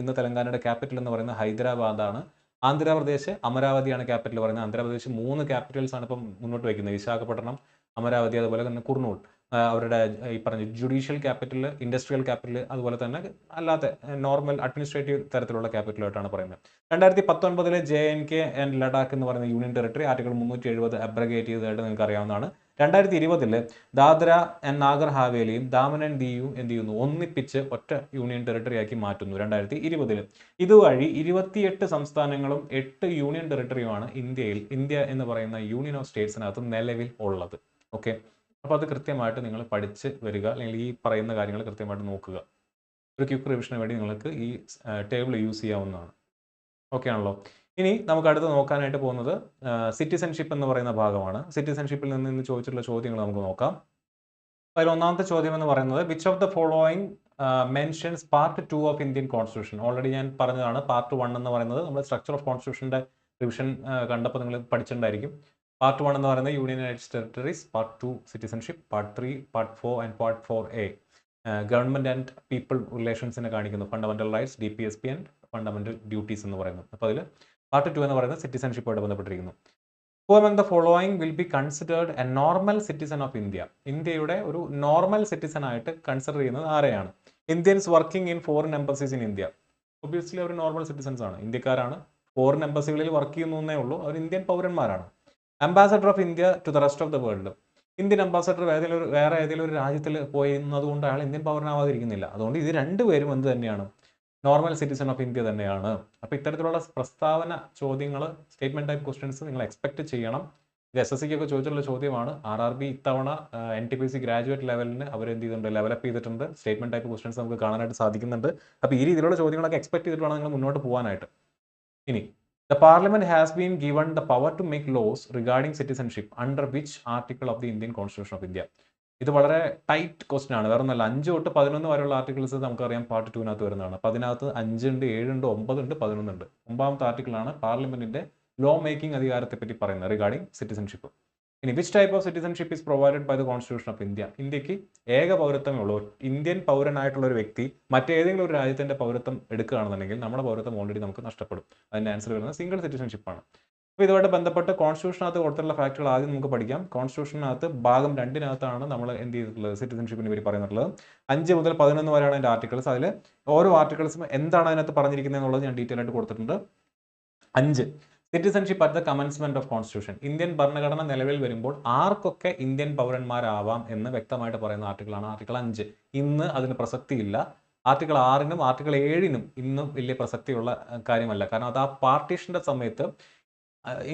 ഇന്ന് തെലങ്കാനയുടെ ക്യാപിറ്റൽ എന്ന് പറയുന്നത് ഹൈദരാബാദാണ്. ആന്ധ്രാപ്രദേശ് അമരാവതിയാണ് ക്യാപിറ്റൽ പറയുന്നത്. ആന്ധ്രാപ്രദേശ് 3 ക്യാപിറ്റൽസ് ആണ് ഇപ്പം മുന്നോട്ട് വയ്ക്കുന്നത്, വിശാഖപട്ടണം, അമരാവതി, അതുപോലെ തന്നെ കുർണൂൾ. അവരുടെ ഈ പറഞ്ഞ ജുഡീഷ്യൽ ക്യാപിറ്റൽ, ഇൻഡസ്ട്രിയൽ ക്യാപിറ്റൽ, അതുപോലെ തന്നെ അല്ലാത്ത നോർമൽ അഡ്മിനിസ്ട്രേറ്റീവ് തരത്തിലുള്ള ക്യാപിറ്റലായിട്ടാണ് പറയുന്നത്. 2019 JNK ആൻഡ് ലഡാക്ക് എന്ന് പറയുന്ന യൂണിയൻ ടെറിട്ടറി ആർട്ടിക്കിൾ 370 അബ്രഗേറ്റ് ചെയ്തതായിട്ട് നിങ്ങൾക്ക് അറിയാവുന്നതാണ്. 2020 ദാദ്ര ആൻഡ് നാഗർ ഹാവേലിയും ദാമൻ ആൻഡ് ദിയുവും എന്ത് ചെയ്യുന്നു, ഒന്നിപ്പിച്ച് ഒറ്റ യൂണിയൻ ടെറിട്ടറി ആക്കി മാറ്റുന്നു 2020. ഇതുവഴി 28 സംസ്ഥാനങ്ങളും 8 യൂണിയൻ ടെറിട്ടറിയുമാണ് ഇന്ത്യ എന്ന് പറയുന്ന യൂണിയൻ ഓഫ് സ്റ്റേറ്റ്സിനകത്ത് നിലവിൽ ഉള്ളത്. ഓക്കെ, അപ്പോൾ അത് കൃത്യമായിട്ട് നിങ്ങൾ പഠിച്ച് വരിക, അല്ലെങ്കിൽ ഈ പറയുന്ന കാര്യങ്ങൾ കൃത്യമായിട്ട് നോക്കുക. ഒരു ക്വിക്ക് റിവിഷന് വേണ്ടി നിങ്ങൾക്ക് ഈ ടേബിൾ യൂസ് ചെയ്യാവുന്നതാണ്. ഓക്കെ ആണല്ലോ. ഇനി നമുക്ക് അടുത്ത് നോക്കാനായിട്ട് പോകുന്നത് സിറ്റിസൺഷിപ്പ് എന്ന് പറയുന്ന ഭാഗമാണ്. സിറ്റിസൺഷിപ്പിൽ നിന്ന് ചോദിച്ചിട്ടുള്ള ചോദ്യങ്ങൾ നമുക്ക് നോക്കാം. അതിൽ ഒന്നാമത്തെ ചോദ്യം എന്ന് പറയുന്നത്, which of the following mentions part 2 of Indian constitution. Already ഞാൻ പറഞ്ഞതാണ്, പാർട്ട് 1 എന്ന് പറയുന്നത് നമ്മൾ സ്ട്രക്ചർ ഓഫ് കോൺസ്റ്റിറ്റ്യൂഷൻ്റെ റിവിഷൻ കണ്ടപ്പോൾ നിങ്ങൾ പഠിച്ചിട്ടുണ്ടായിരിക്കും. പാർട്ട് 1 എന്ന് പറയുന്നത് union territories, part 2 citizenship, part 3, part 4 and part 4A government and people റിലേഷൻസിനെ കാണിക്കുന്നു, fundamental rights, DPSP and fundamental duties എന്ന് പറയുന്നത്. അപ്പോൾ അതിൽ പാർട്ട് 2 എന്ന് പറയുന്നത് സിറ്റിസൺഷിപ്പുമായിട്ട് ബന്ധപ്പെട്ടിരിക്കുന്നു. Who among the following will be considered a normal citizen of India? ഇന്ത്യയുടെ ഒരു നോർമൽ സിറ്റിസൺ ആയിട്ട് കൺസിഡർ ചെയ്യുന്നത് ആരെയാണ്? Indians working in foreign embassies in India. Obviously അവർ നോർമൽ സിറ്റിസൺസ് ആണ്, ഇന്ത്യക്കാരാണ്. ഫോറിൻ എംബസികളിൽ വർക്ക് ചെയ്യുന്നേ ഉള്ളൂ, അവർ ഇന്ത്യൻ പൗരന്മാരാണ്. Ambassador of India to the rest of the world. Indian ambassador വേറെ ഏതെങ്കിലും ഒരു രാജ്യത്തിൽ പോയിരുന്നതുകൊണ്ട് അയാൾ ഇന്ത്യൻ പൗരനാവാതിരിക്കുന്നില്ല. അതുകൊണ്ട് ഇത് രണ്ടുപേരും എന്ത് തന്നെയാണ്, നോർമൽ സിറ്റിസൺ ഓഫ് ഇന്ത്യ തന്നെയാണ്. അപ്പോൾ ഇത്തരത്തിലുള്ള പ്രസ്താവന ചോദ്യങ്ങൾ, സ്റ്റേറ്റ്മെന്റ് ടൈപ്പ് ക്വസ്റ്റ്യൻസ് നിങ്ങൾ എക്സ്പെക്ട് ചെയ്യണം. ഇത് SSC ഒക്കെ ചോദിച്ചിട്ടുള്ള ചോദ്യമാണ്. RRB ഇത്തവണ NTPC ഗ്രാജുവേറ്റ് ലെവലിന് അവർ എന്ത് ചെയ്തിട്ടുണ്ട്, ഡെവലപ്പ് ചെയ്തിട്ടുണ്ട്. സ്റ്റേറ്റ്മെന്റ് ടൈപ്പ് ക്വസ്റ്റ്യൻസ് നമുക്ക് കാണാനായിട്ട് സാധിക്കുന്നുണ്ട്. അപ്പോൾ ഈ രീതിയിലുള്ള ചോദ്യങ്ങളൊക്കെ എക്സ്പെക്ട് ചെയ്തിട്ട് വേണം നിങ്ങൾ മുന്നോട്ട് പോകാനായിട്ട്. ഇനി, the parliament has been given the power to make laws regarding citizenship under which article of the Indian Constitution of India. ഇത് വളരെ ടൈറ്റ് ക്വസ്റ്റ്യൻ ആണ്, വേറെ ഒന്നല്ല. 5 തൊട്ട് 11 വരെയുള്ള ആർട്ടിക്കിൾസ് നമുക്കറിയാം പാർട്ട് 2 വരുന്നതാണ്. അപ്പോൾ അതിനകത്ത് 5 ഉണ്ട്, 7 ഉണ്ട്, 9 ഉണ്ട്, 11 ഉണ്ട്. 9ാമത്തെ ആർട്ടിക്കിളാണ് പാർലമെന്റിന്റെ ലോ മേക്കിംഗ് അധികാരത്തെ പറ്റി പറയുന്നത് റിഗാർഡിംഗ് സിറ്റിസൺഷിപ്പ്. ഇനി, which type of citizenship is provided by the constitution of India. ഇന്ത്യക്ക് ഏക പൗരത്വമേ ഉള്ളൂ. ഇന്ത്യൻ പൗരനായിട്ടുള്ള ഒരു വ്യക്തി മറ്റേതെങ്കിലും ഒരു രാജ്യത്തിന്റെ പൗരത്വം എടുക്കുകയാണെന്നുണ്ടെങ്കിൽ നമ്മുടെ പൗരത്വം ഓൾറെഡി നമുക്ക് നഷ്ടപ്പെടും. അതിന്റെ ആൻസർ വരുന്നത് സിംഗിൾ സിറ്റിസൺഷിപ്പാണ്. അപ്പോൾ ഇതുമായിട്ട് ബന്ധപ്പെട്ട് കോൺസ്റ്റിറ്റ്യൂഷനകത്ത് കൊടുത്തിട്ടുള്ള ഫാക്ടുകൾ ആദ്യം നമുക്ക് പഠിക്കാം. കോൺസ്റ്റിറ്റ്യൂഷനകത്ത് ഭാഗം 2 നമ്മൾ എന്ത് ചെയ്തിട്ടുള്ളത്, സിറ്റിസൺഷിപ്പിനെ പറ്റി പറയുന്നുള്ളത് 5 മുതൽ 11 വരെയാണ് അതിൻ്റെ ആർട്ടിക്കിൾസ്. അതിൽ ഓരോ ആർട്ടിക്കിൾസും എന്താണ് അതിനകത്ത് പറഞ്ഞിരിക്കുന്നത് എന്നുള്ളത് ഞാൻ ഡീറ്റെയിൽ ആയിട്ട് കൊടുത്തിട്ടുണ്ട്. 5, citizenship at the commencement of constitution. Indian ഭരണഘടന നിലവിൽ വരുമ്പോൾ ആർക്കൊക്കെ ഇന്ത്യൻ പൗരന്മാരാവാം എന്ന് വ്യക്തമായിട്ട് പറയുന്ന ആർട്ടിക്കിളാണ് ആർട്ടിക്കിൾ 5. ഇന്ന് അതിന് പ്രസക്തിയില്ല. ആർട്ടിക്കിൾ 6നും ആർട്ടിക്കിൾ 7നും ഇന്നും വലിയ പ്രസക്തിയുള്ള കാര്യമല്ല. കാരണം അത് ആ പാർട്ടീഷന്റെ സമയത്ത്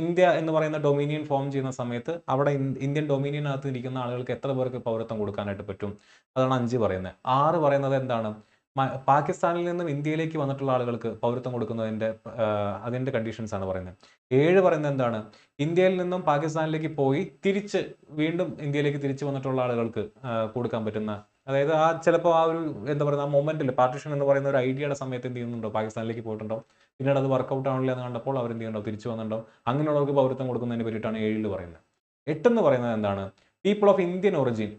ഇന്ത്യ എന്ന് പറയുന്ന ഡൊമീനിയൻ ഫോം ചെയ്യുന്ന സമയത്ത് അവിടെ ഇന്ത്യൻ ഡൊമീനിയനകത്ത് ഇരിക്കുന്ന ആളുകൾക്ക് എത്ര പേർക്ക് പൗരത്വം കൊടുക്കാനായിട്ട് പറ്റും, അതാണ് 5 പറയുന്നത്. 6 പറയുന്നത് എന്താണ്, പാകിസ്ഥാനിൽ നിന്നും ഇന്ത്യയിലേക്ക് വന്നിട്ടുള്ള ആളുകൾക്ക് പൗരത്വം കൊടുക്കുന്നതിൻ്റെ അതിൻ്റെ കണ്ടീഷൻസ് ആണ് പറയുന്നത്. 7 പറയുന്നത് എന്താണ്, ഇന്ത്യയിൽ നിന്നും പാകിസ്ഥാനിലേക്ക് പോയി വീണ്ടും ഇന്ത്യയിലേക്ക് തിരിച്ചു വന്നിട്ടുള്ള ആളുകൾക്ക് കൊടുക്കാൻ പറ്റുന്ന അതായത് ആ ചിലപ്പോൾ ആ ഒരു എന്താ പറയുക ആ മൊമെന്റിൽ പാർട്ടിഷൻ എന്ന് പറയുന്ന ഒരു ഐഡിയയുടെ സമയത്ത് എന്ത് ചെയ്യുന്നുണ്ടോ പാകിസ്ഥാനിലേക്ക് പോയിട്ടുണ്ടോ, പിന്നീട് അത് വർക്കൗട്ട് ആവണില്ല എന്ന് കണ്ടപ്പോൾ അവർ എന്ത് ചെയ്യുന്നുണ്ടോ തിരിച്ചു വന്നിട്ടുണ്ടോ, അങ്ങനെയുള്ളവർക്ക് പൗരത്വം കൊടുക്കുന്നതിനെ പറ്റിയിട്ടാണ് 7 പറയുന്നത്. 8 എന്ന് പറയുന്നത് എന്താണ്? People of Indian origin,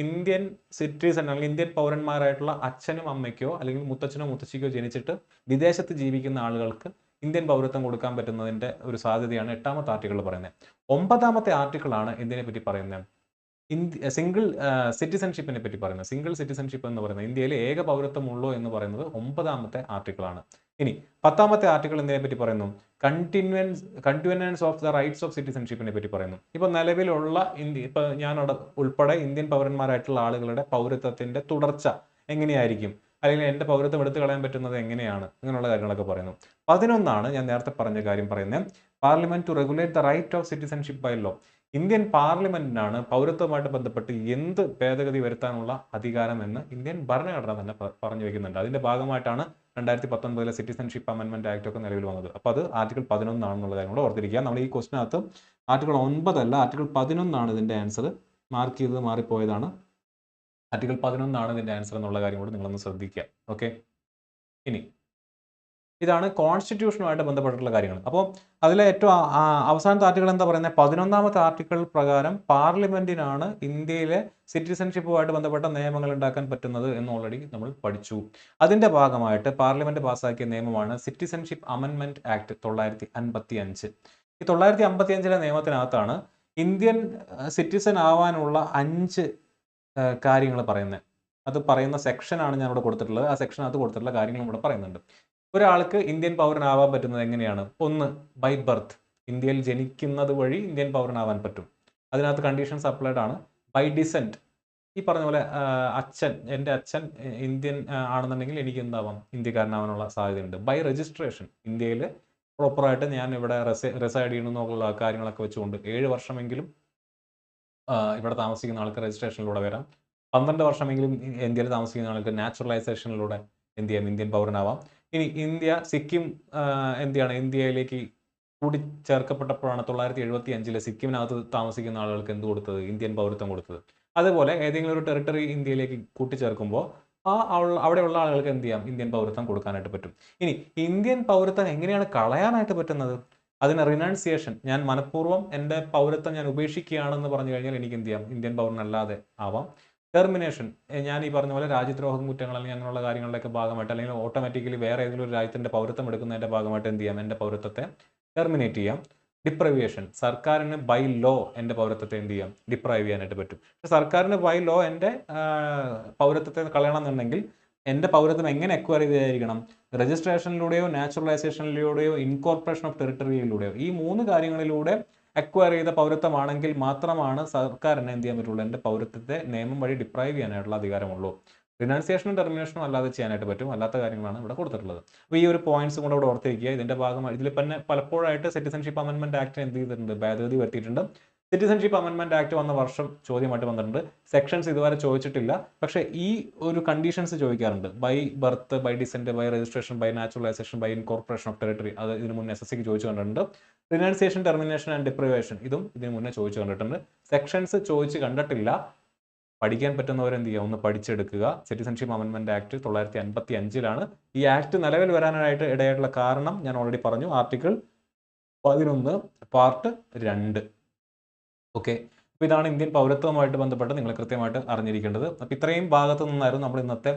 Indian citizen അല്ലെങ്കിൽ ഇന്ത്യൻ പൗരന്മാരായിട്ടുള്ള അച്ഛനും അമ്മയ്ക്കോ അല്ലെങ്കിൽ മുത്തച്ഛനോ മുത്തശ്ശിക്കോ ജനിച്ചിട്ട് വിദേശത്ത് ജീവിക്കുന്ന ആളുകൾക്ക് ഇന്ത്യൻ പൗരത്വം കൊടുക്കാൻ പറ്റുന്നതിന്റെ ഒരു സാധ്യതയാണ് 8ാമത്തെ ആർട്ടിക്കിൾ പറയുന്നത്. 9ാമത്തെ ആർട്ടിക്കിളാണ് എന്തിനെ പറ്റി പറയുന്നത്? സിംഗിൾ സിറ്റിസൺഷിപ്പിനെ പറ്റി പറയുന്നത്. സിംഗിൾ സിറ്റിസൺഷിപ്പ് എന്ന് പറയുന്നത് ഇന്ത്യയിൽ ഏക പൗരത്വമുള്ളൂ എന്ന് പറയുന്നത് 9ാമത്തെ ആർട്ടിക്കിളാണ്. ഇനി 10ാമത്തെ ആർട്ടിക്കിൾ എന്തിനെ പറ്റി പറയുന്നു? Continuance of the rights of സിറ്റിസൺഷിപ്പിനെ പറ്റി പറയുന്നു. ഇപ്പൊ നിലവിലുള്ള ഇപ്പൊ ഞാൻ ഉൾപ്പെടെ ഇന്ത്യൻ പൗരന്മാരായിട്ടുള്ള ആളുകളുടെ പൗരത്വത്തിന്റെ തുടർച്ച എങ്ങനെയായിരിക്കും, അല്ലെങ്കിൽ എന്റെ പൗരത്വം എടുത്തു കളയാൻ പറ്റുന്നത് എങ്ങനെയാണ്, അങ്ങനെയുള്ള കാര്യങ്ങളൊക്കെ പറയുന്നു. 11 ഞാൻ നേരത്തെ പറഞ്ഞ കാര്യം പറയുന്നത്, parliament to regulate the right of citizenship by law. Indian പാർലമെന്റിനാണ് പൗരത്വമായിട്ട് ബന്ധപ്പെട്ട് എന്ത് ഭേദഗതി വരുത്താനുള്ള അധികാരം എന്ന് ഇന്ത്യൻ ഭരണഘടന തന്നെ പറഞ്ഞു വെക്കുന്നുണ്ട്. അതിന്റെ ഭാഗമായിട്ടാണ് 2019 സിറ്റിസൺഷിപ്പ് അമെന്റ്മെന്റ് ആക്ട് ഒക്കെ നിലവിൽ വന്നത്. അപ്പോൾ അത് ആർട്ടിക്കിൾ 11 ആണെന്നുള്ള കാര്യം കൂടെ ഓർത്തിരിക്കുക. നമ്മൾ ഈ ക്വസ്റ്റിനകത്ത് ആർട്ടിക്കിൾ 9 അല്ല ആർട്ടിക്കിൾ 11 ഇതിന്റെ ആൻസർ. മാർക്ക് ചെയ്തത് മാറിപ്പോയതാണ്. ആർട്ടിക്കിൾ 11 ഇതിന്റെ ആൻസർ എന്നുള്ള കാര്യം കൂടെ നിങ്ങളൊന്ന് ശ്രദ്ധിക്കുക. ഓക്കെ, ഇനി ഇതാണ് കോൺസ്റ്റിറ്റ്യൂഷനുമായിട്ട് ബന്ധപ്പെട്ടിട്ടുള്ള കാര്യങ്ങൾ. അപ്പോൾ അതിലെ ഏറ്റവും അവസാനത്തെ ആർട്ടിക്കിൾ എന്താ പറയുന്നത്? 11ാമത്തെ ആർട്ടിക്കിൾ പ്രകാരം പാർലമെന്റിനാണ് ഇന്ത്യയിലെ സിറ്റിസൺഷിപ്പുമായിട്ട് ബന്ധപ്പെട്ട നിയമങ്ങൾ ഉണ്ടാക്കാൻ പറ്റുന്നത് എന്ന് ഓൾറെഡി നമ്മൾ പഠിച്ചു. അതിന്റെ ഭാഗമായിട്ട് പാർലമെന്റ് പാസ്സാക്കിയ നിയമമാണ് സിറ്റിസൺഷിപ്പ് അമെന്റ്മെന്റ് ആക്ട് 955. ഈ 955 നിയമത്തിനകത്താണ് ഇന്ത്യൻ സിറ്റിസൺ ആവാനുള്ള 5 കാര്യങ്ങൾ പറയുന്നത്. അത് പറയുന്ന സെക്ഷനാണ് ഞാൻ ഇവിടെ കൊടുത്തിട്ടുള്ളത്. ആ സെക്ഷനകത്ത് കൊടുത്തിട്ടുള്ള കാര്യങ്ങളും ഇവിടെ പറയുന്നുണ്ട്. ഒരാൾക്ക് ഇന്ത്യൻ പൗരനാവാൻ പറ്റുന്നത് എങ്ങനെയാണ്? 1, ബൈ ബർത്ത്, ഇന്ത്യയിൽ ജനിക്കുന്നത് വഴി ഇന്ത്യൻ പൗരനാവാൻ പറ്റും. അതിനകത്ത് കണ്ടീഷൻസ് അപ്ലൈഡ് ആണ്. ബൈ ഡിസെന്റ്, ഈ പറഞ്ഞ പോലെ എൻ്റെ അച്ഛൻ ഇന്ത്യൻ ആണെന്നുണ്ടെങ്കിൽ എനിക്ക് എന്താവാം, ഇന്ത്യക്കാരനാവാനുള്ള സാധ്യതയുണ്ട്. ബൈ രജിസ്ട്രേഷൻ, ഇന്ത്യയിൽ പ്രോപ്പറായിട്ട് ഞാൻ ഇവിടെ റെസൈഡ് ചെയ്യണമെന്നുള്ള കാര്യങ്ങളൊക്കെ വെച്ചുകൊണ്ട് 7 വർഷമെങ്കിലും ഇവിടെ താമസിക്കുന്ന ആൾക്ക് രജിസ്ട്രേഷനിലൂടെ വരാം. 12 വർഷമെങ്കിലും ഇന്ത്യയിൽ താമസിക്കുന്ന ആൾക്ക് നാച്ചുറലൈസേഷനിലൂടെ എന്ത് ചെയ്യാം, ഇന്ത്യൻ പൗരനാവാം. ഇനി സിക്കിം ഇന്ത്യയിലേക്ക് കൂടിച്ചേർക്കപ്പെട്ടപ്പോഴാണ് 975 സിക്കിമിനകത്ത് താമസിക്കുന്ന ആളുകൾക്ക് എന്ത് കൊടുത്തത്? ഇന്ത്യൻ പൗരത്വം കൊടുത്തത്. അതുപോലെ ഏതെങ്കിലും ഒരു ടെറിട്ടറി ഇന്ത്യയിലേക്ക് കൂട്ടിച്ചേർക്കുമ്പോൾ അവിടെയുള്ള ആളുകൾക്ക് എന്ത് ചെയ്യാം, ഇന്ത്യൻ പൗരത്വം കൊടുക്കാനായിട്ട് പറ്റും. ഇനി ഇന്ത്യൻ പൗരത്വം എങ്ങനെയാണ് കളയാനായിട്ട് പറ്റുന്നത്? അതിന് റിനൗൺസിയേഷൻ, ഞാൻ മനഃപൂർവ്വം എൻ്റെ പൗരത്വം ഞാൻ ഉപേക്ഷിക്കുകയാണെന്ന് പറഞ്ഞു കഴിഞ്ഞാൽ എനിക്ക് എന്ത് ചെയ്യാം, ഇന്ത്യൻ പൗരനല്ലാതെ ആവാം. ടെർമിനേഷൻ, ഞാൻ ഈ പറഞ്ഞ പോലെ രാജ്യദ്രോഹ കുറ്റങ്ങൾ അല്ലെങ്കിൽ അങ്ങനെയുള്ള കാര്യങ്ങളുടെയൊക്കെ ഭാഗമായിട്ട് അല്ലെങ്കിൽ ഓട്ടോമാറ്റിക്കലി വേറെ ഏതെങ്കിലും ഒരു രാജ്യത്തിൻ്റെ പൗരത്വം എടുക്കുന്നതിൻ്റെ ഭാഗമായിട്ട് എന്ത് ചെയ്യാം, എൻ്റെ പൗരത്വത്തെ ടെർമിനേറ്റ് ചെയ്യാം. ഡിപ്രൈവേഷൻ, സർക്കാരിന് ബൈ ലോ എൻ്റെ പൗരത്വത്തെ എന്ത് ചെയ്യാം, ഡിപ്രൈവ് ചെയ്യാനായിട്ട് പറ്റും. പക്ഷെ സർക്കാരിന് ബൈ ലോ എൻ്റെ പൗരത്വത്തെ കളയണം എന്നുണ്ടെങ്കിൽ എൻ്റെ പൗരത്വം എങ്ങനെ അക്വയർ ചെയ്തായിരിക്കണം? രജിസ്ട്രേഷനിലൂടെയോ നാച്ചുറലൈസേഷനിലൂടെയോ ഇൻകോർപ്പറേഷൻ ഓഫ് ടെറിട്ടറിയിലൂടെയോ, ഈ 3 കാര്യങ്ങളിലൂടെ അക്വയർ ചെയ്ത പൗരത്വമാണെങ്കിൽ മാത്രമാണ് സർക്കാരിന് എന്ത് ചെയ്യാൻ പറ്റുള്ളൂ, എൻ്റെ പൗരത്വത്തെ നിയമം വഴി ഡിപ്രൈവ് ചെയ്യാനായിട്ടുള്ള അധികാരമുള്ളൂ. റിനൗൺസിയേഷനും ടെർമിനേഷനും അല്ലാതെ ചെയ്യാനായിട്ട് പറ്റും. അല്ലാത്ത കാര്യങ്ങളാണ് ഇവിടെ കൊടുത്തിട്ടുള്ളത്. അപ്പോൾ ഈ ഒരു പോയിന്റ്സും കൂടെ ഇവിടെ ഓർത്തിരിക്കുക. ഇതിന്റെ ഭാഗമായി ഇതിൽ തന്നെ പലപ്പോഴായിട്ട് സിറ്റിസൺഷിപ്പ് അമെന്റ്മെന്റ് ആക്ട് എന്ത് ചെയ്തിട്ടുണ്ട്, ഭേദഗതി വരുത്തിയിട്ടുണ്ട്. സിറ്റിസൺഷിപ്പ് അമെന്റ്മെന്റ് ആക്ട് വന്ന വർഷം ചോദ്യമായിട്ട് വന്നിട്ടുണ്ട്. സെക്ഷൻസ് ഇതുവരെ ചോദിച്ചിട്ടില്ല, പക്ഷേ ഈ ഒരു കണ്ടീഷൻസ് ചോദിക്കാറുണ്ട്. By birth, by descent, by registration, by naturalisation, by incorporation of territory, അത് ഇതിന് മുന്നേ SSC ചോദിച്ചു കണ്ടിട്ടുണ്ട്. റിനൗൺസിയേഷൻ, ടെർമിനേഷൻ ആൻഡ് ഡിപ്രൈവേഷൻ, ഇതും ഇതിന് മുന്നേ ചോദിച്ചു കണ്ടിട്ടുണ്ട്. സെക്ഷൻസ് ചോദിച്ച് കണ്ടിട്ടില്ല. പഠിക്കാൻ പറ്റുന്നവരെന്ത് ചെയ്യുക, ഒന്ന് പഠിച്ചെടുക്കുക. സിറ്റിസൺഷിപ്പ് അമെന്റ്മെന്റ് ആക്ട് 955 ഈ ആക്ട് നിലവിൽ വരാനായിട്ട് ഇടയായിട്ടുള്ള കാരണം ഞാൻ ഓൾറെഡി പറഞ്ഞു. Article 11 part 2. ഓക്കെ, അപ്പോൾ ഇതാണ് ഇന്ത്യൻ പൗരത്വവുമായിട്ട് ബന്ധപ്പെട്ട് നിങ്ങൾ കൃത്യമായിട്ട് അറിഞ്ഞിരിക്കേണ്ടത്. അപ്പോൾ ഇത്രയും ഭാഗത്തു നിന്നായിരുന്നു നമ്മൾ ഇന്നത്തെ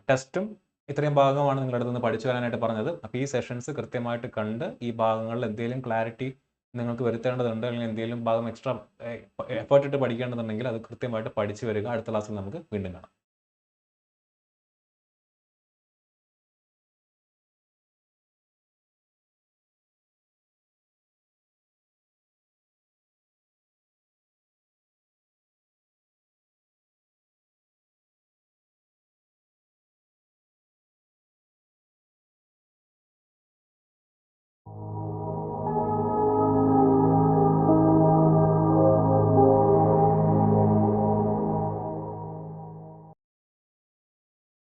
ടെസ്റ്റും ഇത്രയും ഭാഗമാണ് നിങ്ങളുടെ അടുത്ത് നിന്ന് പഠിച്ചു വരാനായിട്ട് പറഞ്ഞത്. അപ്പോൾ ഈ സെഷൻസ് കൃത്യമായിട്ട് കണ്ട് ഈ ഭാഗങ്ങളിൽ എന്തെങ്കിലും ക്ലാരിറ്റി നിങ്ങൾക്ക് വരുത്തേണ്ടതുണ്ട് അല്ലെങ്കിൽ എന്തെങ്കിലും ഭാഗം എക്സ്ട്രാ എഫേർട്ട് ഇട്ട് പഠിക്കേണ്ടതുണ്ടെങ്കിൽ അത് കൃത്യമായിട്ട് പഠിച്ചു വരിക. അടുത്ത ക്ലാസ്സിൽ നമുക്ക് വീണ്ടും കാണാം.